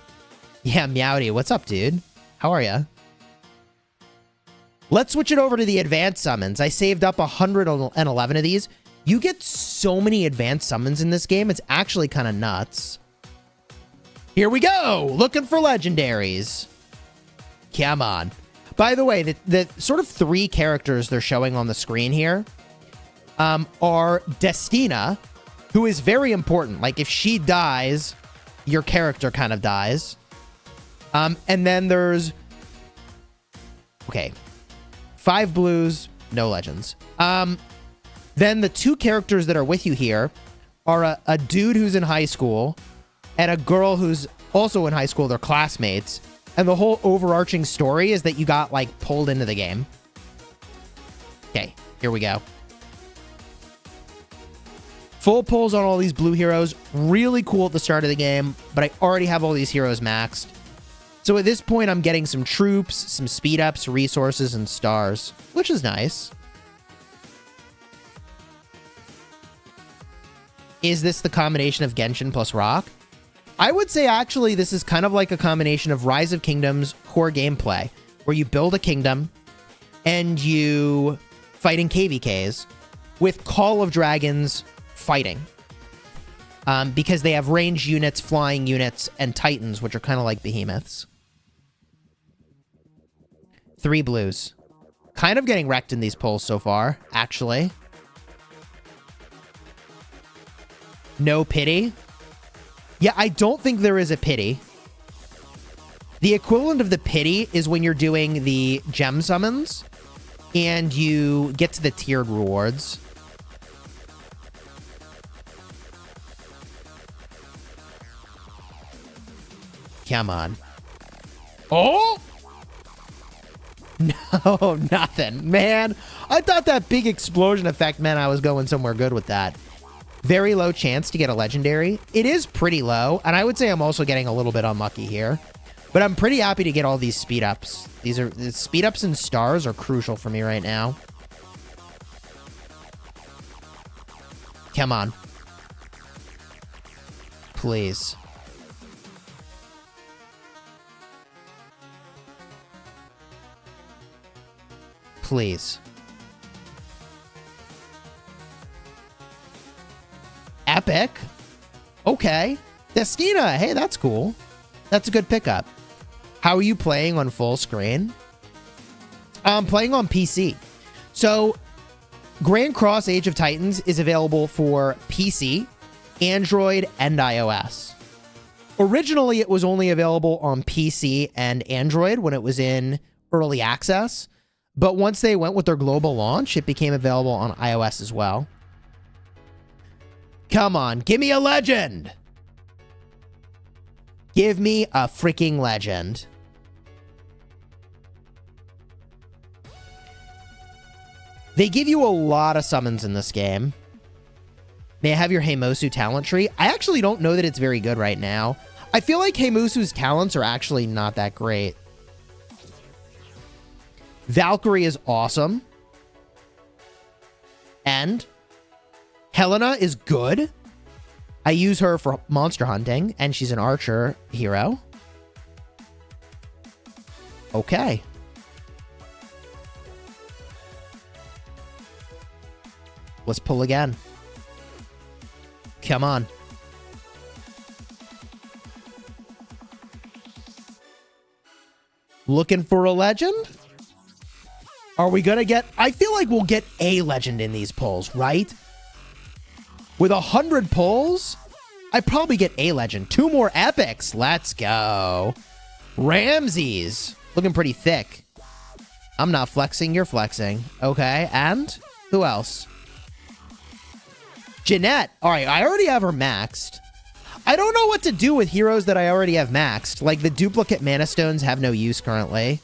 Yeah, Meowdy, what's up, dude? How are ya? Let's switch it over to the advanced summons. I saved up 111 of these. You get so many advanced summons in this game. It's actually kind of nuts. Here we go. Looking for legendaries. Come on. By the way, the sort of 3 characters they're showing on the screen here are Destina, who is very important. Like, if she dies, your character kind of dies. And then there's... Okay. 5 blues, no legends. Then the 2 characters that are with you here are a dude who's in high school and a girl who's also in high school. They're classmates. And the whole overarching story is that you got, like, pulled into the game. Okay, here we go. Full pulls on all these blue heroes. Really cool at the start of the game, but I already have all these heroes maxed. So at this point, I'm getting some troops, some speed ups, resources, and stars, which is nice. Is this the combination of Genshin plus Rock? I would say, actually, this is kind of like a combination of Rise of Kingdoms core gameplay, where you build a kingdom and you fight in KvKs with Call of Dragons fighting. Because they have ranged units, flying units, and titans, which are kind of like behemoths. 3 blues. Kind of getting wrecked in these pulls so far, actually. No pity. Yeah, I don't think there is a pity. The equivalent of the pity is when you're doing the gem summons and you get to the tiered rewards. Come on. Oh! No, nothing. Man, I thought that big explosion effect meant I was going somewhere good with that. Very low chance to get a legendary. It is pretty low, and I would say I'm also getting a little bit unlucky here. But I'm pretty happy to get all these speed ups. The speed ups and stars are crucial for me right now. Come on. Please. Please. Epic. Okay. Destina. Hey, that's cool. That's a good pickup. How are you playing on full screen? I'm playing on PC. So, Grand Cross Age of Titans is available for PC, Android, and iOS. Originally, it was only available on PC and Android when it was in early access. But once they went with their global launch, it became available on iOS as well. Come on, give me a legend! Give me a freaking legend. They give you a lot of summons in this game. May I have your Heimusu talent tree? I actually don't know that it's very good right now. I feel like Heimusu's talents are actually not that great. Valkyrie is awesome. And Helena is good. I use her for monster hunting, and she's an archer hero. Okay. Let's pull again. Come on. Looking for a legend? Are we gonna get... I feel like we'll get a legend in these pulls, right? With 100 pulls, I probably get a legend. 2 more epics. Let's go. Ramses. Looking pretty thick. I'm not flexing, you're flexing. Okay, and who else? Jeanette. All right, I already have her maxed. I don't know what to do with heroes that I already have maxed. Like, the duplicate mana stones have no use currently.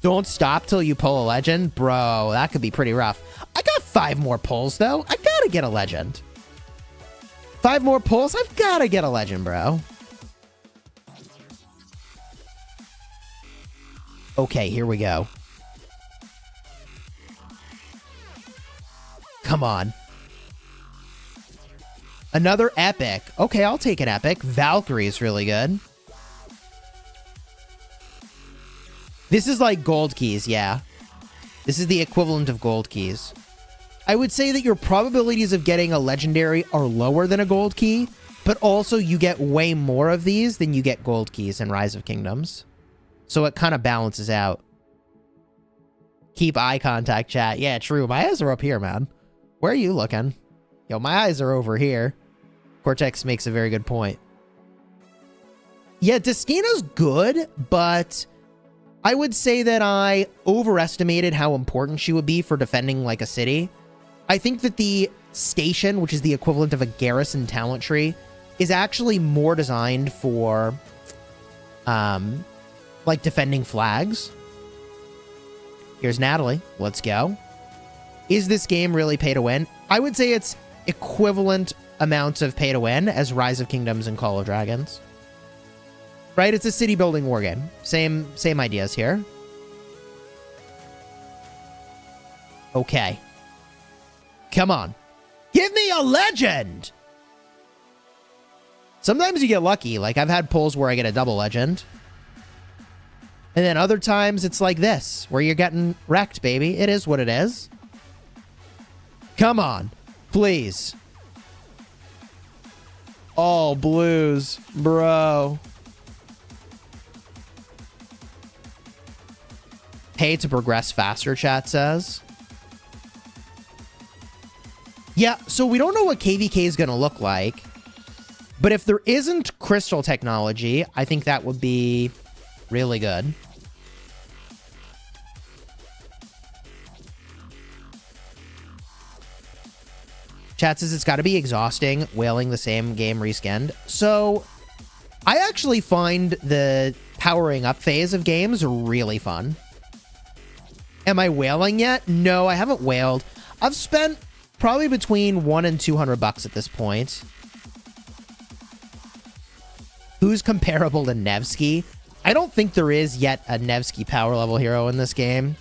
Don't stop till you pull a legend. Bro, that could be pretty rough. I got 5 more pulls, though. I gotta get a legend. 5 more pulls. I've got to get a legend, bro. Okay, here we go. Come on. Another epic. Okay, I'll take an epic. Valkyrie is really good. This is like gold keys, yeah. This is the equivalent of gold keys. I would say that your probabilities of getting a legendary are lower than a gold key, but also you get way more of these than you get gold keys in Rise of Kingdoms. So it kind of balances out. Keep eye contact, chat. Yeah, true. My eyes are up here, man. Where are you looking? Yo, my eyes are over here. Cortex makes a very good point. Yeah, Destina's good, but I would say that I overestimated how important she would be for defending like a city. I think that the station, which is the equivalent of a garrison talent tree, is actually more designed for like defending flags. Here's Natalie. Let's go. Is this game really pay to win? I would say it's equivalent amounts of pay to win as Rise of Kingdoms and Call of Dragons. Right? It's a city building war game. Same ideas here. Okay. Come on. Give me a legend! Sometimes you get lucky. Like, I've had pulls where I get a double legend. And then other times it's like this, where you're getting wrecked, baby. It is what it is. Come on. Please. All blues, bro. Pay to progress faster, chat says. Yeah, so we don't know what KvK is going to look like. But if there isn't crystal technology, I think that would be really good. Chat says it's got to be exhausting, whaling the same game reskinned. So, I actually find the powering up phase of games really fun. Am I whaling yet? No, I haven't whaled. I've spent probably between $100 and $200 at this point. Who's comparable to Nevsky? I don't think there is yet a Nevsky power level hero in this game.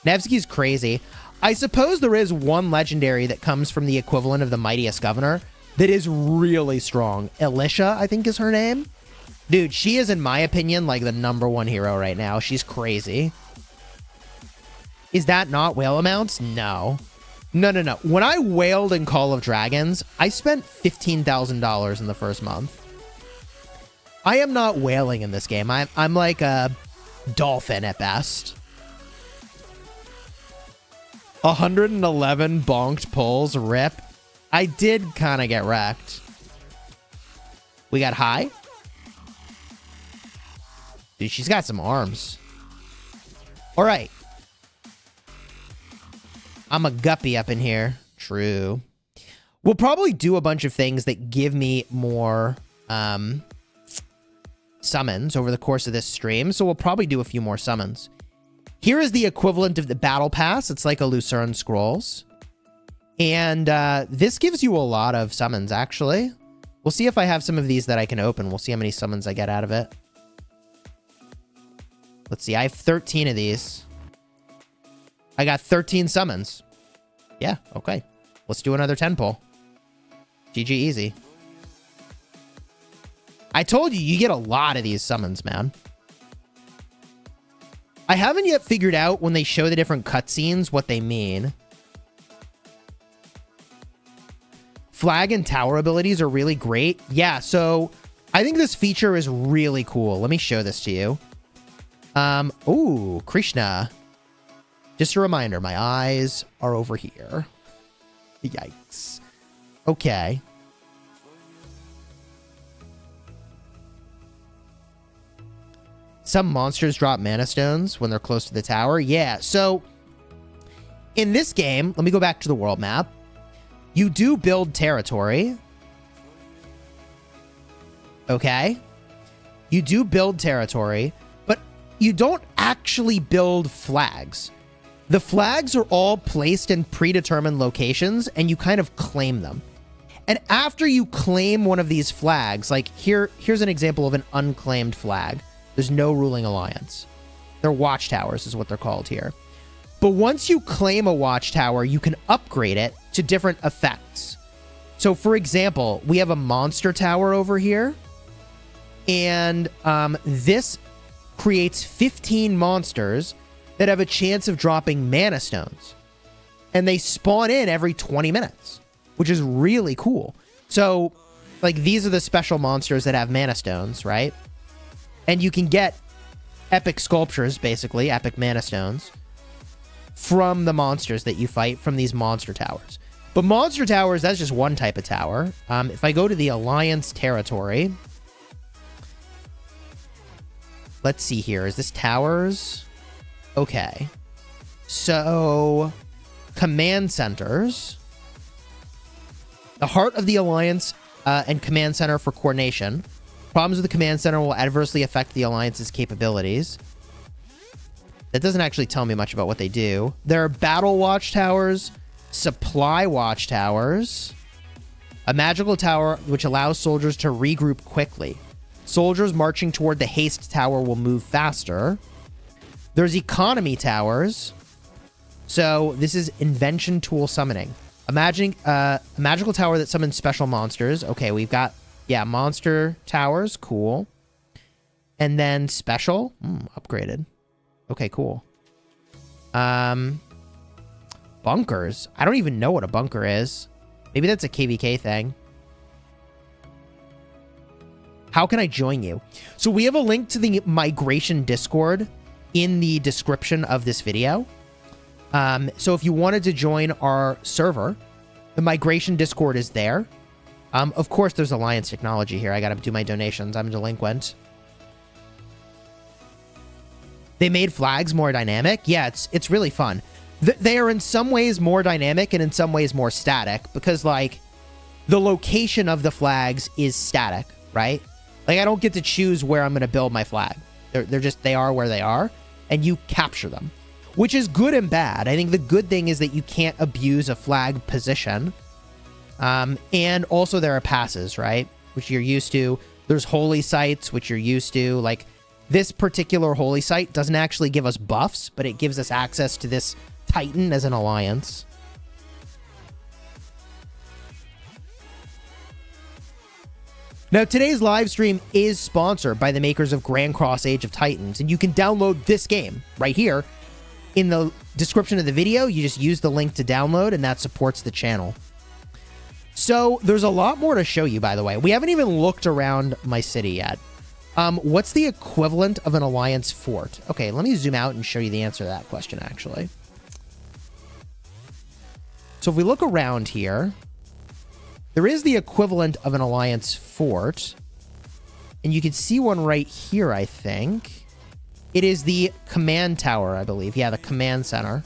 Nevsky's crazy. I suppose there is one legendary that comes from the equivalent of the Mightiest Governor that is really strong. Elisha, I think is her name. Dude, she is, in my opinion, like the #1 hero right now. She's crazy. Is that not whale amounts? No. No. When I whaled in Call of Dragons, I spent $15,000 in the first month. I am not whaling in this game. I'm like a dolphin at best. 111 bonked pulls, rip. I did kind of get wrecked. We got high. Dude, she's got some arms. All right. I'm a guppy up in here. True. We'll probably do a bunch of things that give me more summons over the course of this stream. So we'll probably do a few more summons. Here is the equivalent of the battle pass. It's like a Lucerne Scrolls. And this gives you a lot of summons, actually. We'll see if I have some of these that I can open. We'll see how many summons I get out of it. Let's see. I have 13 of these. I got 13 summons. Yeah, okay. Let's do another 10 pull. GG easy. I told you, you get a lot of these summons, man. I haven't yet figured out when they show the different cutscenes what they mean. Flag and tower abilities are really great. Yeah, so I think this feature is really cool. Let me show this to you. Ooh, Krishna. Just a reminder, my eyes are over here. Yikes. Okay. Some monsters drop mana stones when they're close to the tower. Yeah, so in this game, let me go back to the world map. You do build territory. Okay. You do build territory, but you don't actually build flags. The flags are all placed in predetermined locations, and you kind of claim them. And after you claim one of these flags, like here's an example of an unclaimed flag. There's no ruling alliance. They're watchtowers is what they're called here. But once you claim a watchtower, you can upgrade it to different effects. So for example, we have a monster tower over here. And this creates 15 monsters that have a chance of dropping mana stones. And they spawn in every 20 minutes, which is really cool. So, like, these are the special monsters that have mana stones, right? And you can get epic sculptures, basically, epic mana stones, from the monsters that you fight from these monster towers. But monster towers, that's just one type of tower. If I go to the Alliance territory, let's see here. Is this towers? Okay. So, command centers. The heart of the Alliance and command center for coordination. Problems with the command center will adversely affect the Alliance's capabilities. That doesn't actually tell me much about what they do. There are battle watchtowers, supply watchtowers, a magical tower which allows soldiers to regroup quickly. Soldiers marching toward the haste tower will move faster. There's economy towers. So this is invention tool summoning. Imagine a magical tower that summons special monsters. Okay, we've got, yeah, monster towers. Cool. And then special. Upgraded. Okay, cool. Bunkers. I don't even know what a bunker is. Maybe that's a KvK thing. How can I join you? So we have a link to the migration Discord in the description of this video. So if you wanted to join our server, the migration Discord is there. Of course, there's Alliance technology here. I got to do my donations. I'm a delinquent. They made flags more dynamic. Yeah, it's really fun. They are in some ways more dynamic and in some ways more static because, like, the location of the flags is static, right? Like, I don't get to choose where I'm going to build my flag. They are where they are, and you capture them, which is good and bad. I think the good thing is that you can't abuse a flag position. And also there are passes, right? Which you're used to. There's holy sites, which you're used to. Like, this particular holy site doesn't actually give us buffs, but it gives us access to this Titan as an alliance. Now, today's live stream is sponsored by the makers of Grand Cross Age of Titans, and you can download this game right here. In the description of the video, you just use the link to download, and that supports the channel. So, there's a lot more to show you, by the way. We haven't even looked around my city yet. What's the equivalent of an Alliance fort? Okay, let me zoom out and show you the answer to that question, actually. So, if we look around here, there is the equivalent of an Alliance fort. And you can see one right here, I think. It is the command tower, I believe. Yeah, the command center.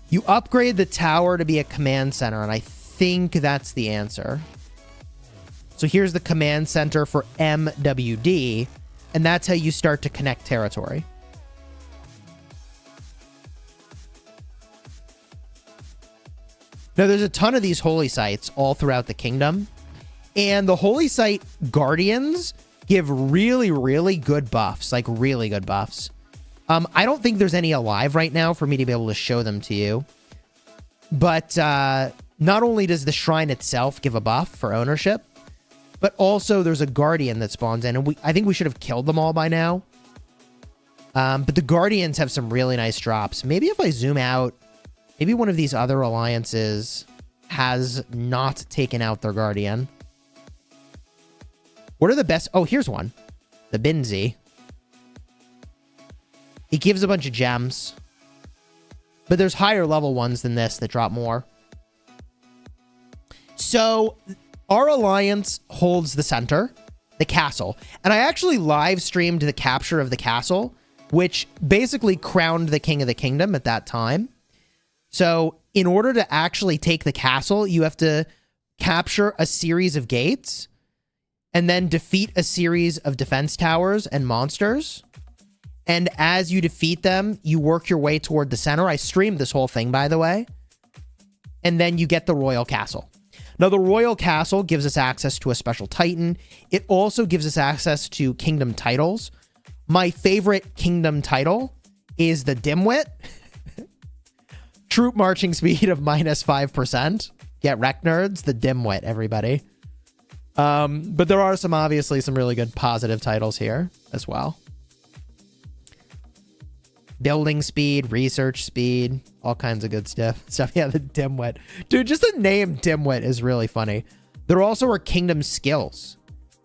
You upgrade the tower to be a command center, and I think that's the answer. So here's the command center for MWD, and that's how you start to connect territory. Now, there's a ton of these holy sites all throughout the kingdom, and the holy site guardians give really, really good buffs, like really good buffs. I don't think there's any alive right now for me to be able to show them to you, but not only does the shrine itself give a buff for ownership, but also there's a guardian that spawns in, and I think we should have killed them all by now. But the guardians have some really nice drops. Maybe if I zoom out, maybe one of these other alliances has not taken out their guardian. What are the best? Oh, here's one. The Binzi. It gives a bunch of gems. But there's higher level ones than this that drop more. So, our alliance holds the center, the castle. And I actually live streamed the capture of the castle, which basically crowned the king of the kingdom at that time. So, in order to actually take the castle, you have to capture a series of gates and then defeat a series of defense towers and monsters. And as you defeat them, you work your way toward the center. I streamed this whole thing, by the way. And then you get the royal castle. Now, the Royal Castle gives us access to a special Titan. It also gives us access to kingdom titles. My favorite kingdom title is the Dimwit. Troop marching speed of -5%. Get wrecked, nerds. The Dimwit, everybody. But there are obviously some really good positive titles here as well. Building speed, research speed, all kinds of good stuff. Yeah, the Dimwit. Dude, just the name Dimwit is really funny. There also are kingdom skills.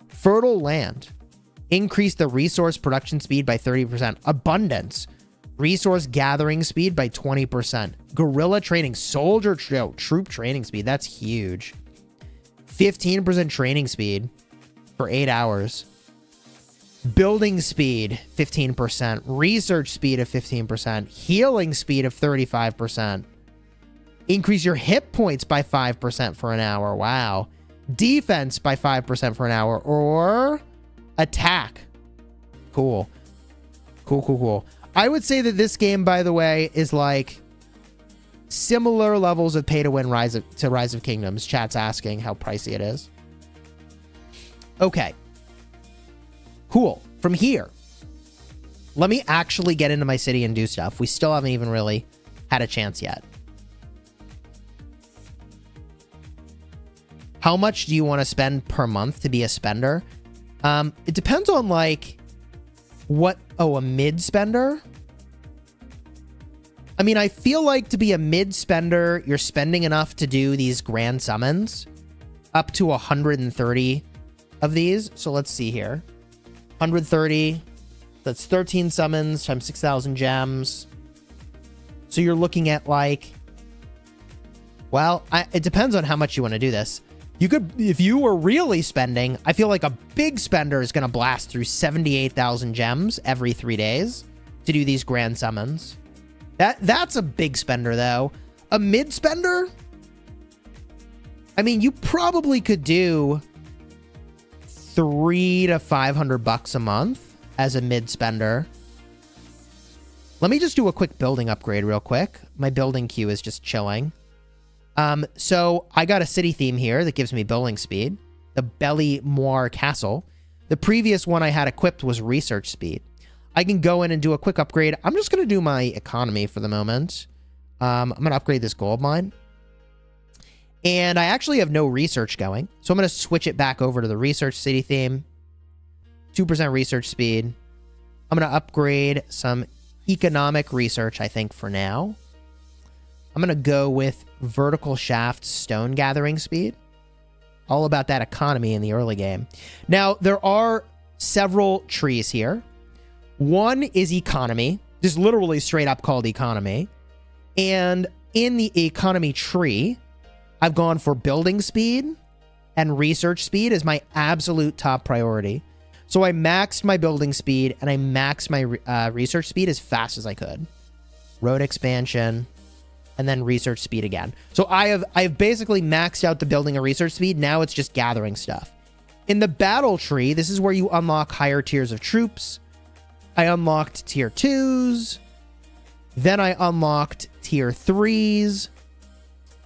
Fertile land. Increase the resource production speed by 30%. Abundance. Resource gathering speed by 20%. Guerrilla training. Soldier troop training speed. That's huge. 15% training speed for 8 hours. Building speed, 15%. Research speed of 15%. Healing speed of 35%. Increase your hit points by 5% for an hour. Wow. Defense by 5% for an hour. Or attack. Cool. Cool. I would say that this game, by the way, is like similar levels of pay to win Rise of Kingdoms. Chat's asking how pricey it is. Okay. Cool. From here, let me actually get into my city and do stuff. We still haven't even really had a chance yet. How much do you want to spend per month to be a spender? It depends on like what... Oh, a mid spender? I mean, I feel like to be a mid spender, you're spending enough to do these grand summons. Up to 130 of these. So let's see here. 130. That's 13 summons times 6,000 gems. So you're looking at like... Well, it depends on how much you want to do this. You could, if you were really spending, I feel like a big spender is going to blast through 78,000 gems every 3 days to do these grand summons. That's a big spender, though. A mid spender? I mean, you probably could do $300 to $500 a month as a mid spender. Let me just do a quick building upgrade real quick. My building queue is just chilling. So I got a city theme here that gives me building speed. The Belly Moir Castle. The previous one I had equipped was research speed. I can go in and do a quick upgrade. I'm just going to do my economy for the moment. I'm going to upgrade this gold mine. And I actually have no research going. So I'm going to switch it back over to the research city theme. 2% research speed. I'm going to upgrade some economic research, I think, for now. I'm going to go with vertical shaft stone gathering speed. All about that economy in the early game. Now, there are several trees here. One is economy, just literally straight up called economy. And in the economy tree, I've gone for building speed and research speed as my absolute top priority. So I maxed my building speed and I maxed my research speed as fast as I could. Road expansion. And then research speed again. So I've basically maxed out the building and research speed. Now it's just gathering stuff. In the battle tree, this is where you unlock higher tiers of troops. I unlocked tier 2s. Then I unlocked tier 3s.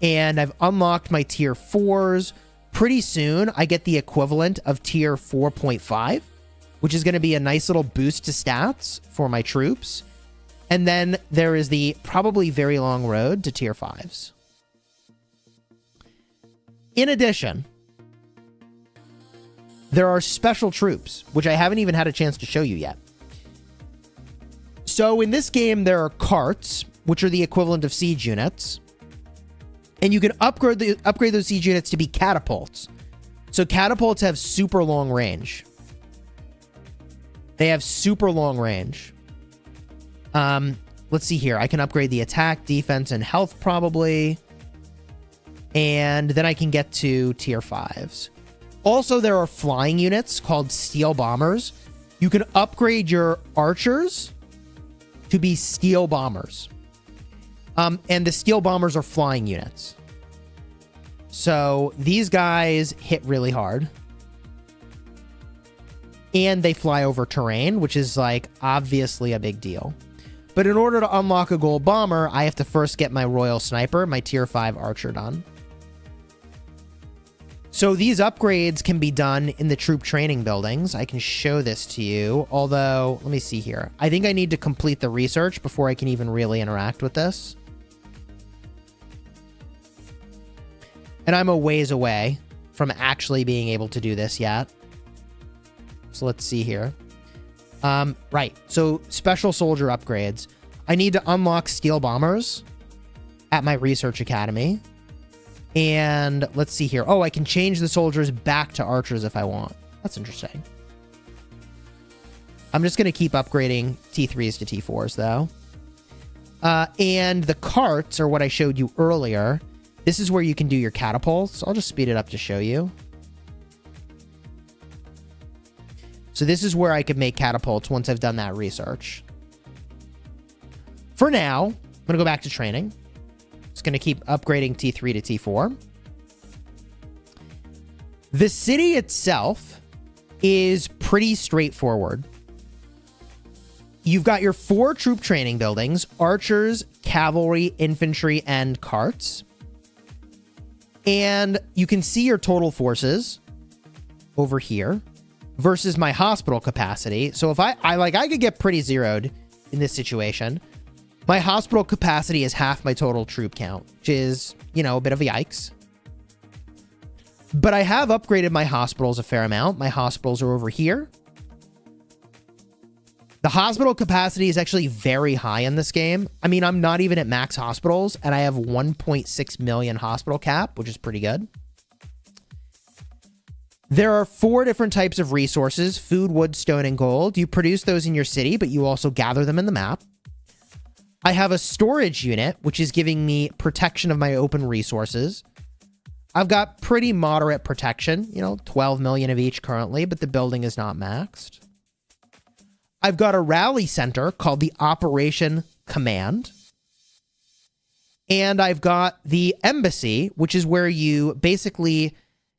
And I've unlocked my tier 4s. Pretty soon, I get the equivalent of tier 4.5, which is going to be a nice little boost to stats for my troops. And then there is the probably very long road to tier 5s. In addition, there are special troops, which I haven't even had a chance to show you yet. So in this game, there are carts, which are the equivalent of siege units. And you can upgrade those siege units to be catapults. So catapults have super long range. They have super long range. Let's see here. I can upgrade the attack, defense, and health probably. And then I can get to tier 5s. Also, there are flying units called steel bombers. You can upgrade your archers to be steel bombers. And the steel bombers are flying units. So these guys hit really hard. And they fly over terrain, which is like obviously a big deal. But in order to unlock a gold bomber, I have to first get my royal sniper, my tier 5 archer done. So these upgrades can be done in the troop training buildings. I can show this to you, although, let me see here. I think I need to complete the research before I can even really interact with this. And I'm a ways away from actually being able to do this yet. So let's see here. Right, so special soldier upgrades. I need to unlock steel bombers at my research academy. And let's see here. Oh, I can change the soldiers back to archers if I want. That's interesting. I'm just going to keep upgrading T3s to T4s, though. And the carts are what I showed you earlier. This is where you can do your catapults. I'll just speed it up to show you. So this is where I could make catapults once I've done that research. For now, I'm going to go back to training. It's going to keep upgrading T3 to T4. The city itself is pretty straightforward. You've got your 4 troop training buildings: archers, cavalry, infantry, and carts. And you can see your total forces over here versus my hospital capacity. So if I could get pretty zeroed in this situation. My hospital capacity is half my total troop count, which is, you know, a bit of a yikes. But I have upgraded my hospitals a fair amount. My hospitals are over here. The hospital capacity is actually very high in this game. I mean, I'm not even at max hospitals, and I have 1.6 million hospital cap, which is pretty good. There are 4 different types of resources: food, wood, stone, and gold. You produce those in your city, but you also gather them in the map. I have a storage unit, which is giving me protection of my open resources. I've got pretty moderate protection, you know, 12 million of each currently, but the building is not maxed. I've got a rally center called the Operation Command. And I've got the embassy, which is where you basically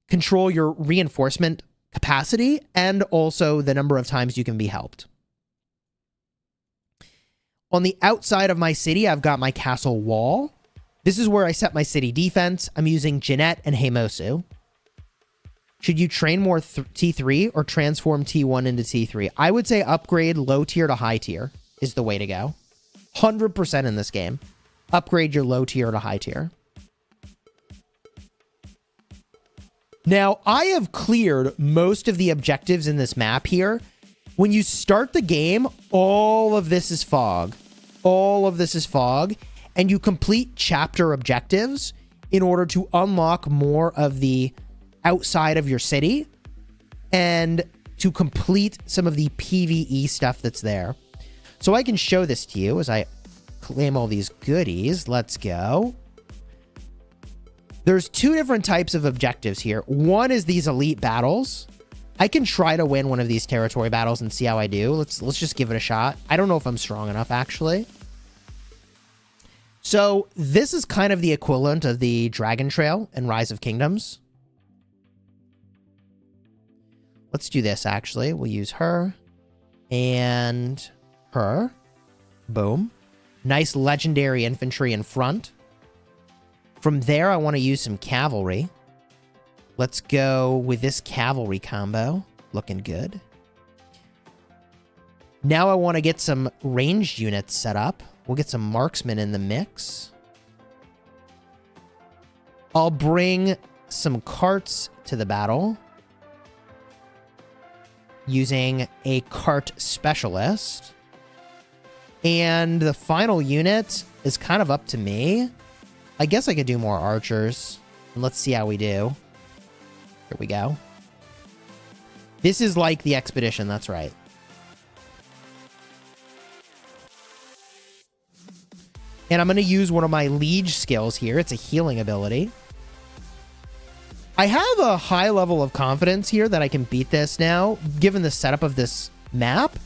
control your reinforcement capacity and also the number of times you can be helped. On the outside of my city, I've got my castle wall. This is where I set my city defense. I'm using Jeanette and Heimosu. Should you train more T3 or transform T1 into T3? I would say upgrade low tier to high tier is the way to go. 100% in this game. Upgrade your low tier to high tier. Now, I have cleared most of the objectives in this map here. When you start the game, all of this is fog. All of this is fog. And you complete chapter objectives in order to unlock more of the outside of your city and to complete some of the PvE stuff that's there. So I can show this to you as I claim all these goodies. Let's go. There's 2 different types of objectives here. One is these elite battles. I can try to win one of these territory battles and see how I do. Let's just give it a shot. I don't know if I'm strong enough, actually. So this is kind of the equivalent of the Dragon Trail in Rise of Kingdoms. Let's do this, actually. We'll use her and her. Boom. Nice legendary infantry in front. From there, I want to use some cavalry. Let's go with this cavalry combo. Looking good. Now I want to get some ranged units set up. We'll get some marksmen in the mix. I'll bring some carts to the battle using a cart specialist. And the final unit is kind of up to me. I guess I could do more archers. And let's see how we do. Here we go. This is like the expedition, that's right. And I'm going to use one of my Liege skills here. It's a healing ability. I have a high level of confidence here that I can beat this now, given the setup of this map,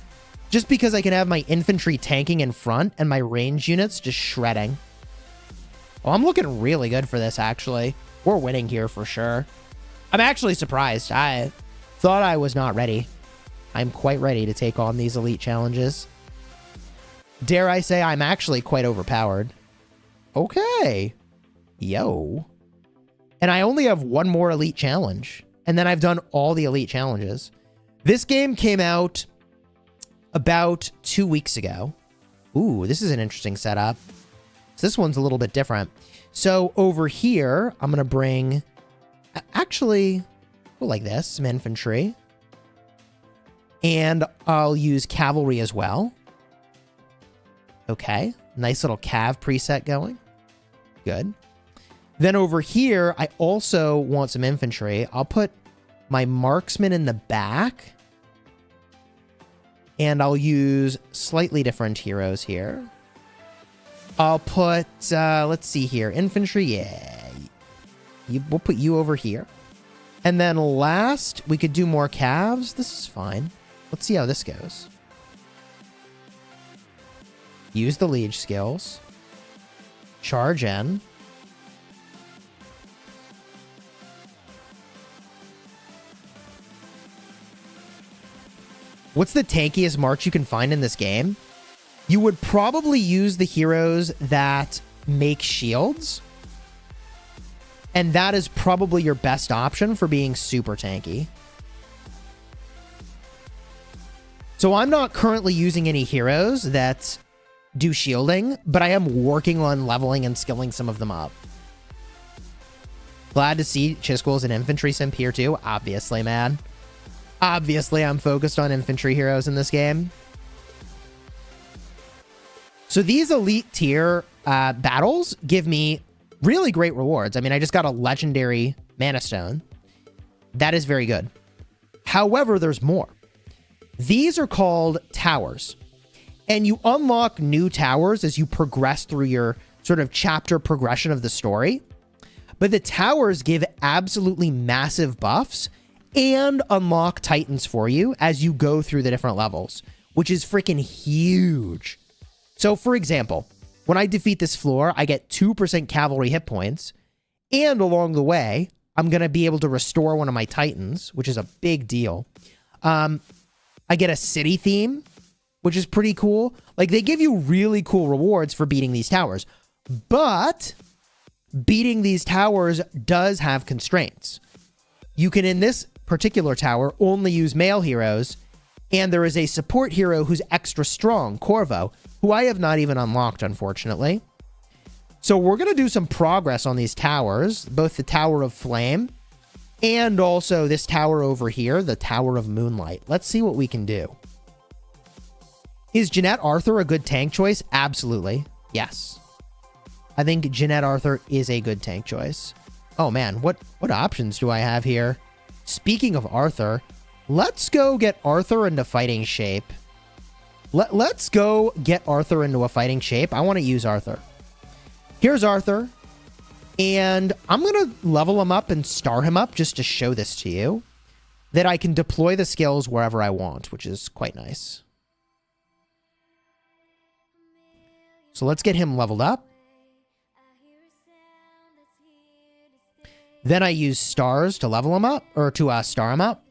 just because I can have my infantry tanking in front and my range units just shredding. Oh, I'm looking really good for this, actually. We're winning here for sure. I'm actually surprised. I thought I was not ready. I'm quite ready to take on these elite challenges. Dare I say I'm actually quite overpowered. Okay. Yo. And I only have one more elite challenge. And then I've done all the elite challenges. This game came out about 2 weeks ago. Ooh, this is an interesting setup. So this one's a little bit different. So over here, I'm going to bring... Actually, go like this. Some infantry. And I'll use cavalry as well. Okay. Nice little cav preset going. Good. Then over here, I also want some infantry. I'll put my marksman in the back. And I'll use slightly different heroes here. I'll put, let's see here, infantry, yeah. We'll put you over here. And then last, we could do more calves. This is fine. Let's see how this goes. Use the Liege skills. Charge in. What's the tankiest march you can find in this game? You would probably use the heroes that make shields. And that is probably your best option for being super tanky. So I'm not currently using any heroes that do shielding, but I am working on leveling and skilling some of them up. Glad to see Chisquel's an infantry simp here too. Obviously, man. Obviously, I'm focused on infantry heroes in this game. So these elite tier battles give me really great rewards. I mean, I just got a legendary mana stone. That is very good. However, there's more. These are called towers. And you unlock new towers as you progress through your sort of chapter progression of the story. But the towers give absolutely massive buffs and unlock titans for you as you go through the different levels, which is freaking huge. So, for example, when I defeat this floor, I get 2% cavalry hit points, and along the way, I'm going to be able to restore one of my titans, which is a big deal. I get a city theme, which is pretty cool. Like, they give you really cool rewards for beating these towers, but beating these towers does have constraints. You can, in this particular tower, only use male heroes, and there is a support hero who's extra strong, Corvo, who I have not even unlocked, unfortunately. So we're going to do some progress on these towers, both the Tower of Flame and also this tower over here, the Tower of Moonlight. Let's see what we can do. Is Jeanette Arthur a good tank choice? Absolutely. Yes. I think Jeanette Arthur is a good tank choice. Oh man, what options do I have here? Speaking of Arthur, let's go get Arthur into fighting shape. Let's go get Arthur into a fighting shape. I want to use Arthur. Here's Arthur. And I'm going to level him up and star him up just to show this to you. That I can deploy the skills wherever I want, which is quite nice. So let's get him leveled up. Then I use stars to level him up, or to star him up.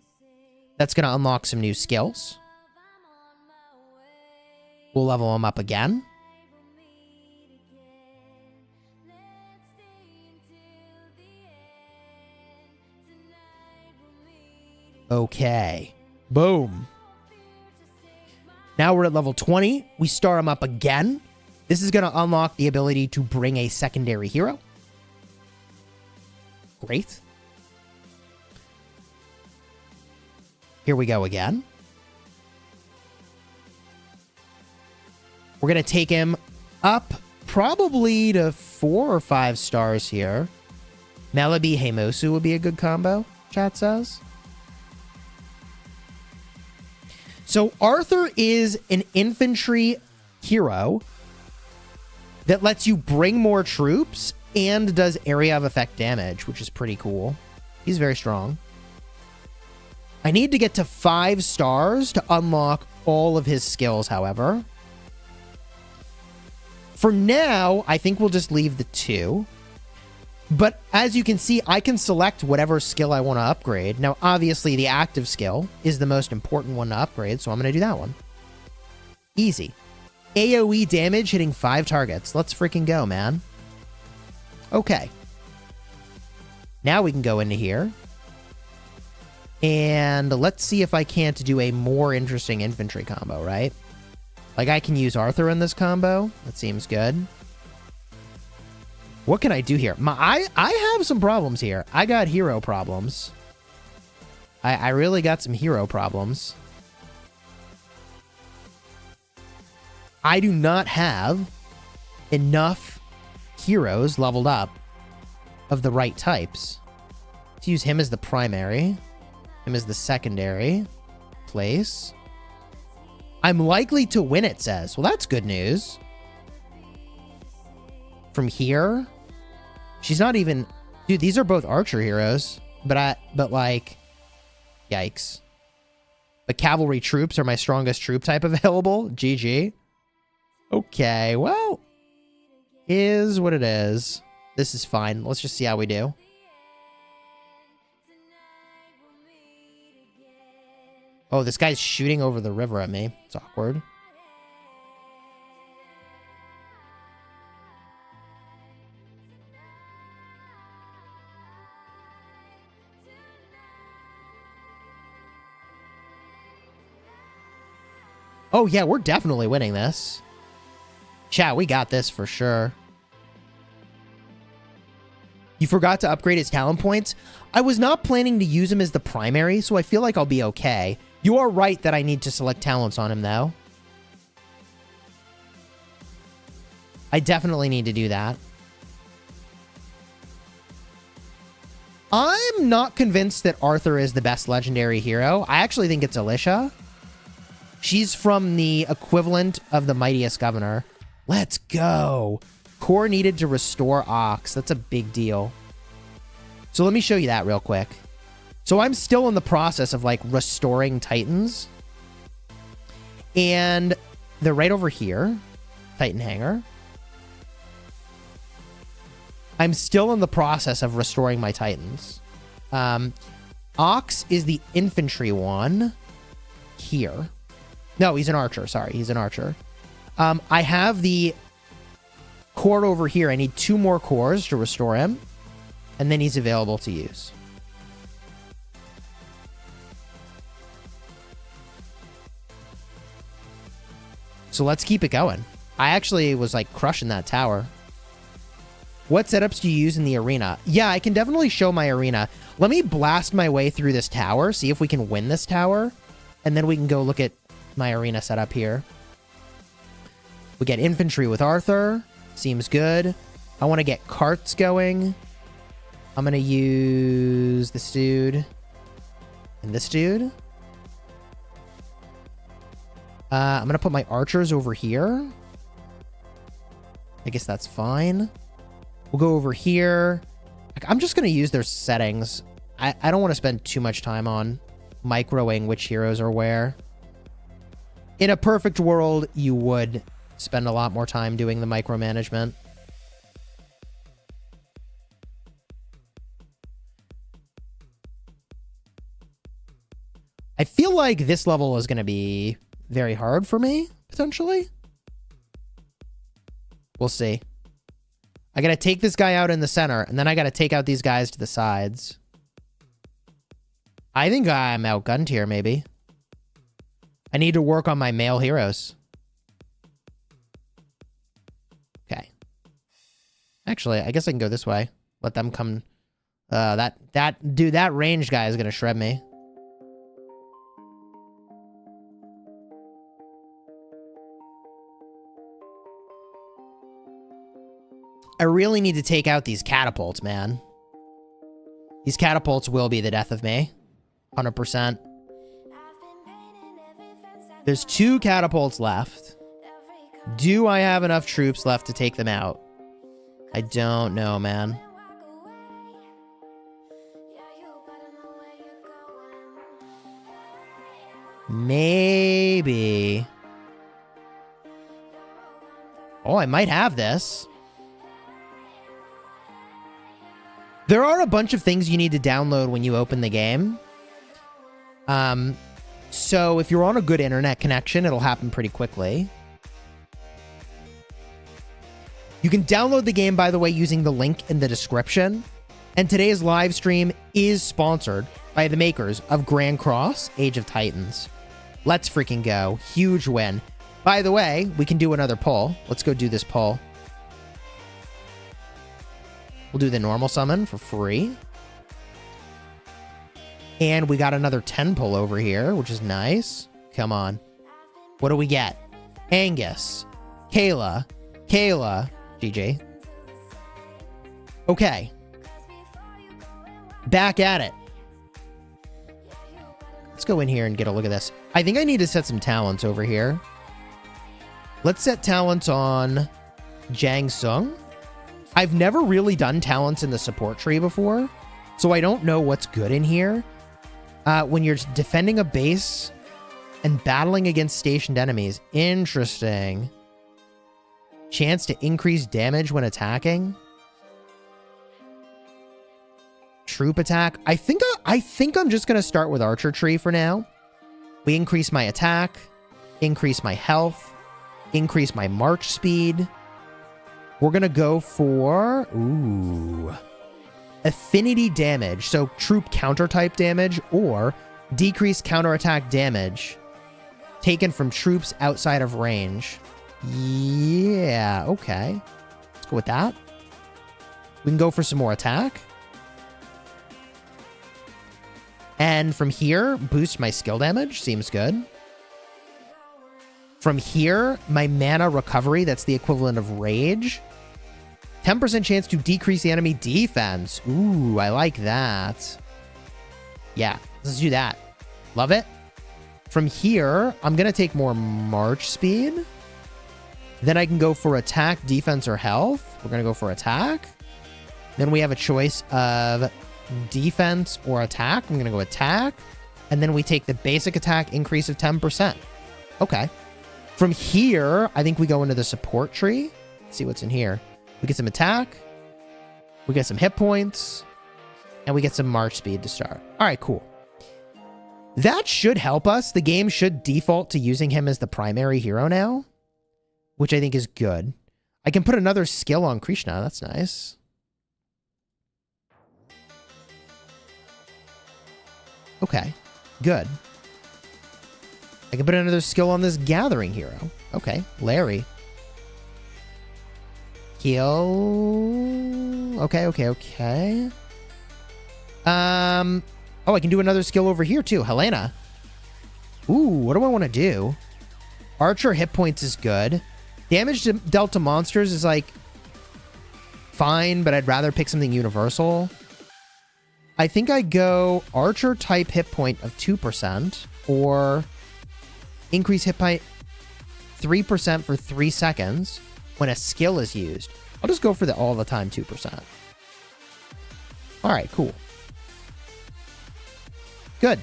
That's going to unlock some new skills. We'll level him up again. Okay. Boom. Now we're at level 20. We star him up again. This is going to unlock the ability to bring a secondary hero. Great. Here we go again. We're going to take him up probably to 4 or 5 stars here. Melabi Heimosu would be a good combo, chat says. So Arthur is an infantry hero that lets you bring more troops and does area of effect damage, which is pretty cool. He's very strong. I need to get to 5 stars to unlock all of his skills, however. For now, I think we'll just leave the 2. But as you can see, I can select whatever skill I want to upgrade. Now, obviously, the active skill is the most important one to upgrade, so I'm going to do that one. Easy. AoE damage hitting 5 targets. Let's freaking go, man. Okay. Now we can go into here. And let's see if I can't do a more interesting infantry combo, right? Like, I can use Arthur in this combo. That seems good. What can I do here? I have some problems here. I got hero problems. I really got some hero problems. I do not have enough heroes leveled up of the right types. Let's use him as the primary. Him as the secondary place. I'm likely to win, it says. Well, that's good news. From here, she's not even... Dude, these are both archer heroes. But like... Yikes. But cavalry troops are my strongest troop type available. GG. Okay, well... Is what it is. This is fine. Let's just see how we do. Oh, this guy's shooting over the river at me. It's awkward. Oh, yeah, we're definitely winning this. Chat, we got this for sure. You forgot to upgrade his talent points? I was not planning to use him as the primary, so I feel like I'll be okay. You are right that I need to select talents on him, though. I definitely need to do that. I'm not convinced that Arthur is the best legendary hero. I actually think it's Alicia. She's from the equivalent of the Mightiest Governor. Let's go. Core needed to restore Ox. That's a big deal. So let me show you that real quick. So I'm still in the process of like restoring Titans. And they're right over here. Titan Hangar. I'm still in the process of restoring my Titans. Ox is the infantry one here. No, he's an archer. Sorry, he's an archer. I have the core over here. I need 2 more cores to restore him. And then he's available to use. So let's keep it going. I actually was like crushing that tower. What setups do you use in the arena? Yeah, I can definitely show my arena. Let me blast my way through this tower, see if we can win this tower. And then we can go look at my arena setup here. We get infantry with Arthur. Seems good. I want to get carts going. I'm going to use this dude and this dude. I'm going to put my archers over here. I guess that's fine. We'll go over here. I'm just going to use their settings. I don't want to spend too much time on microing which heroes are where. In a perfect world, you would spend a lot more time doing the micromanagement. I feel like this level is going to be very hard for me, potentially. We'll see. I got to take this guy out in the center, and then I got to take out these guys to the sides. I think I'm outgunned here, maybe. I need to work on my male heroes. Okay. Actually, I guess I can go this way. Let them come. Dude, that ranged guy is going to shred me. I really need to take out these catapults, man. These catapults will be the death of me. 100%. There's 2 catapults left. Do I have enough troops left to take them out? I don't know, man. Maybe. Oh, I might have this. There are a bunch of things you need to download when you open the game. So if you're on a good internet connection, it'll happen pretty quickly. You can download the game, by the way, using the link in the description. And today's live stream is sponsored by the makers of Grand Cross, Age of Titans. Let's freaking go. Huge win. By the way, we can do another poll. Let's go do this poll. We'll do the normal summon for free. And we got another 10 pull over here, which is nice. Come on. What do we get? Angus. Kayla. GG. Okay. Back at it. Let's go in here and get a look at this. I think I need to set some talents over here. Let's set talents on Jang Sung. I've never really done talents in the support tree before, so I don't know what's good in here. When you're defending a base and battling against stationed enemies. Interesting. Chance to increase damage when attacking. Troop attack. I think I'm just going to start with Archer Tree for now. We increase my attack, increase my health, increase my march speed. We're going to go for... Ooh... affinity damage, so troop counter type damage, or decreased counterattack damage taken from troops outside of range. Yeah, okay. Let's go with that. We can go for some more attack. And from here, boost my skill damage. Seems good. From here, my mana recovery, that's the equivalent of rage. 10% chance to decrease the enemy defense. Ooh, I like that. Yeah, let's do that. Love it. From here, I'm going to take more march speed. Then I can go for attack, defense, or health. We're going to go for attack. Then we have a choice of defense or attack. I'm going to go attack. And then we take the basic attack increase of 10%. Okay. From here, I think we go into the support tree. Let's see what's in here. We get some attack. We get some hit points. And we get some march speed to start. All right, cool. That should help us. The game should default to using him as the primary hero now, which I think is good. I can put another skill on Krishna. That's nice. Okay, good. I can put another skill on this gathering hero. Okay, Larry. Heal. Okay. Oh, I can do another skill over here too. Helena. Ooh, what do I want to do? Archer hit points is good. Damage dealt to monsters is like fine, but I'd rather pick something universal. I think I go Archer type hit point of 2% or increase hit point 3% for 3 seconds when a skill is used. I'll just go for the all the time 2%. All right, cool. Good.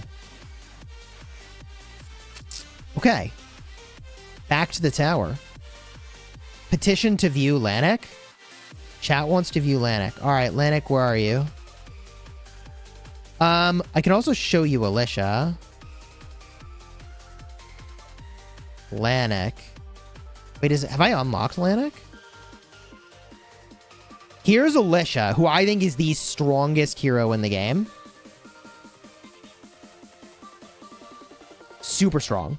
Okay. Back to the tower. Petition to view Lanik. Chat wants to view Lanik. All right, Lanik, where are you? I can also show you Alicia. Lanik. Wait, have I unlocked Lanik? Here's Alicia, who I think is the strongest hero in the game. Super strong.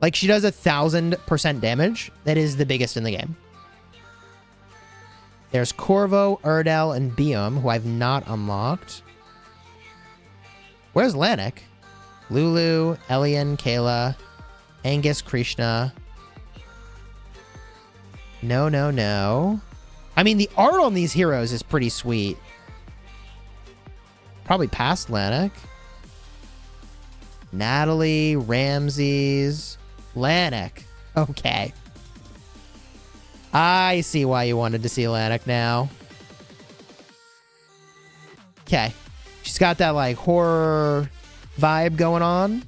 Like, she does 1,000% damage. That is the biggest in the game. There's Corvo, Erdel, and Biom, who I've not unlocked. Where's Lanik? Lulu, Elian, Kayla, Angus, Krishna. No. I mean, the art on these heroes is pretty sweet. Probably past Lanik. Natalie, Ramses, Lanik. Okay. I see why you wanted to see Lanik now. Okay. She's got that, like, horror vibe going on.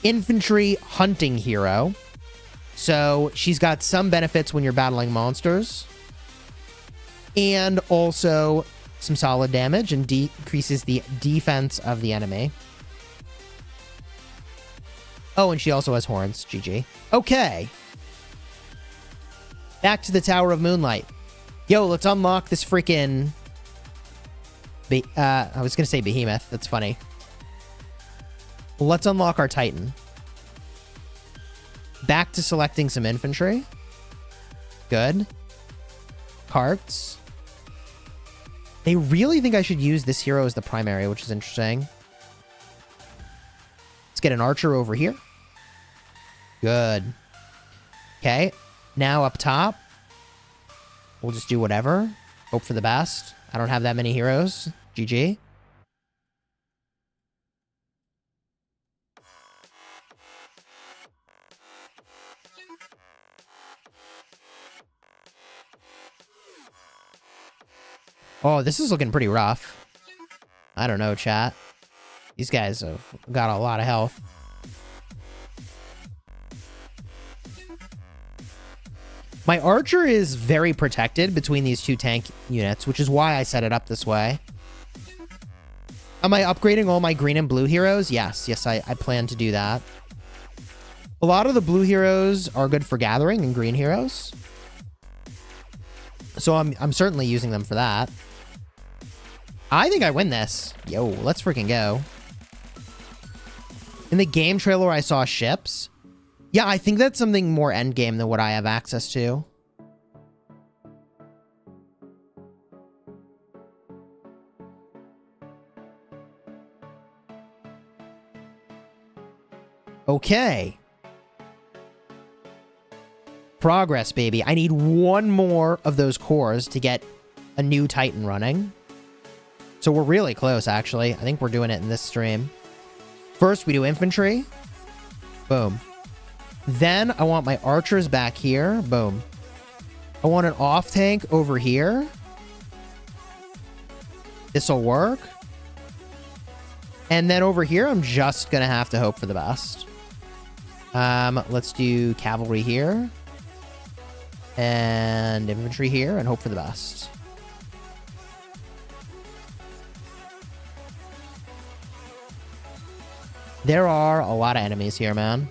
Infantry hunting hero. So she's got some benefits when you're battling monsters. And also some solid damage and decreases the defense of the enemy. Oh, and she also has horns. GG. Okay. Back to the Tower of Moonlight. Yo, let's unlock this freaking... I was going to say behemoth. That's funny. Let's unlock our Titan. Back to selecting some infantry. Good. Carts. They really think I should use this hero as the primary, which is interesting. Let's get an archer over here. Good. Okay. Now up top. We'll just do whatever. Hope for the best. I don't have that many heroes. GG. Oh, this is looking pretty rough. I don't know, chat. These guys have got a lot of health. My archer is very protected between these two tank units, which is why I set it up this way. Am I upgrading all my green and blue heroes? Yes. Yes, I plan to do that. A lot of the blue heroes are good for gathering and green heroes. So I'm certainly using them for that. I think I win this. Yo, let's freaking go. In the game trailer, I saw ships. Yeah, I think that's something more endgame than what I have access to. Okay. Progress, baby. I need one more of those cores to get a new Titan running. So we're really close, actually. I think we're doing it in this stream. First, we do infantry. Boom. Then I want my archers back here. Boom. I want an off tank over here. This'll work. And then over here, I'm just gonna have to hope for the best. Let's do cavalry here. And infantry here, and hope for the best. There are a lot of enemies here, man.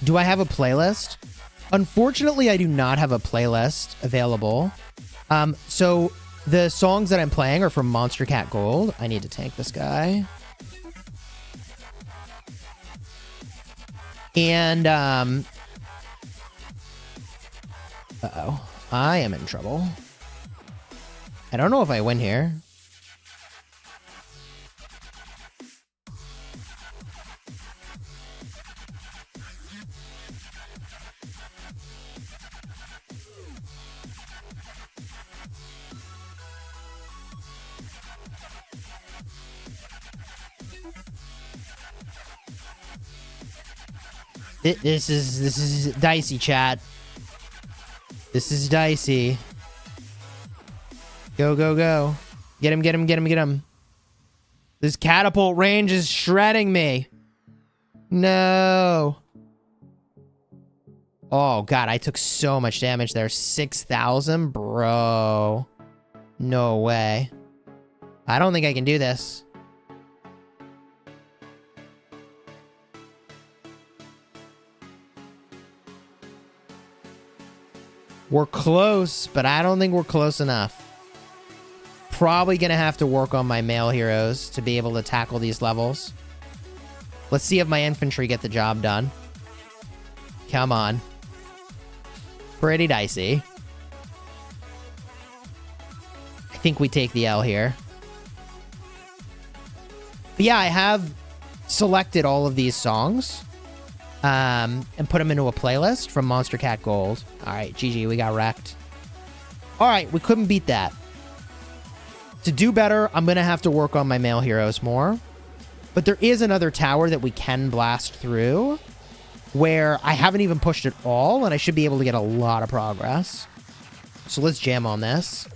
Do I have a playlist? Unfortunately, I do not have a playlist available. So the songs that I'm playing are from Monster Cat Gold. I need to tank this guy. And, uh-oh. I am in trouble. I don't know if I win here. This is dicey, chat. This is dicey. Go, go, go. Get him, get him, get him, get him. This catapult range is shredding me. No. Oh, God, I took so much damage there. 6,000? Bro. No way. I don't think I can do this. We're close, but I don't think we're close enough. Probably gonna have to work on my male heroes to be able to tackle these levels. Let's see if my infantry get the job done. Come on. Pretty dicey. I think we take the L here. But yeah, I have selected all of these songs. And put them into a playlist from Monster Cat Gold. Alright, GG, we got wrecked. Alright, we couldn't beat that. To do better, I'm going to have to work on my male heroes more. But there is another tower that we can blast through, where I haven't even pushed it all, and I should be able to get a lot of progress. So let's jam on this.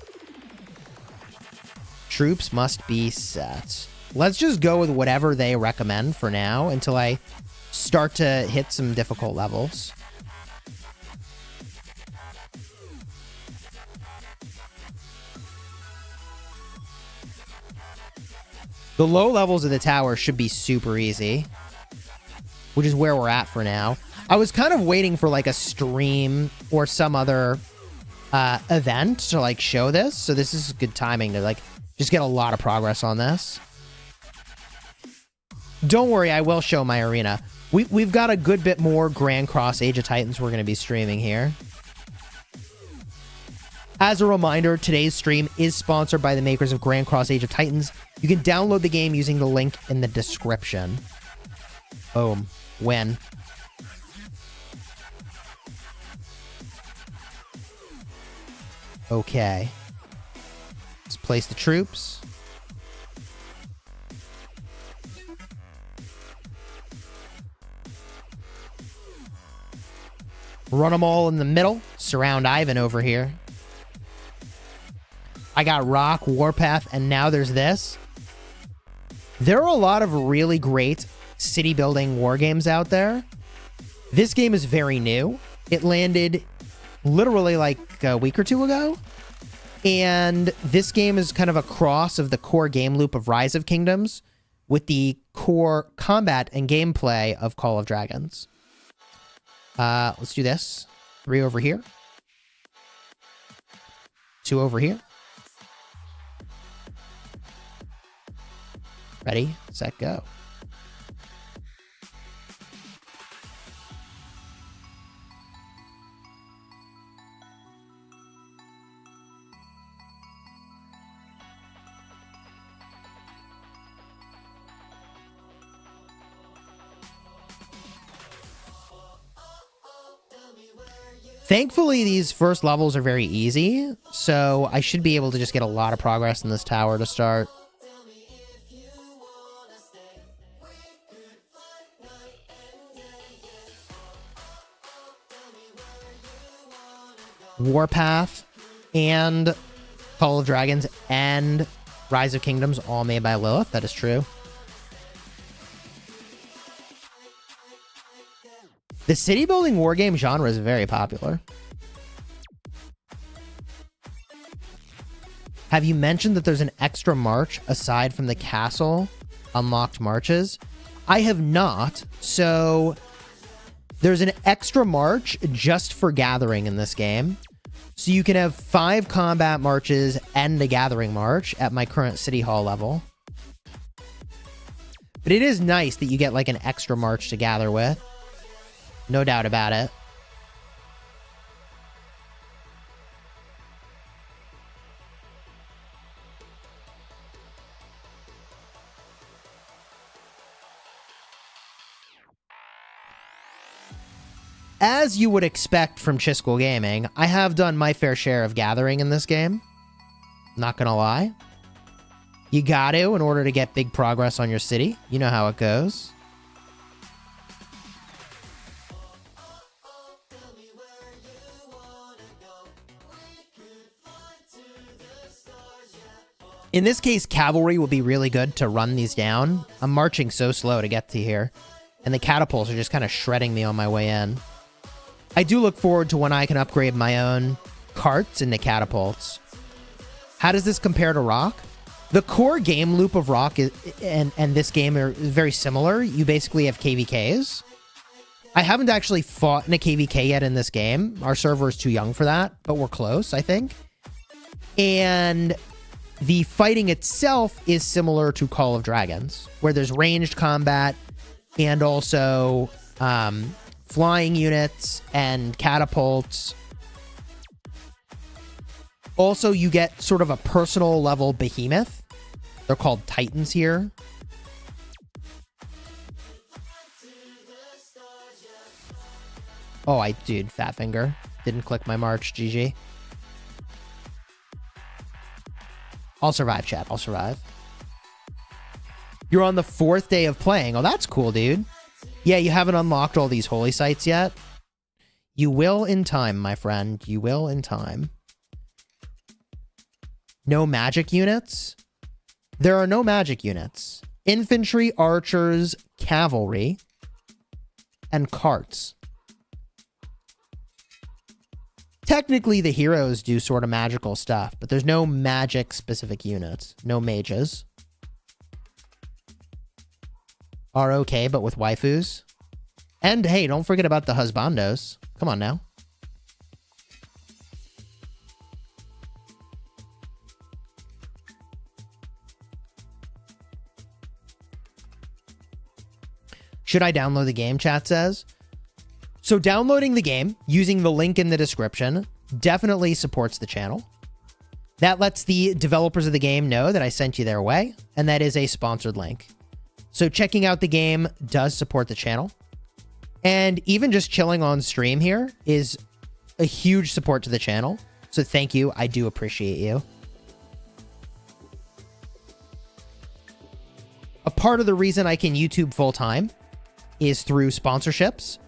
Troops must be set. Let's just go with whatever they recommend for now, until I start to hit some difficult levels. The low levels of the tower should be super easy, which is where we're at for now. I was kind of waiting for like a stream or some other event to like show this. So this is good timing to like just get a lot of progress on this. Don't worry, I will show my arena. We've got a good bit more Grand Cross Age of Titans we're going to be streaming here. As a reminder, today's stream is sponsored by the makers of Grand Cross Age of Titans. You can download the game using the link in the description. Boom. Win. Okay. Let's place the troops. Run them all in the middle. Surround Ivan over here. I got Rock, Warpath, and now there's this. There are a lot of really great city building war games out there. This game is very new. It landed literally like a week or two ago. And this game is kind of a cross of the core game loop of Rise of Kingdoms with the core combat and gameplay of Call of Dragons. Let's do this. 3 over here. 2 over here. Ready, set, go. Thankfully, these first levels are very easy, so I should be able to just get a lot of progress in this tower to start. Warpath and Call of Dragons and Rise of Kingdoms all made by Lilith. That is true. The city building wargame genre is very popular. Have you mentioned that there's an extra march aside from the castle unlocked marches? I have not. So there's an extra march just for gathering in this game. So you can have 5 combat marches and a gathering march at my current city hall level. But it is nice that you get like an extra march to gather with. No doubt about it. As you would expect from Chiskel Gaming, I have done my fair share of gathering in this game. Not gonna lie. You got to in order to get big progress on your city. You know how it goes. In this case, cavalry will be really good to run these down. I'm marching so slow to get to here. And the catapults are just kind of shredding me on my way in. I do look forward to when I can upgrade my own carts into catapults. How does this compare to Rock? The core game loop of Rock and this game are very similar. You basically have KvKs. I haven't actually fought in a KvK yet in this game. Our server is too young for that, but we're close, I think. And the fighting itself is similar to Call of Dragons, where there's ranged combat and also flying units and catapults. Also, you get sort of a personal level behemoth. They're called Titans here. Oh, dude, fat finger. Didn't click my march, GG. I'll survive, chat. I'll survive. You're on the 4th day of playing. Oh, that's cool, dude. Yeah, you haven't unlocked all these holy sites yet. You will in time, my friend. You will in time. No magic units? There are no magic units. Infantry, archers, cavalry. and carts. Technically, the heroes do sort of magical stuff, but there's no magic-specific units. No mages. Are okay, but with waifus. And, hey, don't forget about the husbandos. Come on now. Should I download the game, chat says? So downloading the game using the link in the description definitely supports the channel. That lets the developers of the game know that I sent you their way, and that is a sponsored link. So checking out the game does support the channel. And even just chilling on stream here is a huge support to the channel. So thank you. I do appreciate you. A part of the reason I can YouTube full time is through sponsorships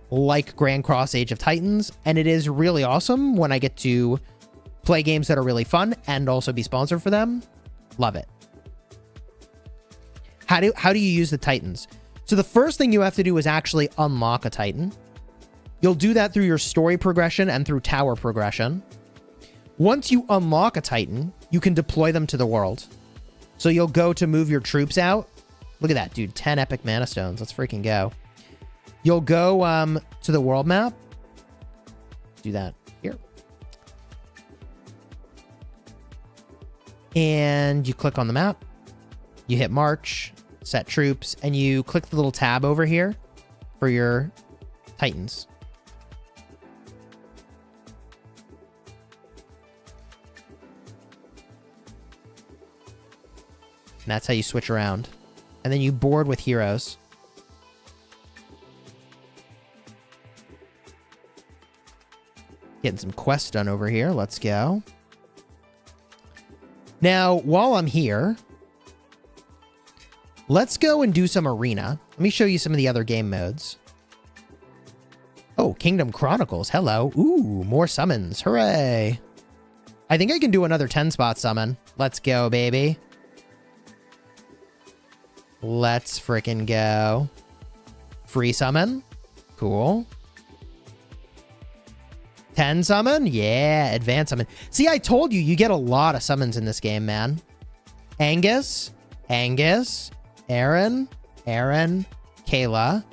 like Grand Cross Age of Titans, and it is really awesome when I get to play games that are really fun and also be sponsored for them. Love it. How do you use the Titans? So the first thing you have to do is actually unlock a Titan. You'll do that through your story progression and through tower progression. Once you unlock a Titan, you can deploy them to the world. So you'll go to move your troops out. Look at that, dude. 10 epic mana stones. Let's freaking go. You'll go to the world map. Do that here. And you click on the map. You hit march, set troops, and you click the little tab over here for your Titans. And that's how you switch around. And then you board with heroes. Getting some quests done over here. Let's go. Now, while I'm here, let's go and do some arena. Let me show you some of the other game modes. Oh, Kingdom Chronicles. Hello. Ooh, more summons. Hooray. I think I can do another 10-spot summon. Let's go, baby. Let's frickin' go. Free summon. Cool. 10 summon? Yeah, advanced summon. See, I told you, you get a lot of summons in this game, man. Angus, Aaron, Kayla.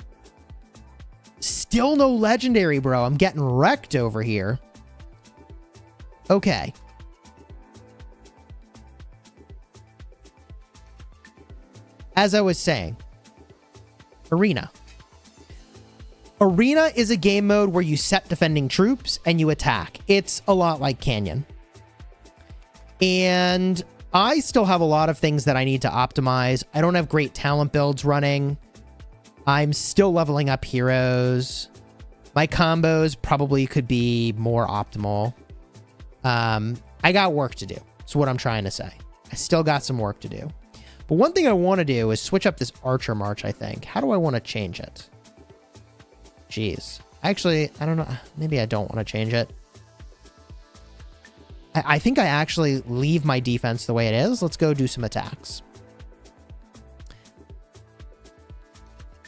Still no legendary, bro. I'm getting wrecked over here. Okay. As I was saying, Arena. Arena is a game mode where you set defending troops and you attack. It's a lot like Canyon. And I still have a lot of things that I need to optimize. I don't have great talent builds running. I'm still leveling up heroes. My combos probably could be more optimal. I got work to do. That's what I'm trying to say. I still got some work to do. But one thing I want to do is switch up this Archer March, I think. How do I want to change it? Jeez. Actually, I don't know. Maybe I don't want to change it. I think I actually leave my defense the way it is. Let's go do some attacks.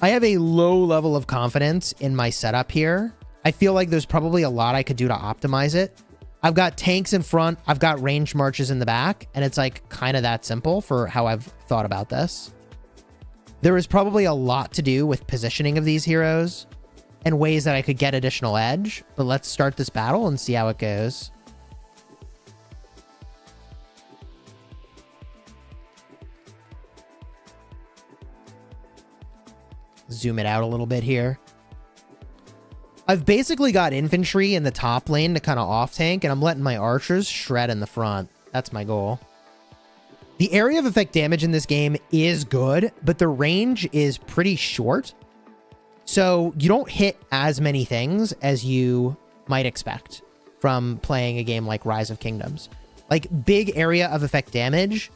I have a low level of confidence in my setup here. I feel like there's probably a lot I could do to optimize it. I've got tanks in front. I've got ranged marches in the back. And it's like kind of that simple for how I've thought about this. There is probably a lot to do with positioning of these heroes and ways that I could get additional edge. But let's start this battle and see how it goes. Zoom it out a little bit here. I've basically got infantry in the top lane to kind of off tank, and I'm letting my archers shred in the front. That's my goal. The area of effect damage in this game is good, but the range is pretty short. So you don't hit as many things as you might expect from playing a game like Rise of Kingdoms. Like, big area of effect damage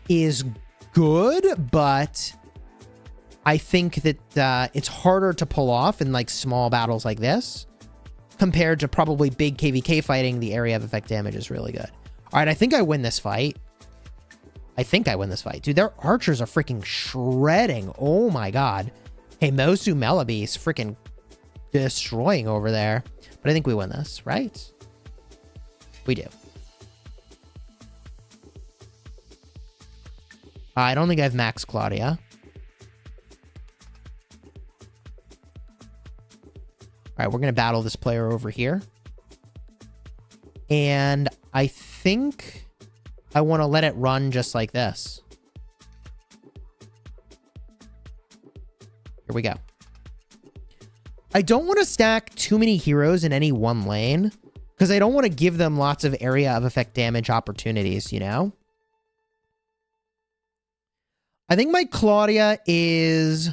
is good, but I think that it's harder to pull off in like small battles like this compared to probably big KvK fighting. The area of effect damage is really good. All right, I think I win this fight. Dude, their archers are freaking shredding. Oh my god. Hey, Mosu Melabe's freaking destroying over there. But I think we win this, right? We do. I don't think I have Max Claudia. All right, we're going to battle this player over here. And I think I want to let it run just like this. Here we go. I don't want to stack too many heroes in any one lane because I don't want to give them lots of area of effect damage opportunities, you know? I think my Claudia is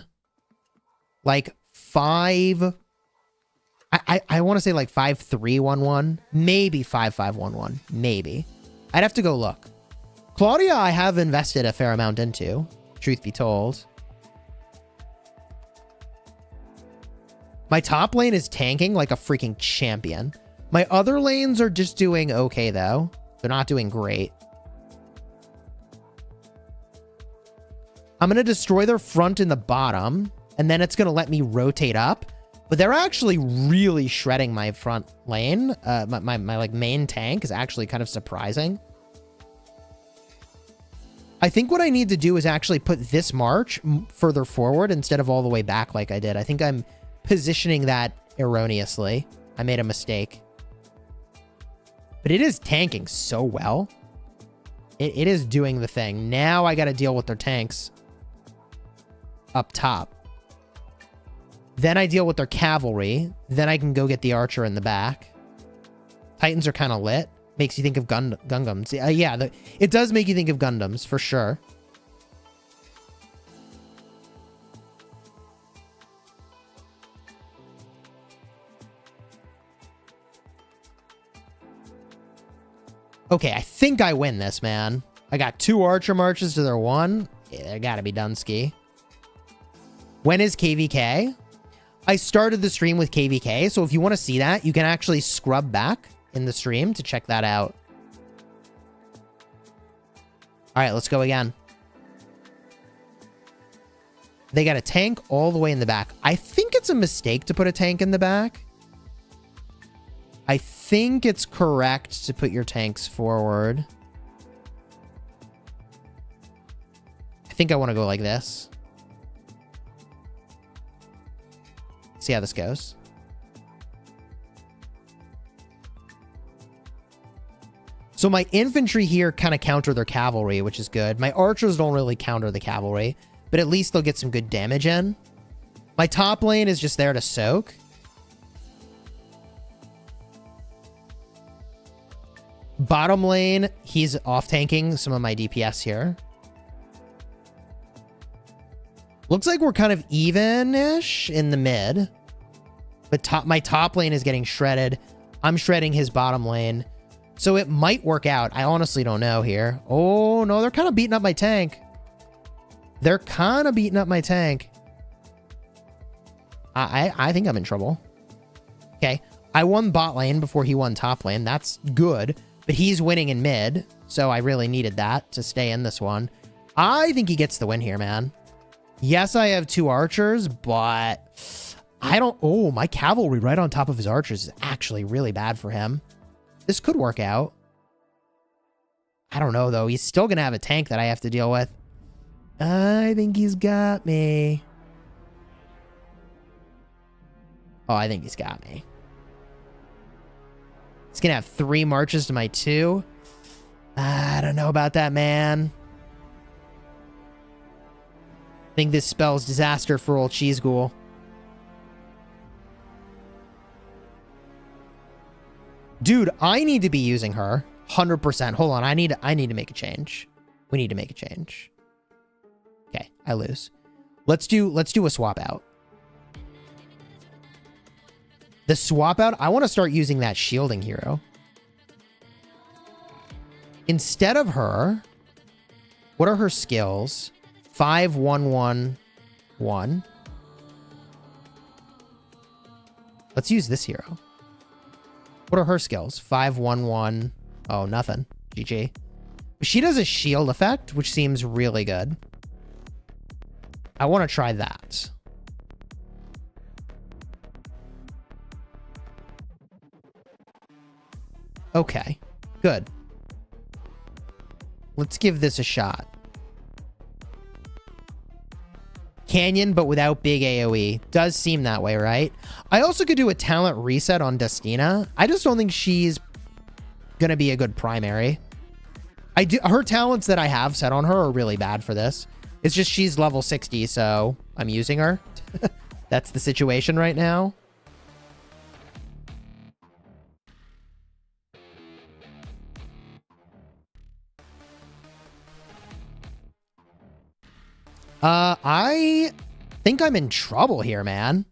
like 5... I want to say like 5-3-1-1, maybe 5-5-1-1, maybe. I'd have to go look. Claudia, I have invested a fair amount into, truth be told. My top lane is tanking like a freaking champion. My other lanes are just doing okay, though. They're not doing great. I'm going to destroy their front and the bottom, and then it's going to let me rotate up. But they're actually really shredding my front lane. My like main tank is actually kind of surprising. I think what I need to do is actually put this march further forward instead of all the way back like I did. I think I'm positioning that erroneously. I made a mistake. But it is tanking so well. It is doing the thing. Now I got to deal with their tanks up top. Then I deal with their cavalry. Then I can go get the archer in the back. Titans are kind of lit. Makes you think of Gundams. Yeah, it does make you think of Gundams, for sure. Okay, I think I win this, man. I got 2 archer marches to their 1. Yeah, they gotta be Dunsky. When is KvK? I started the stream with KvK, so if you want to see that, you can actually scrub back in the stream to check that out. All right, let's go again. They got a tank all the way in the back. I think it's a mistake to put a tank in the back. I think it's correct to put your tanks forward. I think I want to go like this. See how this goes. So my infantry here kind of counter their cavalry, which is good. My archers don't really counter the cavalry, but at least they'll get some good damage in. My top lane is just there to soak. Bottom lane, he's off-tanking some of my DPS here. Looks like we're kind of even-ish in the mid. But my top lane is getting shredded. I'm shredding his bottom lane. So it might work out. I honestly don't know here. Oh, no, they're kind of beating up my tank. They're kind of beating up my tank. I think I'm in trouble. Okay, I won bot lane before he won top lane. That's good. But he's winning in mid, so I really needed that to stay in this one. I think he gets the win here, man. Yes, I have 2 archers, but I don't... Oh, my cavalry right on top of his archers is actually really bad for him. This could work out. I don't know, though. He's still going to have a tank that I have to deal with. I think he's got me. Oh, I think he's got me. He's going to have 3 marches to my 2. I don't know about that, man. I think this spells disaster for old Cheese Ghoul. Dude, I need to be using her. 100%. Hold on, I need to make a change. We need to make a change. Okay, I lose. Let's do a swap out. The swap out, I want to start using that shielding hero. Instead of her, what are her skills? 5-1-1-1. Let's use this hero. What are her skills? 5-1-1. Oh, nothing. GG. She does a shield effect, which seems really good. I want to try that. Okay, good. Let's give this a shot. Canyon, but without big AoE. Does seem that way, right? I also could do a talent reset on Destina. I just don't think she's gonna be a good primary. Her talents that I have set on her are really bad for this. It's just she's level 60, so I'm using her. That's the situation right now. I think I'm in trouble here, man.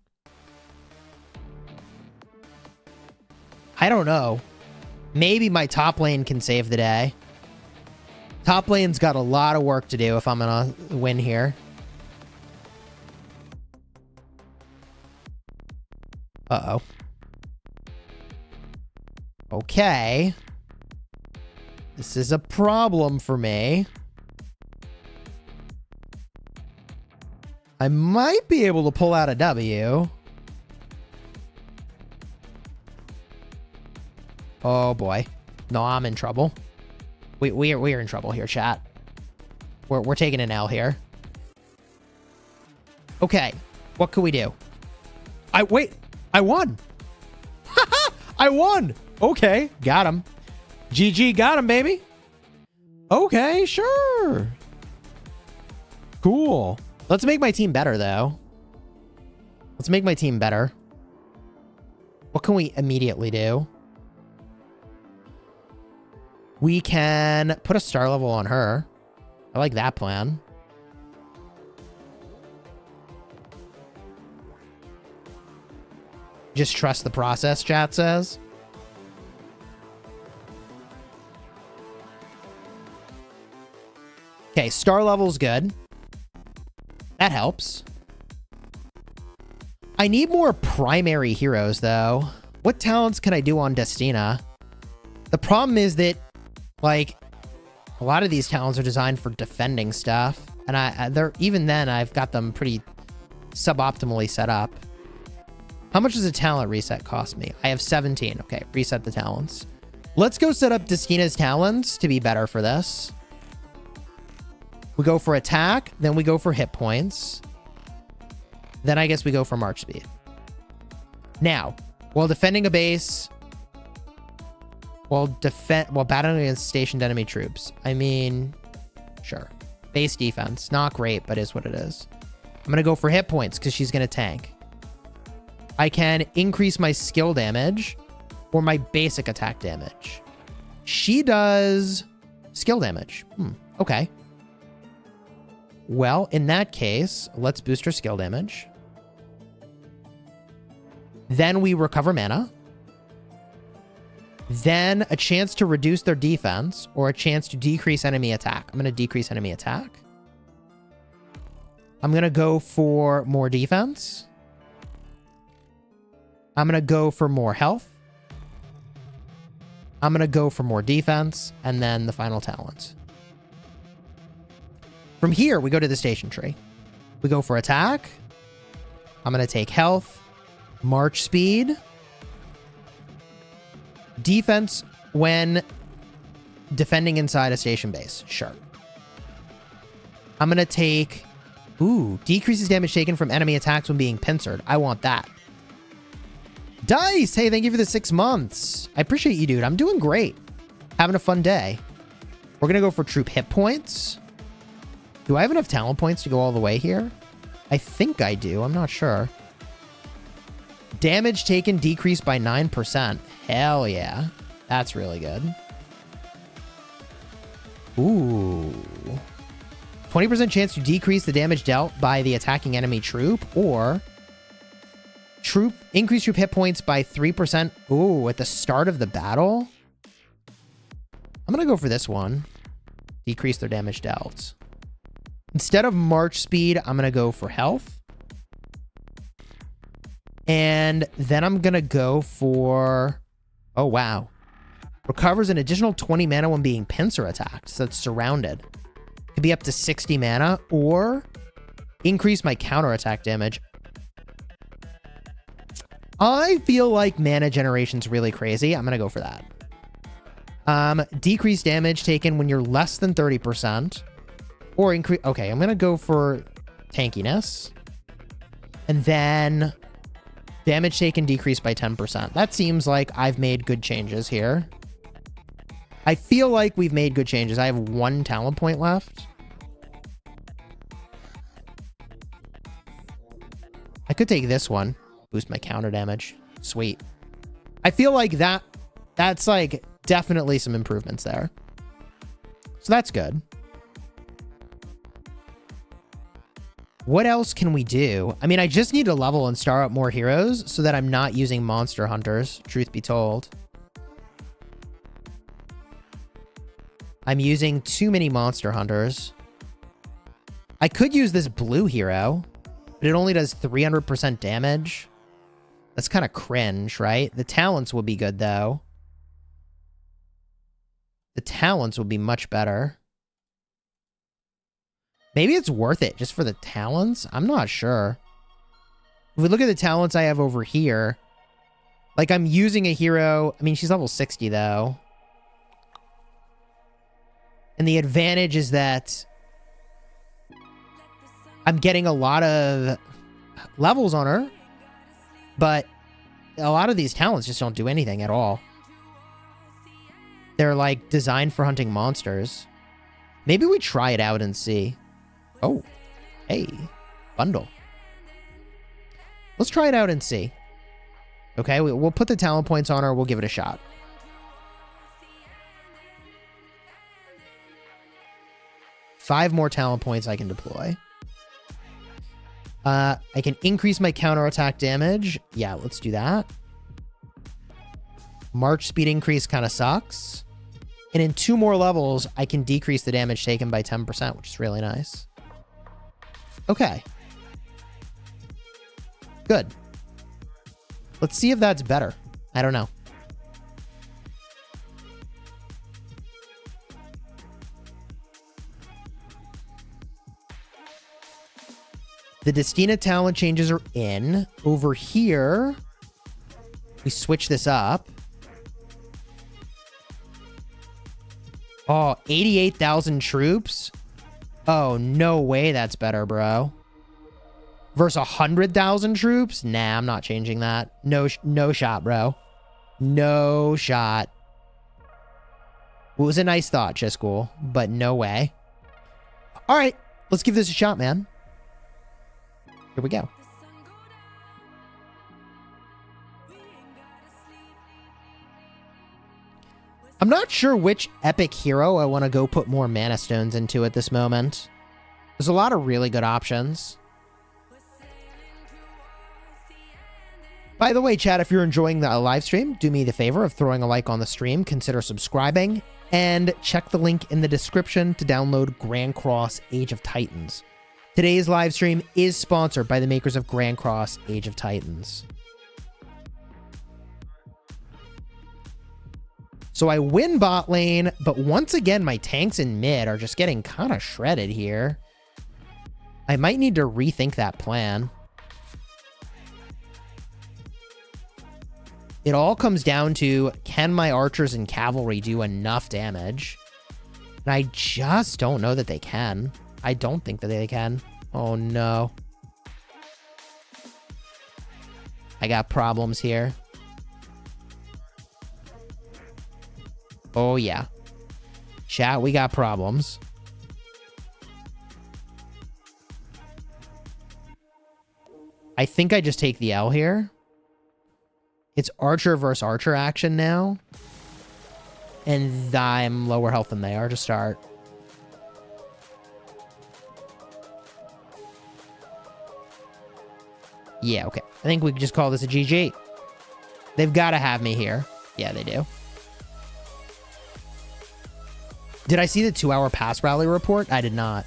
I don't know. Maybe my top lane can save the day. Top lane's got a lot of work to do if I'm gonna win here. Uh-oh. Okay. This is a problem for me. I might be able to pull out a W. Oh boy. No, I'm in trouble. We're in trouble here, chat. We're taking an L here. Okay. What can we do? I won. I won. Okay. Got him. GG, got him, baby. Okay, sure. Cool. Let's make my team better, though. Let's make my team better. What can we immediately do? We can put a star level on her. I like that plan. Just trust the process, chat says. Okay, star level's good. That helps. I need more primary heroes, though. What talents can I do on Destina? The problem is that, like, a lot of these talents are designed for defending stuff. And they're even then, I've got them pretty suboptimally set up. How much does a talent reset cost me? I have 17. Okay, reset the talents. Let's go set up Destina's talents to be better for this. We go for attack, then we go for hit points. Then I guess we go for march speed. Now, while defending a base, while battling against stationed enemy troops. I mean, sure. Base defense, not great, but is what it is. I'm gonna go for hit points because she's gonna tank. I can increase my skill damage or my basic attack damage. She does skill damage. Okay. Well, in that case, let's boost her skill damage. Then we recover mana. Then a chance to reduce their defense or a chance to decrease enemy attack. I'm going to decrease enemy attack. I'm going to go for more defense. I'm going to go for more health. I'm going to go for more defense. And then the final talent. From here, we go to the station tree. We go for attack. I'm going to take health, march speed, defense when defending inside a station base. Sure. I'm going to take, decreases damage taken from enemy attacks when being pincered. I want that. Dice, hey, thank you for the 6 months. I appreciate you, dude. I'm doing great. Having a fun day. We're going to go for troop hit points. Do I have enough talent points to go all the way here? I think I do. I'm not sure. Damage taken decreased by 9%. Hell yeah. That's really good. Ooh. 20% chance to decrease the damage dealt by the attacking enemy troop, or increase troop hit points by 3%. Ooh, at the start of the battle? I'm going to go for this one. Decrease their damage dealt. Instead of march speed, I'm going to go for health. And then I'm going to go for... Oh, wow. Recovers an additional 20 mana when being pincer attacked. So it's surrounded. Could be up to 60 mana, or increase my counterattack damage. I feel like mana generation's really crazy. I'm going to go for that. Decrease damage taken when you're less than 30%. Or increase... Okay, I'm going to go for tankiness. And then damage taken decreased by 10%. That seems like I've made good changes here. I feel like we've made good changes. I have 1 talent point left. I could take this one. Boost my counter damage. Sweet. I feel like that's like definitely some improvements there. So that's good. What else can we do? I mean, I just need to level and star up more heroes so that I'm not using monster hunters, truth be told. I'm using too many monster hunters. I could use this blue hero, but it only does 300% damage. That's kind of cringe, right? The talents will be good, though. The talents will be much better. Maybe it's worth it just for the talents? I'm not sure. If we look at the talents I have over here, like I'm using a hero. I mean, she's level 60, though. And the advantage is that I'm getting a lot of levels on her, but a lot of these talents just don't do anything at all. They're like designed for hunting monsters. Maybe we try it out and see. Oh, hey, bundle. Let's try it out and see. Okay, we'll put the talent points on her. We'll give it a shot. Five more talent points I can deploy. I can increase my counterattack damage. Yeah, let's do that. March speed increase kind of sucks. And in 2 more levels, I can decrease the damage taken by 10%, which is really nice. Okay. Good. Let's see if that's better. I don't know. The Destina talent changes are in. Over here, we switch this up. Oh, 88,000 troops? Oh, no way that's better, bro. Versus 100,000 troops? Nah, I'm not changing that. No shot, bro. No shot. It was a nice thought, Chiscool, but no way. All right, let's give this a shot, man. Here we go. I'm not sure which epic hero I want to go put more mana stones into at this moment. There's a lot of really good options. By the way, chat, if you're enjoying the live stream, do me the favor of throwing a like on the stream, consider subscribing, and check the link in the description to download Grand Cross Age of Titans. Today's live stream is sponsored by the makers of Grand Cross Age of Titans. So I win bot lane, but once again, my tanks in mid are just getting kind of shredded here. I might need to rethink that plan. It all comes down to, can my archers and cavalry do enough damage? And I just don't know that they can. I don't think that they can. Oh, no. I got problems here. Oh, yeah. Chat, we got problems. I think I just take the L here. It's archer versus archer action now. And I'm lower health than they are to start. Yeah, okay. I think we can just call this a GG. They've got to have me here. Yeah, they do. Did I see the 2-hour pass rally report? I did not.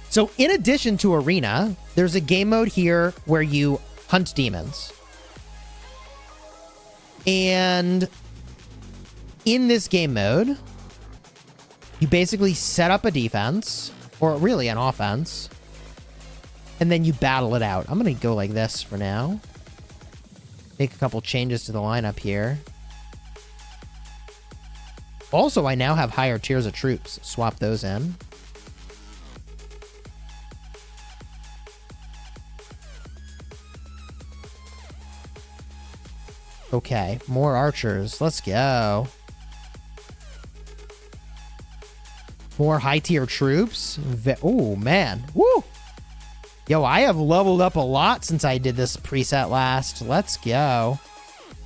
So in addition to Arena, there's a game mode here where you hunt demons. And in this game mode, you basically set up a defense, or really an offense, and then you battle it out. I'm going to go like this for now. Make a couple changes to the lineup here. Also, I now have higher tiers of troops. Swap those in. Okay, more archers. Let's go. More high tier troops. Oh, man. Woo! Yo, I have leveled up a lot since I did this preset last. Let's go.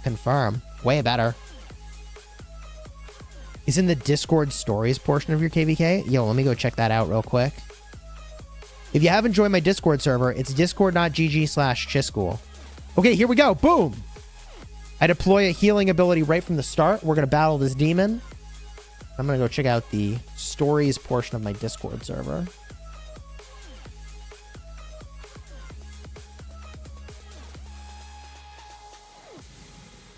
Confirm. Way better. Is in the Discord stories portion of your KvK? Yo, let me go check that out real quick. If you haven't joined my Discord server, it's discord.gg/chischool. Okay, here we go. Boom! I deploy a healing ability right from the start. We're going to battle this demon. I'm going to go check out the stories portion of my Discord server.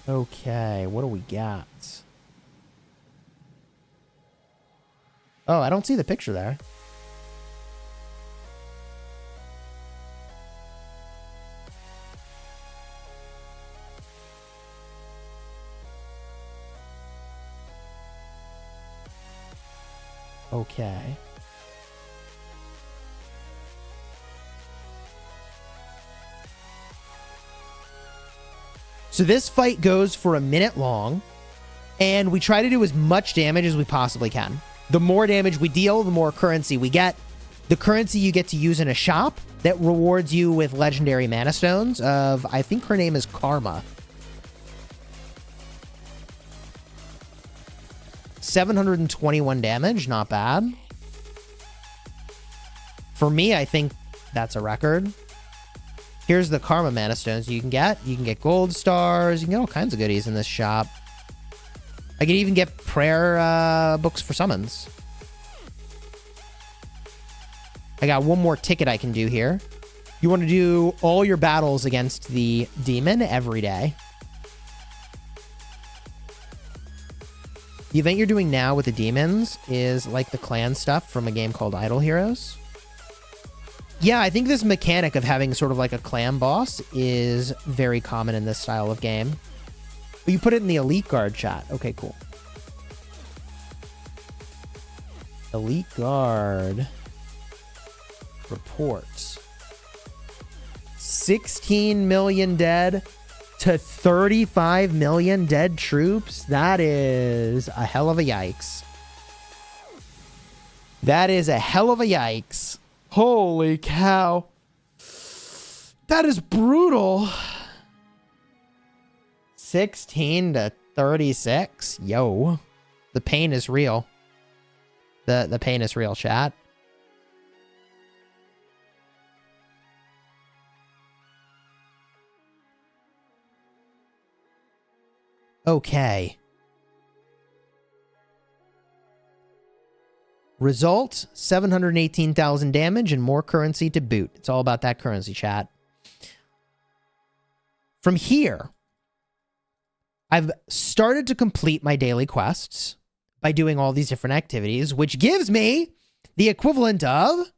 Okay, what do we got? Oh, I don't see the picture there. Okay. So this fight goes for a minute long, and we try to do as much damage as we possibly can. The more damage we deal, the more currency we get. The currency you get to use in a shop that rewards you with legendary mana stones of, I think her name is Karma. 721 damage, not bad. For me, I think that's a record. Here's the Karma mana stones you can get. You can get gold stars. You can get all kinds of goodies in this shop. I can even get prayer books for summons. I got one more ticket I can do here. You want to do all your battles against the demon every day. The event you're doing now with the demons is like the clan stuff from a game called Idle Heroes. Yeah, I think this mechanic of having sort of like a clan boss is very common in this style of game. But you put it in the Elite Guard chat. Okay, cool. Elite Guard. Reports. 16 million dead to 35 million dead troops. That is a hell of a yikes. That is a hell of a yikes. Holy cow. That is brutal. 16 to 36. Yo. The pain is real. The pain is real, chat. Okay. Result, 718,000 damage and more currency to boot. It's all about that currency, chat. From here, I've started to complete my daily quests by doing all these different activities, which gives me the equivalent of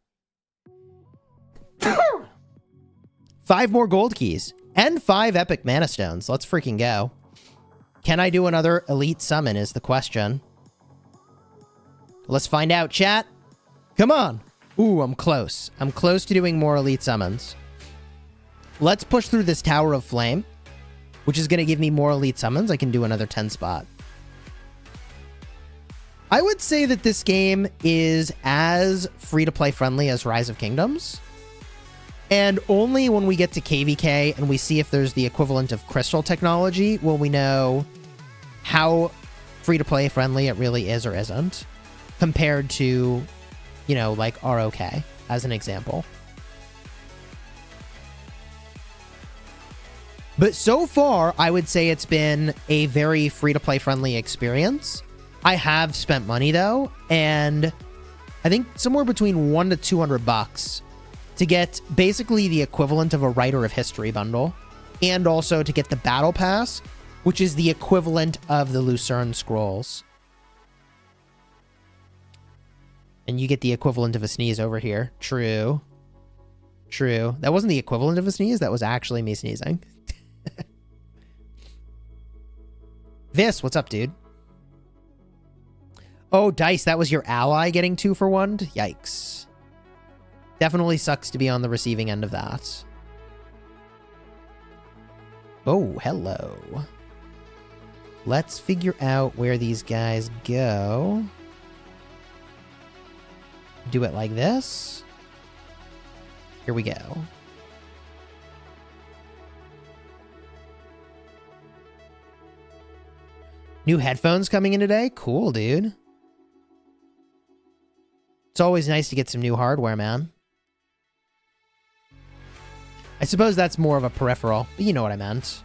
5 more gold keys and 5 epic mana stones. Let's freaking go. Can I do another elite summon is the question. Let's find out, chat. Come on. Ooh, I'm close. I'm close to doing more elite summons. Let's push through this Tower of Flame, which is going to give me more elite summons. I can do another 10 spot. I would say that this game is as free-to-play friendly as Rise of Kingdoms. And only when we get to KvK and we see if there's the equivalent of crystal technology will we know how free-to-play friendly it really is or isn't, compared to, you know, like ROK, as an example. But so far, I would say it's been a very free-to-play friendly experience. I have spent money, though, and I think somewhere between $100 to $200 to get basically the equivalent of a Writer of History bundle, and also to get the Battle Pass, which is the equivalent of the Lucerne Scrolls. And you get the equivalent of a sneeze over here. True. True. That wasn't the equivalent of a sneeze. That was actually me sneezing. Vis, what's up, dude? Oh, Dice, that was your ally getting 2 for 1? Yikes. Definitely sucks to be on the receiving end of that. Oh, hello. Let's figure out where these guys go. Do it like this. Here we go. New headphones coming in today? Cool, dude. It's always nice to get some new hardware, man. I suppose that's more of a peripheral, but you know what I meant.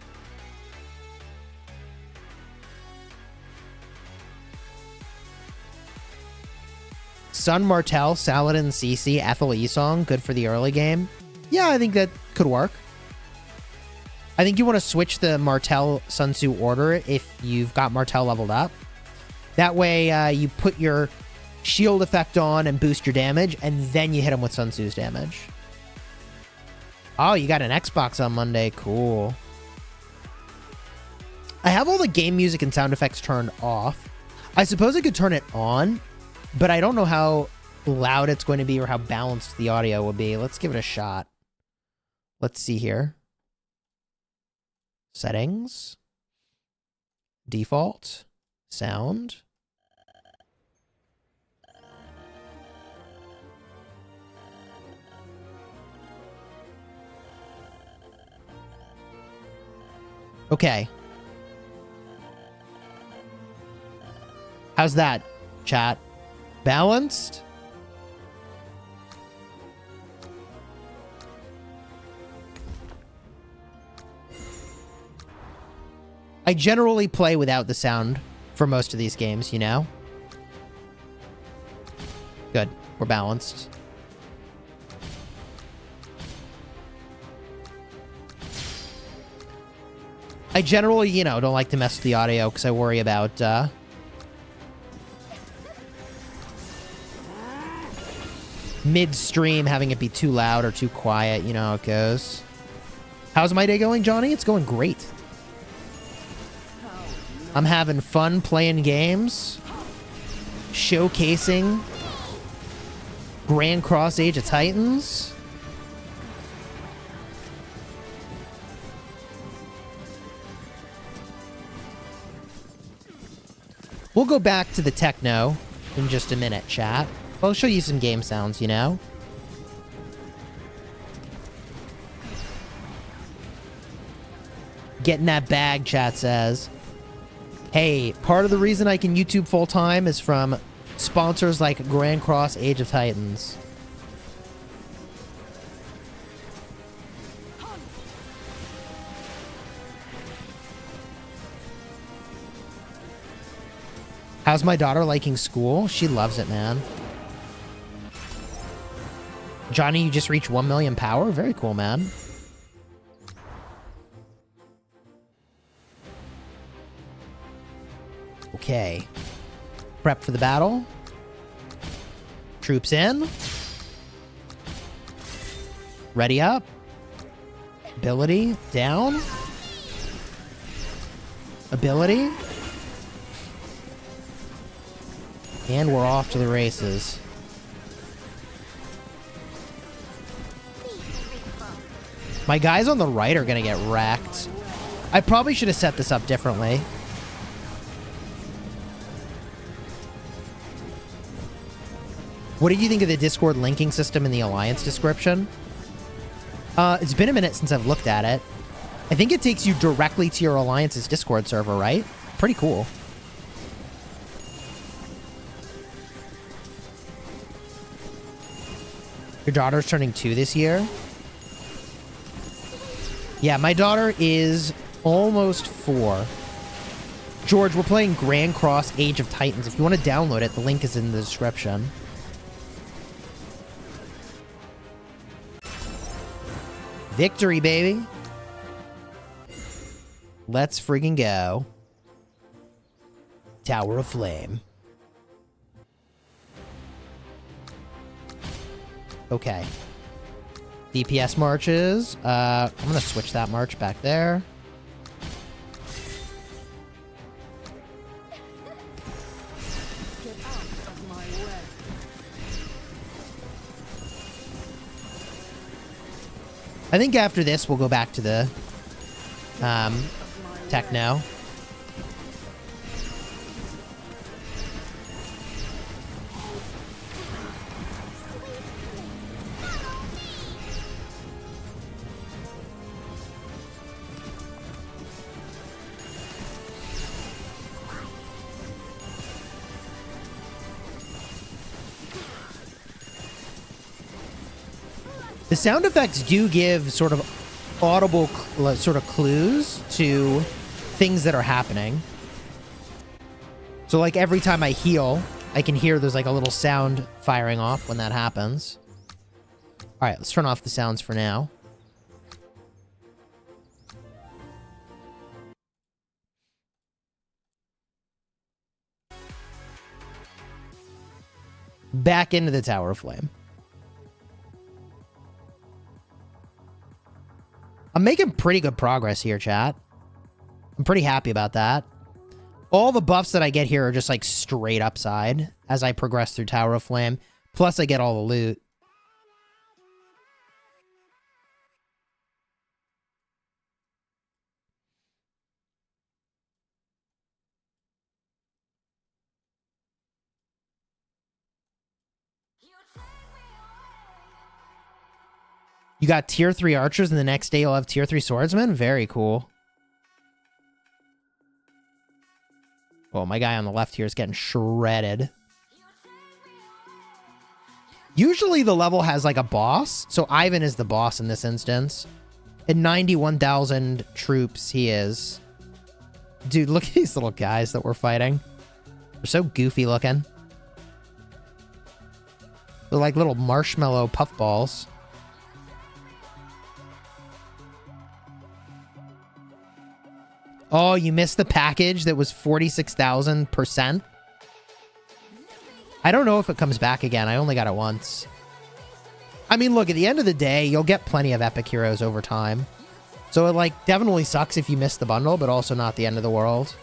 Sun Martel, Saladin CC, Ethel Esong, good for the early game. Yeah, I think that could work. I think you want to switch the Martel Sun Tzu order if you've got Martel leveled up. That way you put your shield effect on and boost your damage, and then you hit him with Sun Tzu's damage. Oh, you got an Xbox on Monday. Cool. I have all the game music and sound effects turned off. I suppose I could turn it on, but I don't know how loud it's going to be or how balanced the audio will be. Let's give it a shot. Let's see here. Settings. Default. Sound. Okay. How's that, chat? Balanced? I generally play without the sound for most of these games, you know? Good. We're balanced. I generally, you know, don't like to mess with the audio because I worry about, midstream having it be too loud or too quiet. You know how it goes. How's my day going, Johnny? It's going great. I'm having fun playing games, showcasing Grand Cross Age of Titans. We'll go back to the techno in just a minute, chat. I'll show you some game sounds, you know? Getting that bag, chat says. Hey, part of the reason I can YouTube full-time is from sponsors like Grand Cross Age of Titans. How's my daughter liking school? She loves it, man. Johnny, you just reached 1 million power? Very cool, man. Okay. Prep for the battle. Troops in. Ready up. Ability down. Ability. And we're off to the races. My guys on the right are going to get wrecked. I probably should have set this up differently. What did you think of the Discord linking system in the Alliance description? It's been a minute since I've looked at it. I think it takes you directly to your Alliance's Discord server, right? Pretty cool. Your daughter's turning 2 this year? Yeah, my daughter is almost 4. George, we're playing Grand Cross Age of Titans. If you want to download it, the link is in the description. Victory, baby. Let's friggin' go. Tower of Flame. Okay. DPS marches. I'm gonna switch that march back there. I think after this, we'll go back to the techno. The sound effects do give sort of audible sort of clues to things that are happening. So like every time I heal, I can hear there's like a little sound firing off when that happens. All right, let's turn off the sounds for now. Back into the Tower of Flame. I'm making pretty good progress here, chat. I'm pretty happy about that. All the buffs that I get here are just like straight upside as I progress through Tower of Flame. Plus I get all the loot. You got tier 3 archers and the next day you'll have tier 3 swordsmen? Very cool. Oh, my guy on the left here is getting shredded. Usually the level has like a boss. So Ivan is the boss in this instance. At 91,000 troops he is. Dude, look at these little guys that we're fighting. They're so goofy looking. They're like little marshmallow puffballs. Oh, you missed the package that was 46,000%. I don't know if it comes back again. I only got it once. I mean, look, at the end of the day, you'll get plenty of epic heroes over time. So it, like, definitely sucks if you miss the bundle, but also not the end of the world.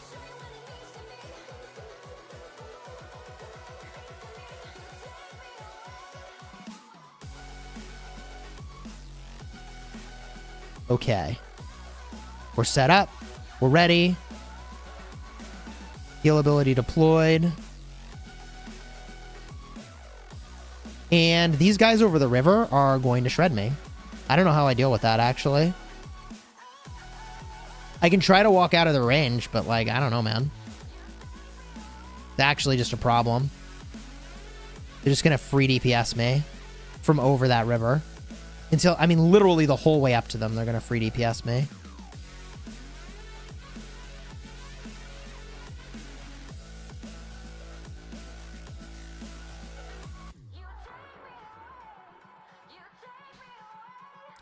Okay. We're set up. We're ready. Heal ability deployed. And these guys over the river are going to shred me. I don't know how I deal with that, actually. I can try to walk out of the range, but, like, I don't know, man. It's actually just a problem. They're just going to free DPS me from over that river. Until, I mean, literally the whole way up to them, they're going to free DPS me.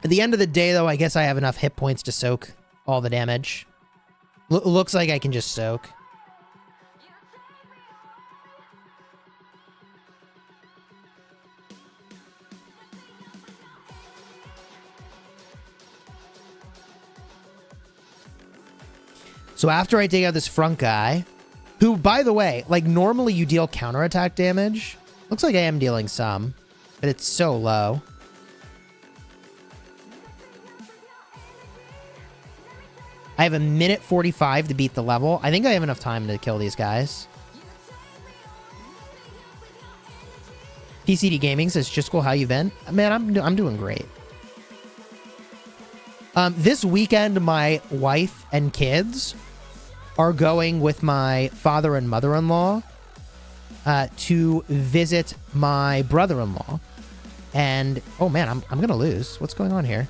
At the end of the day, though, I guess I have enough hit points to soak all the damage. Looks like I can just soak. So after I take out this front guy, who, by the way, like normally you deal counterattack damage. Looks like I am dealing some, but it's so low. I have a minute 45 to beat the level. I think I have enough time to kill these guys. PCD Gaming says, Chisco, how you been? Man, I'm doing great. This weekend, my wife and kids are going with my father and mother-in-law to visit my brother-in-law. And, oh man, I'm going to lose. What's going on here?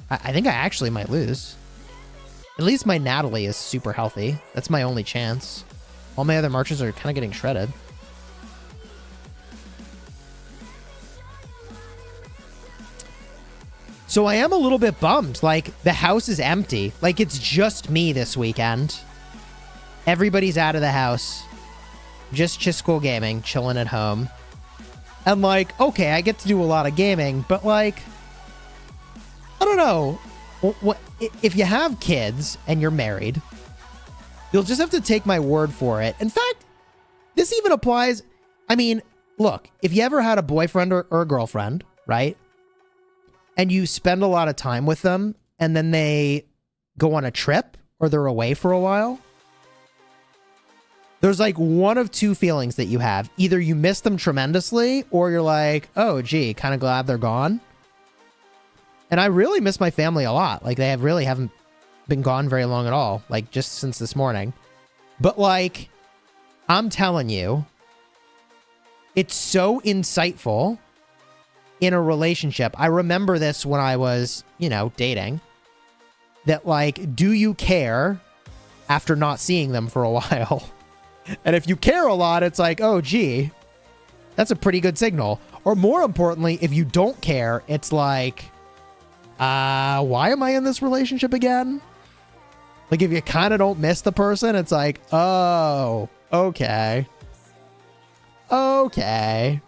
I think I actually might lose. At least my Natalie is super healthy. That's my only chance. All my other marches are kind of getting shredded. So I am a little bit bummed. Like, the house is empty. Like, it's just me this weekend. Everybody's out of the house. Just Chisco Gaming, chilling at home. And, like, okay, I get to do a lot of gaming, but, like, I don't know. What if you have kids and you're married, you'll just have to take my word for it. In fact, this even applies. I mean, look, if you ever had a boyfriend or a girlfriend, right? And you spend a lot of time with them and then they go on a trip or they're away for a while, there's like one of two feelings that you have. Either you miss them tremendously or you're like, oh, gee, kind of glad they're gone. And I really miss my family a lot. Like, they really haven't been gone very long at all. Like, just since this morning. But, like, I'm telling you, it's so insightful in a relationship. I remember this when I was, you know, dating. That, like, do you care after not seeing them for a while? And if you care a lot, it's like, oh, gee, that's a pretty good signal. Or more importantly, if you don't care, it's like, why am I in this relationship again? Like, if you kind of don't miss the person, it's like, oh, okay. Okay.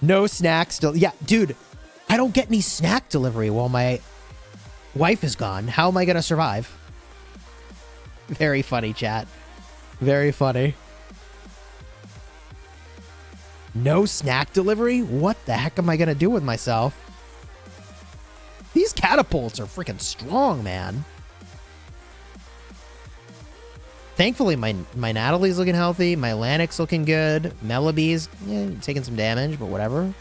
No snacks. Yeah, dude, I don't get any snack delivery while my wife is gone. How am I going to survive? Very funny, chat. Very funny. No snack delivery? What the heck am I going to do with myself? These catapults are freaking strong, man. Thankfully, my Natalie's looking healthy. My Lanix looking good. Mellaby's taking some damage, but whatever.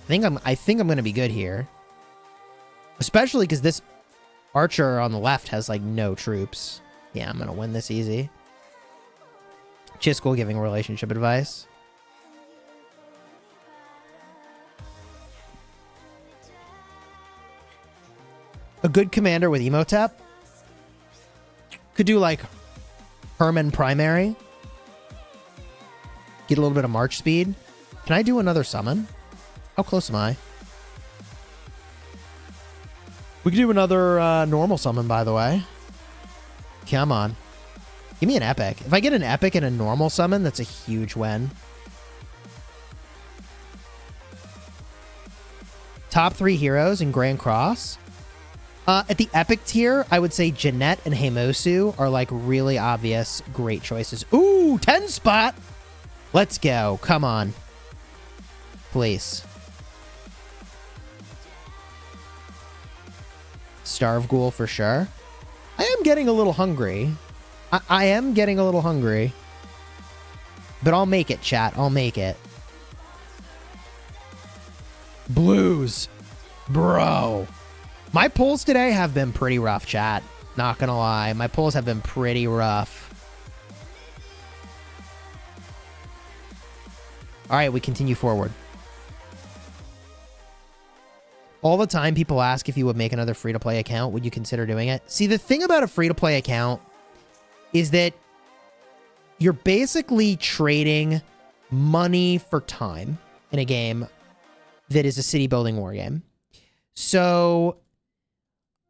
I think I'm going to be good here. Especially because this archer on the left has, like, no troops. Yeah, I'm going to win this easy. Chiskel giving relationship advice. A good commander with Emotep could do, like, Herman primary. Get a little bit of march speed. Can I do another summon? How close am I? We could do another normal summon, by the way. Come on. Give me an epic. If I get an epic and a normal summon, that's a huge win. Top 3 heroes in Grand Cross. At the epic tier, I would say Jeanette and Heimosu are, like, really obvious great choices. Ooh, 10 spot! Let's go. Come on. Please. Starve Ghoul for sure. I am getting a little hungry. I am getting a little hungry. But I'll make it, chat. I'll make it. Blues. Bro. My pulls today have been pretty rough, chat. Not gonna lie. My pulls have been pretty rough. Alright, we continue forward. All the time people ask if you would make another free-to-play account. Would you consider doing it? See, the thing about a free-to-play account is that you're basically trading money for time in a game that is a city-building war game. So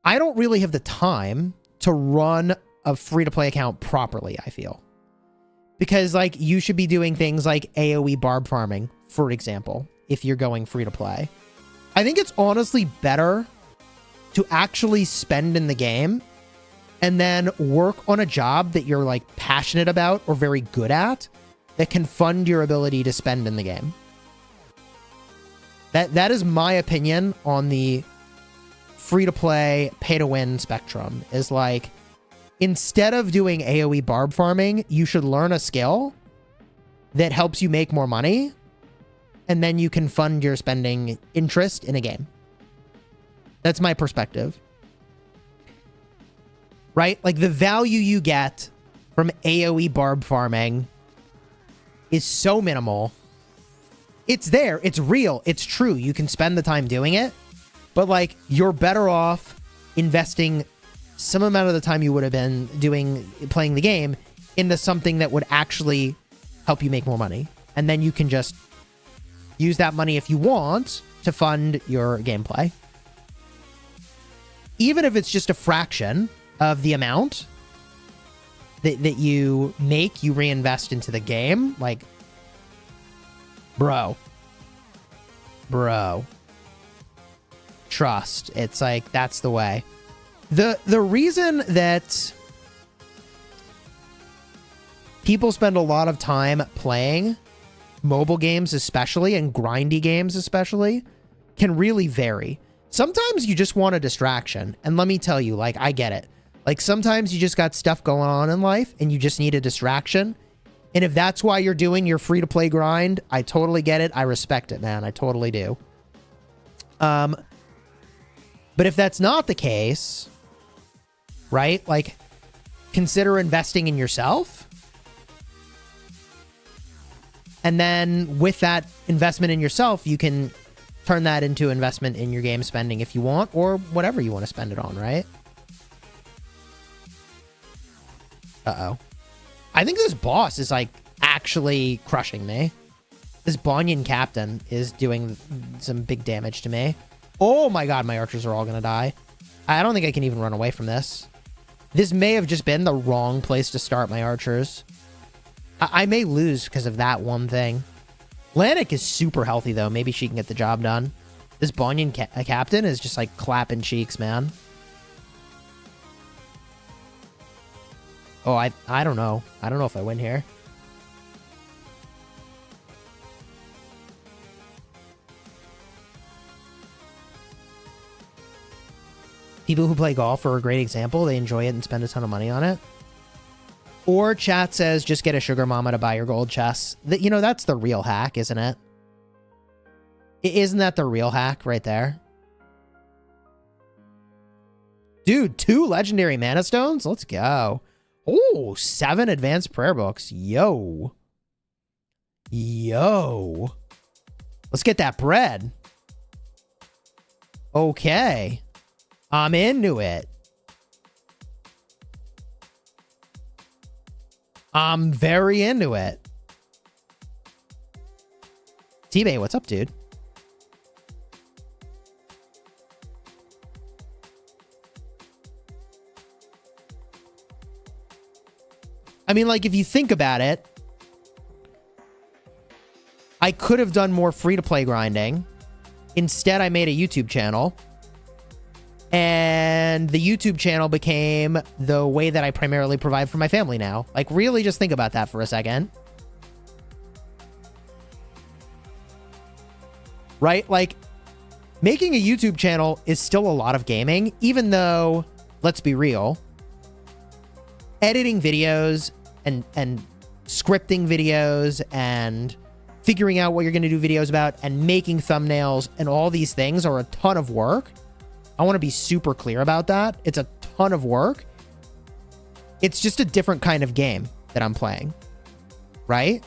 I don't really have the time to run a free-to-play account properly, I feel. Because, like, you should be doing things like AoE barb farming, for example, if you're going free-to-play. I think it's honestly better to actually spend in the game and then work on a job that you're, like, passionate about or very good at that can fund your ability to spend in the game. That is my opinion on the free-to-play, pay-to-win spectrum. Is like, instead of doing AoE barb farming, you should learn a skill that helps you make more money, and then you can fund your spending interest in a game. That's my perspective. Right? Like, the value you get from AoE barb farming is so minimal. It's there. It's real. It's true. You can spend the time doing it. But, like, you're better off investing some amount of the time you would have been playing the game into something that would actually help you make more money. And then you can just use that money if you want to fund your gameplay. Even if it's just a fraction of the amount that you make, you reinvest into the game. Like, bro. Trust. It's like, that's the way. The reason that people spend a lot of time playing mobile games especially, and grindy games especially, can really vary. Sometimes you just want a distraction. And let me tell you, like, I get it. Like, sometimes you just got stuff going on in life and you just need a distraction. And if that's why you're doing your free-to-play grind, I totally get it. I respect it, man. I totally do. But if that's not the case, right? Like, consider investing in yourself. And then with that investment in yourself, you can turn that into investment in your game spending if you want, or whatever you want to spend it on, right? Uh-oh. I think this boss is, like, actually crushing me. This Bonyan captain is doing some big damage to me. Oh my god, my archers are all gonna die. I don't think I can even run away from this. This may have just been the wrong place to start my archers. I may lose because of that one thing. Lanik is super healthy, though. Maybe she can get the job done. This Bonyan captain is just, like, clapping cheeks, man. Oh, I don't know. I don't know if I win here. People who play golf are a great example. They enjoy it and spend a ton of money on it. Or chat says, just get a sugar mama to buy your gold chests. You know, that's the real hack, isn't it? Isn't that the real hack right there? Dude, 2 legendary mana stones? Let's go. Oh, 7 advanced prayer books. Yo. Yo. Let's get that bread. Okay. I'm into it. I'm very into it. T-Bay, what's up, dude? I mean, like, if you think about it, I could have done more free-to-play grinding. Instead, I made a YouTube channel. And the YouTube channel became the way that I primarily provide for my family now. Like, really just think about that for a second. Right? Like, making a YouTube channel is still a lot of gaming, even though, let's be real, editing videos and scripting videos and figuring out what you're going to do videos about and making thumbnails and all these things are a ton of work. I want to be super clear about that. It's a ton of work. It's just a different kind of game that I'm playing, right?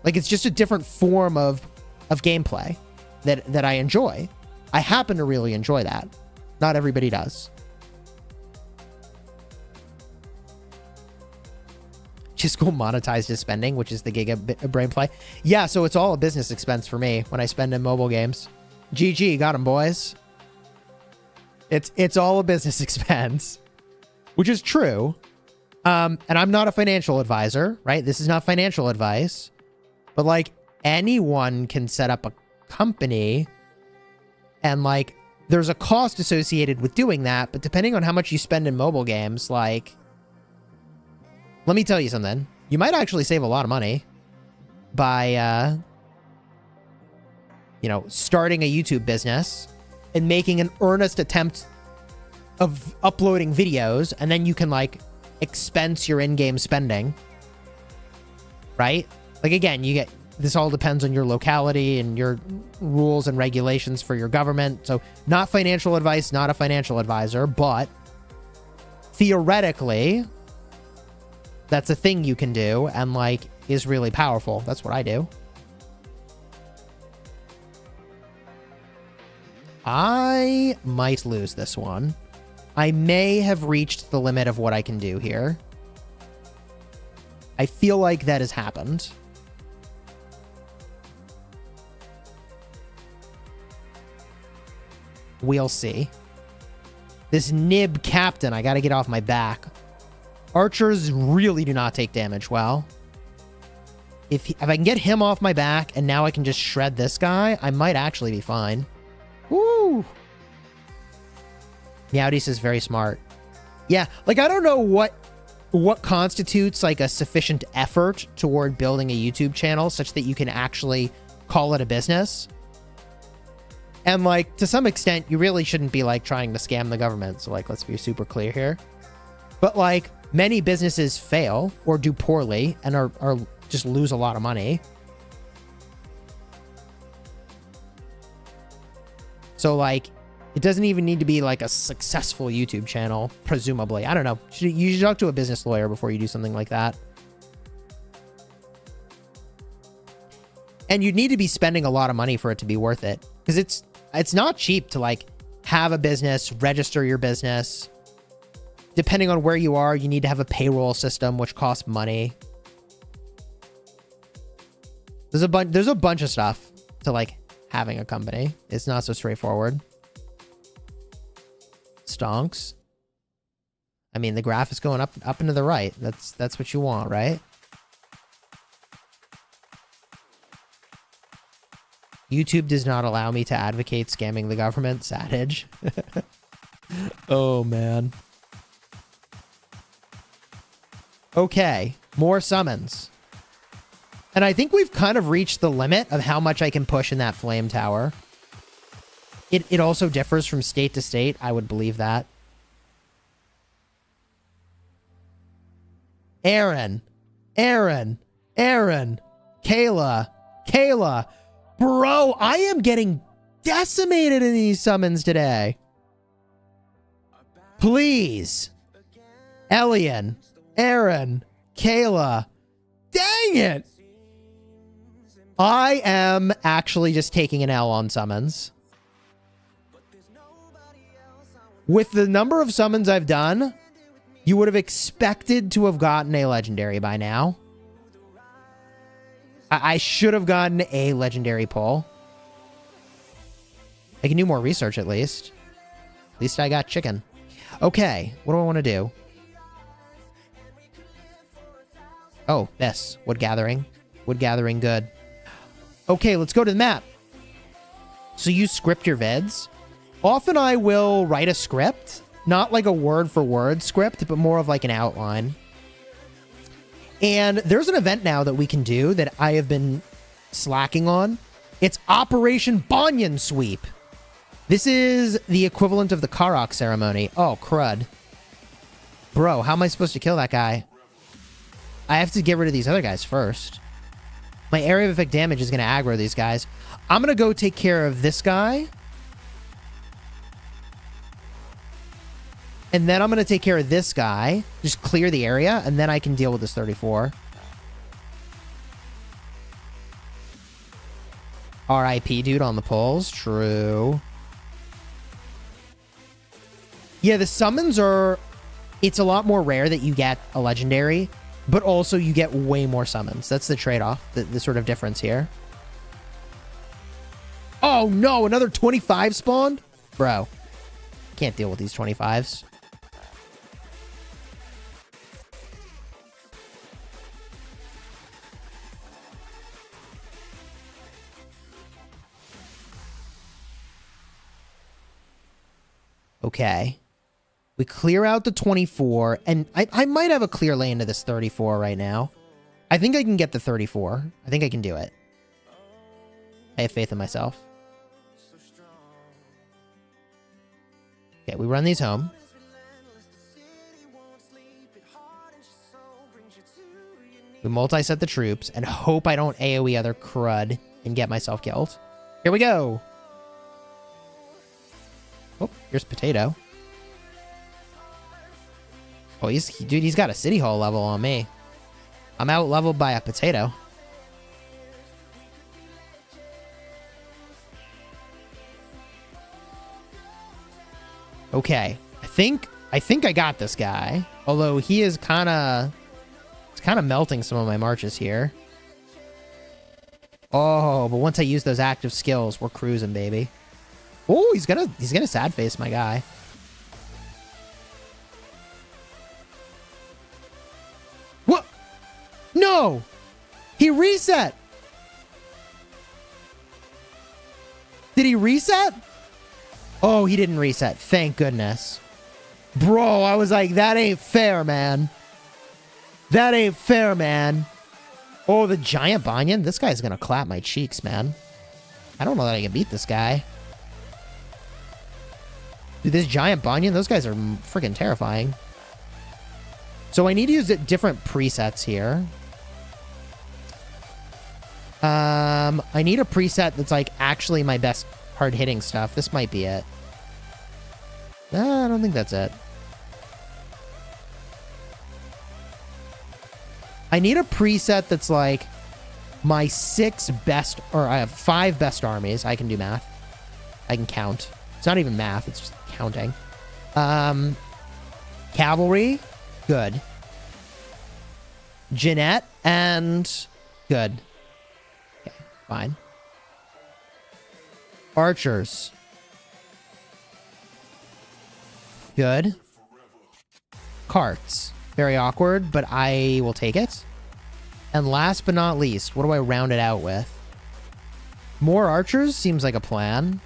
Like, it's just a different form of gameplay that I enjoy. I happen to really enjoy that. Not everybody does. Just go monetize his spending, which is the Giga brain play. Yeah, so it's all a business expense for me when I spend in mobile games. GG, got him, boys. It's all a business expense, which is true. And I'm not a financial advisor, right? This is not financial advice. But, like, anyone can set up a company and, like, there's a cost associated with doing that. But depending on how much you spend in mobile games, like, let me tell you something. You might actually save a lot of money by, you know, starting a YouTube business and making an earnest attempt of uploading videos, and then you can, like, expense your in-game spending, right? Like, again, you get, this all depends on your locality and your rules and regulations for your government. So not financial advice, not a financial advisor, but theoretically, that's a thing you can do and, like, is really powerful. That's what I do. I might lose this one. I may have reached the limit of what I can do here. I feel like that has happened. We'll see. This Nib captain, I gotta get off my back. Archers really do not take damage well. If I can get him off my back and now I can just shred this guy, I might actually be fine. Woo! Meowdies is very smart. Yeah, like I don't know what constitutes like a sufficient effort toward building a YouTube channel such that you can actually call it a business. And like to some extent, you really shouldn't be like trying to scam the government. So like, let's be super clear here. But like many businesses fail or do poorly and are just lose a lot of money. So like, it doesn't even need to be like a successful YouTube channel, presumably. I don't know. You should talk to a business lawyer before you do something like that. And you'd need to be spending a lot of money for it to be worth it. Because it's not cheap to like have a business, register your business. Depending on where you are, you need to have a payroll system, which costs money. There's a bunch of stuff to like having a company. It's not so straightforward. Stonks. I mean, the graph is going up and to the right. That's what you want, right? YouTube does not allow me to advocate scamming the government. Sad. Oh, man. Okay, more summons. And I think we've kind of reached the limit of how much I can push in that flame tower. It also differs from state to state. I would believe that. Aaron. Kayla. Bro, I am getting decimated in these summons today. Please. Elian. Aaron. Kayla. Dang it. I am actually just taking an L on summons. With the number of summons I've done, you would have expected to have gotten a legendary by now. I should have gotten a legendary pull. I can do more research at least. At least I got chicken. Okay, what do I want to do? Oh, this. Wood gathering. Wood gathering, good. Okay, let's go to the map. So you script your vids. Often I will write a script, not like a word-for-word script, but more of like an outline. And there's an event now that we can do that I have been slacking on. It's Operation Banyan Sweep. This is the equivalent of the Karok ceremony. Oh, crud. Bro, how am I supposed to kill that guy? I have to get rid of these other guys first. My area of effect damage is going to aggro these guys. I'm going to go take care of this guy. And then I'm going to take care of this guy. Just clear the area, and then I can deal with this 34. RIP, dude, on the pulls. True. Yeah, the summons are... It's a lot more rare that you get a legendary, but also you get way more summons. That's the trade-off, the sort of difference here. Oh, no, another 25 spawned? Bro, can't deal with these 25s. Okay. We clear out the 24, and I might have a clear lane to this 34 right now. I think I can get the 34. I think I can do it. I have faith in myself. Okay, we run these home. We multi-set the troops and hope I don't AoE other crud and get myself killed. Here we go. Oh, here's Potato. Oh, dude, he's got a City Hall level on me. I'm out leveled by a Potato. Okay, I think I got this guy. Although he is kind of melting some of my marches here. Oh, but once I use those active skills, we're cruising, baby. Oh, he's gonna sad face my guy. What? No! He reset! Did he reset? Oh, he didn't reset. Thank goodness. Bro, I was like, that ain't fair, man. That ain't fair, man. Oh, the giant Banyan. This guy's gonna clap my cheeks, man. I don't know that I can beat this guy. Dude, this giant Banyan, those guys are freaking terrifying. So I need to use different presets here. I need a preset that's like actually my best hard-hitting stuff. This might be it. I don't think that's it. I need a preset that's like my 6 best, or I have 5 best armies. I can do math. I can count. It's not even math, it's just counting. Cavalry, good. Jeanette, and good. Okay, fine. Archers. Good. Carts. Very awkward, but I will take it. And last but not least, what do I round it out with? More archers seems like a plan.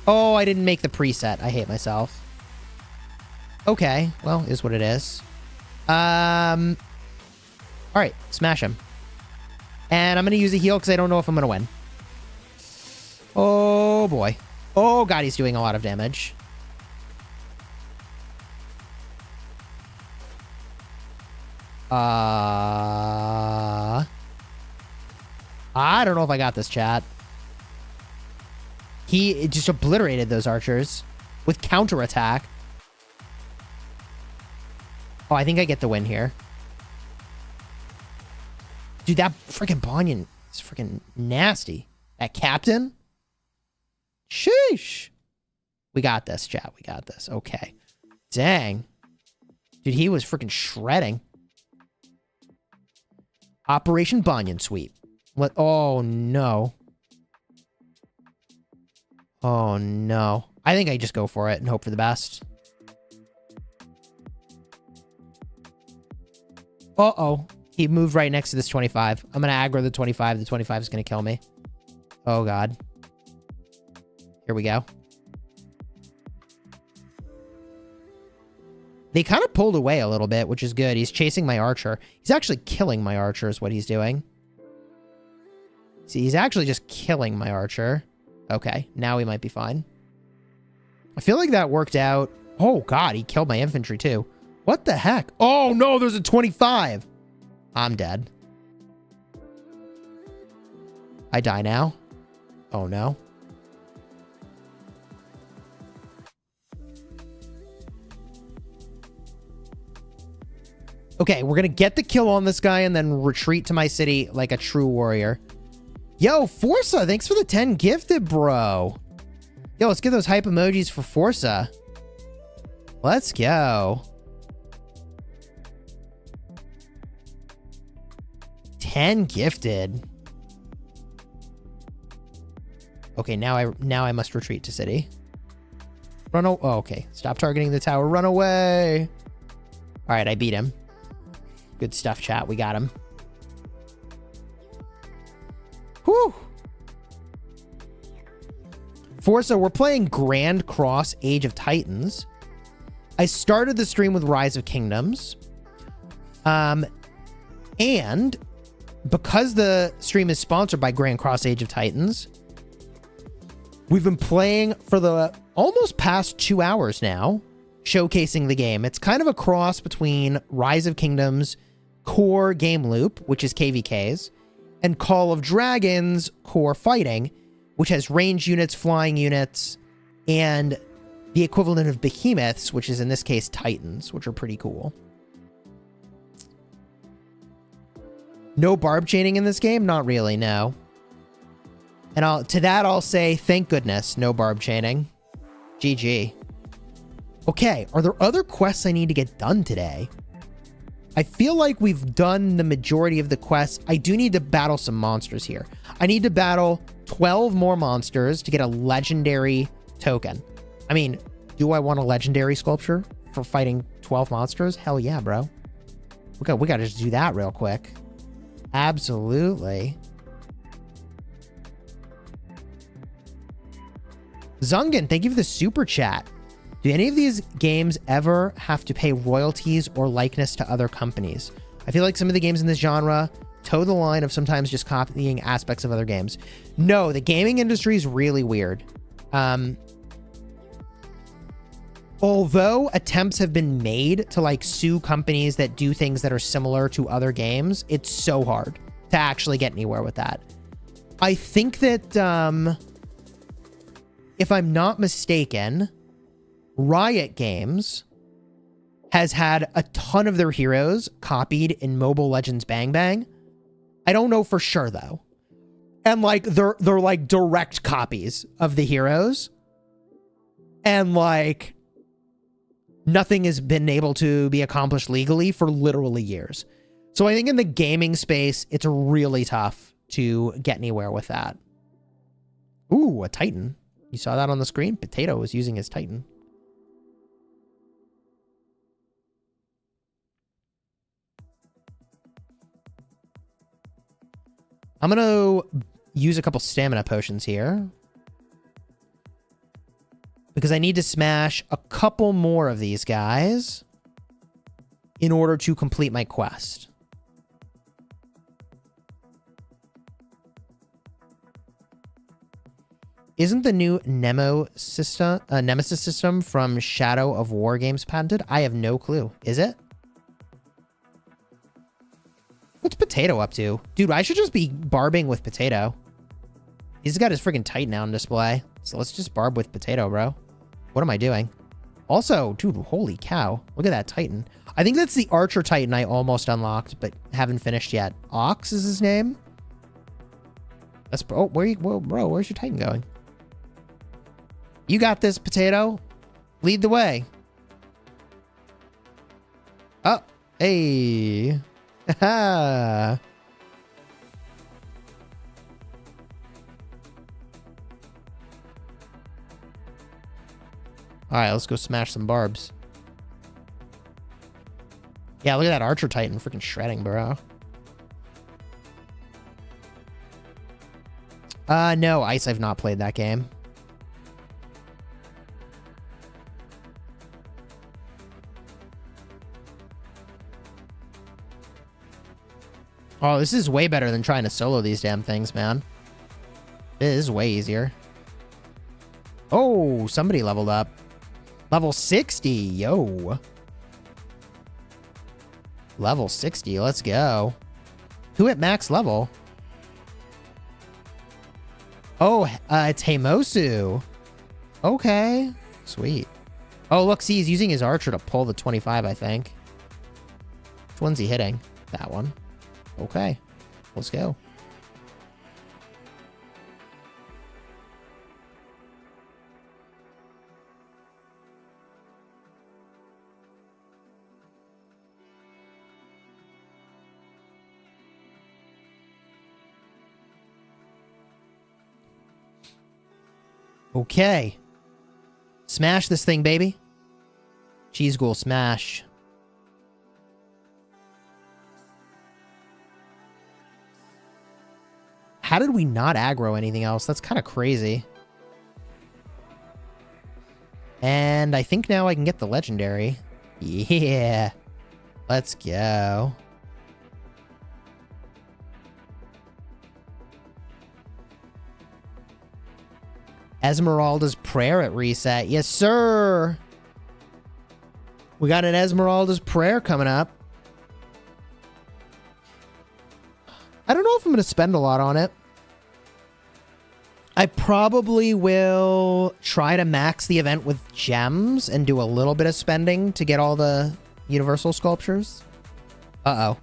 Oh, I didn't make the preset. I hate myself. Okay, well, is what it is. Alright, smash him. And I'm going to use a heal because I don't know if I'm going to win. Oh, boy. Oh, God, he's doing a lot of damage. I don't know if I got this, chat. He just obliterated those archers with counterattack. Oh, I think I get the win here. Dude, that freaking Banyan is freaking nasty. That captain? Sheesh. We got this, chat. We got this. Okay. Dang. Dude, he was freaking shredding. Operation Banyan Sweep. What? Oh, no. Oh, no. I think I just go for it and hope for the best. Uh-oh. He moved right next to this 25. I'm going to aggro the 25. The 25 is going to kill me. Oh, God. Here we go. They kind of pulled away a little bit, which is good. He's chasing my archer. He's actually killing my archer is what he's doing. See, he's actually just killing my archer. Okay, now we might be fine. I feel like that worked out. Oh, God, he killed my infantry, too. What the heck? Oh, no, there's a 25. I'm dead. I die now? Oh, no. Okay, we're gonna get the kill on this guy and then retreat to my city like a true warrior. Yo, Forza, thanks for the 10 gifted, bro. Yo, let's get those hype emojis for Forza. Let's go. 10 gifted. Okay, now I must retreat to city. Run oh, okay. Stop targeting the tower. Run away. All right, I beat him. Good stuff, chat. We got him. Whew. Forza, we're playing Grand Cross Age of Titans. I started the stream with Rise of Kingdoms. And because the stream is sponsored by Grand Cross Age of Titans, we've been playing for the almost past 2 hours now, showcasing the game. It's kind of a cross between Rise of Kingdoms core game loop, which is KvK's, and Call of Dragons core fighting, which has range units, flying units, and the equivalent of behemoths, which is in this case Titans, which are pretty cool. No barb chaining in this game? Not really, no. And to that I'll say, thank goodness, no barb chaining. GG. Okay, are there other quests I need to get done today? I feel like we've done the majority of the quests. I do need to battle some monsters here. I need to battle 12 more monsters to get a legendary token. I mean, do I want a legendary sculpture for fighting 12 monsters? Hell yeah, bro. We gotta just do that real quick. Absolutely. Zungan, thank you for the super chat. Do any of these games ever have to pay royalties or likeness to other companies? I feel like some of the games in this genre toe the line of sometimes just copying aspects of other games. No, the gaming industry is really weird. Although attempts have been made to like sue companies that do things that are similar to other games, it's so hard to actually get anywhere with that. I think that, if I'm not mistaken, Riot Games has had a ton of their heroes copied in Mobile Legends Bang Bang. I don't know for sure though. And like they're like direct copies of the heroes. And like nothing has been able to be accomplished legally for literally years. So I think in the gaming space, it's really tough to get anywhere with that. Ooh, a Titan. You saw that on the screen? Potato was using his Titan. I'm going to use a couple stamina potions here, because I need to smash a couple more of these guys in order to complete my quest. Isn't the new Nemesis system from Shadow of War games patented? I have no clue. Is it? What's Potato up to? Dude, I should just be barbing with Potato. He's got his freaking Titan out on display. So let's just barb with Potato, bro. What am I doing? Also, dude, holy cow. Look at that Titan. I think that's the Archer Titan I almost unlocked, but haven't finished yet. Ox is his name? That's... Oh, bro, where's your Titan going? You got this, Potato. Lead the way. Oh, hey. Haha. Alright, let's go smash some barbs. Yeah, look at that Archer Titan freaking shredding, bro. No, Ice, I've not played that game. Oh, this is way better than trying to solo these damn things, man. This is way easier. Oh, somebody leveled up. Level 60, yo. Level 60, let's go. Who at max level? Oh, it's Heimosu. Okay, sweet. Oh, look, see, he's using his archer to pull the 25, I think. Which one's he hitting? That one. Okay, let's go. Okay. Smash this thing, baby. Cheese ghoul smash. How did we not aggro anything else? That's kind of crazy. And I think now I can get the legendary. Yeah. Let's go. Esmeralda's Prayer at reset. Yes, sir. We got an Esmeralda's Prayer coming up. I don't know if I'm going to spend a lot on it. I probably will try to max the event with gems and do a little bit of spending to get all the universal sculptures. Uh-oh.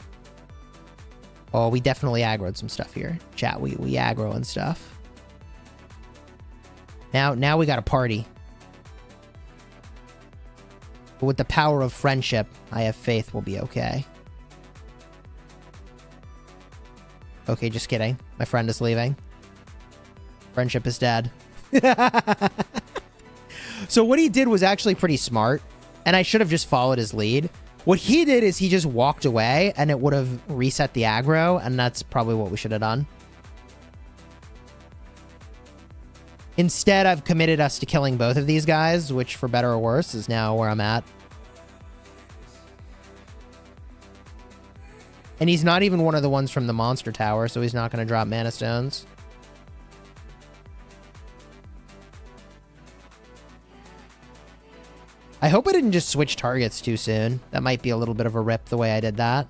Oh, we definitely aggroed some stuff here. Chat, we aggro and stuff. Now we got a party. But with the power of friendship, I have faith we'll be okay. Okay, just kidding. My friend is leaving. Friendship is dead. So what he did was actually pretty smart, and I should have just followed his lead. What he did is he just walked away, and it would have reset the aggro, and that's probably what we should have done. Instead, I've committed us to killing both of these guys, which for better or worse is now where I'm at. And he's not even one of the ones from the monster tower, so he's not going to drop mana stones. I hope I didn't just switch targets too soon. That might be a little bit of a rip the way I did that.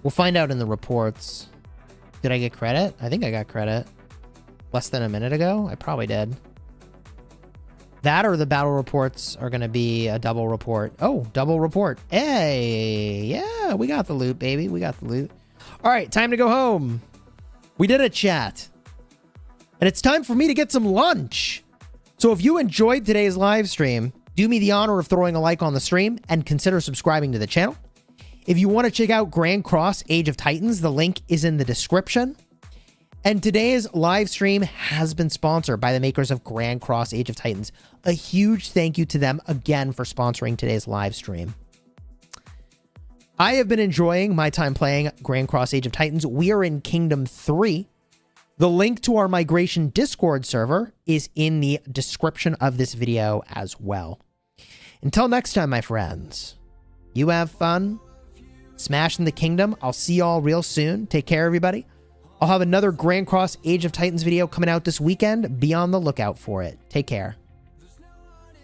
We'll find out in the reports. Did I get credit? I think I got credit. Less than a minute ago? I probably did. That or the battle reports are going to be a double report. Oh, double report. Hey, yeah, we got the loot, baby. We got the loot. All right, time to go home. We did a chat. And it's time for me to get some lunch. So if you enjoyed today's live stream, do me the honor of throwing a like on the stream and consider subscribing to the channel. If you want to check out Grand Cross Age of Titans, the link is in the description. And today's live stream has been sponsored by the makers of Grand Cross Age of Titans. A huge thank you to them again for sponsoring today's live stream. I have been enjoying my time playing Grand Cross Age of Titans. We are in Kingdom 3. The link to our migration Discord server is in the description of this video as well. Until next time, my friends, you have fun smashing the kingdom. I'll see y'all real soon. Take care, everybody. I'll have another Grand Cross Age of Titans video coming out this weekend. Be on the lookout for it. Take care.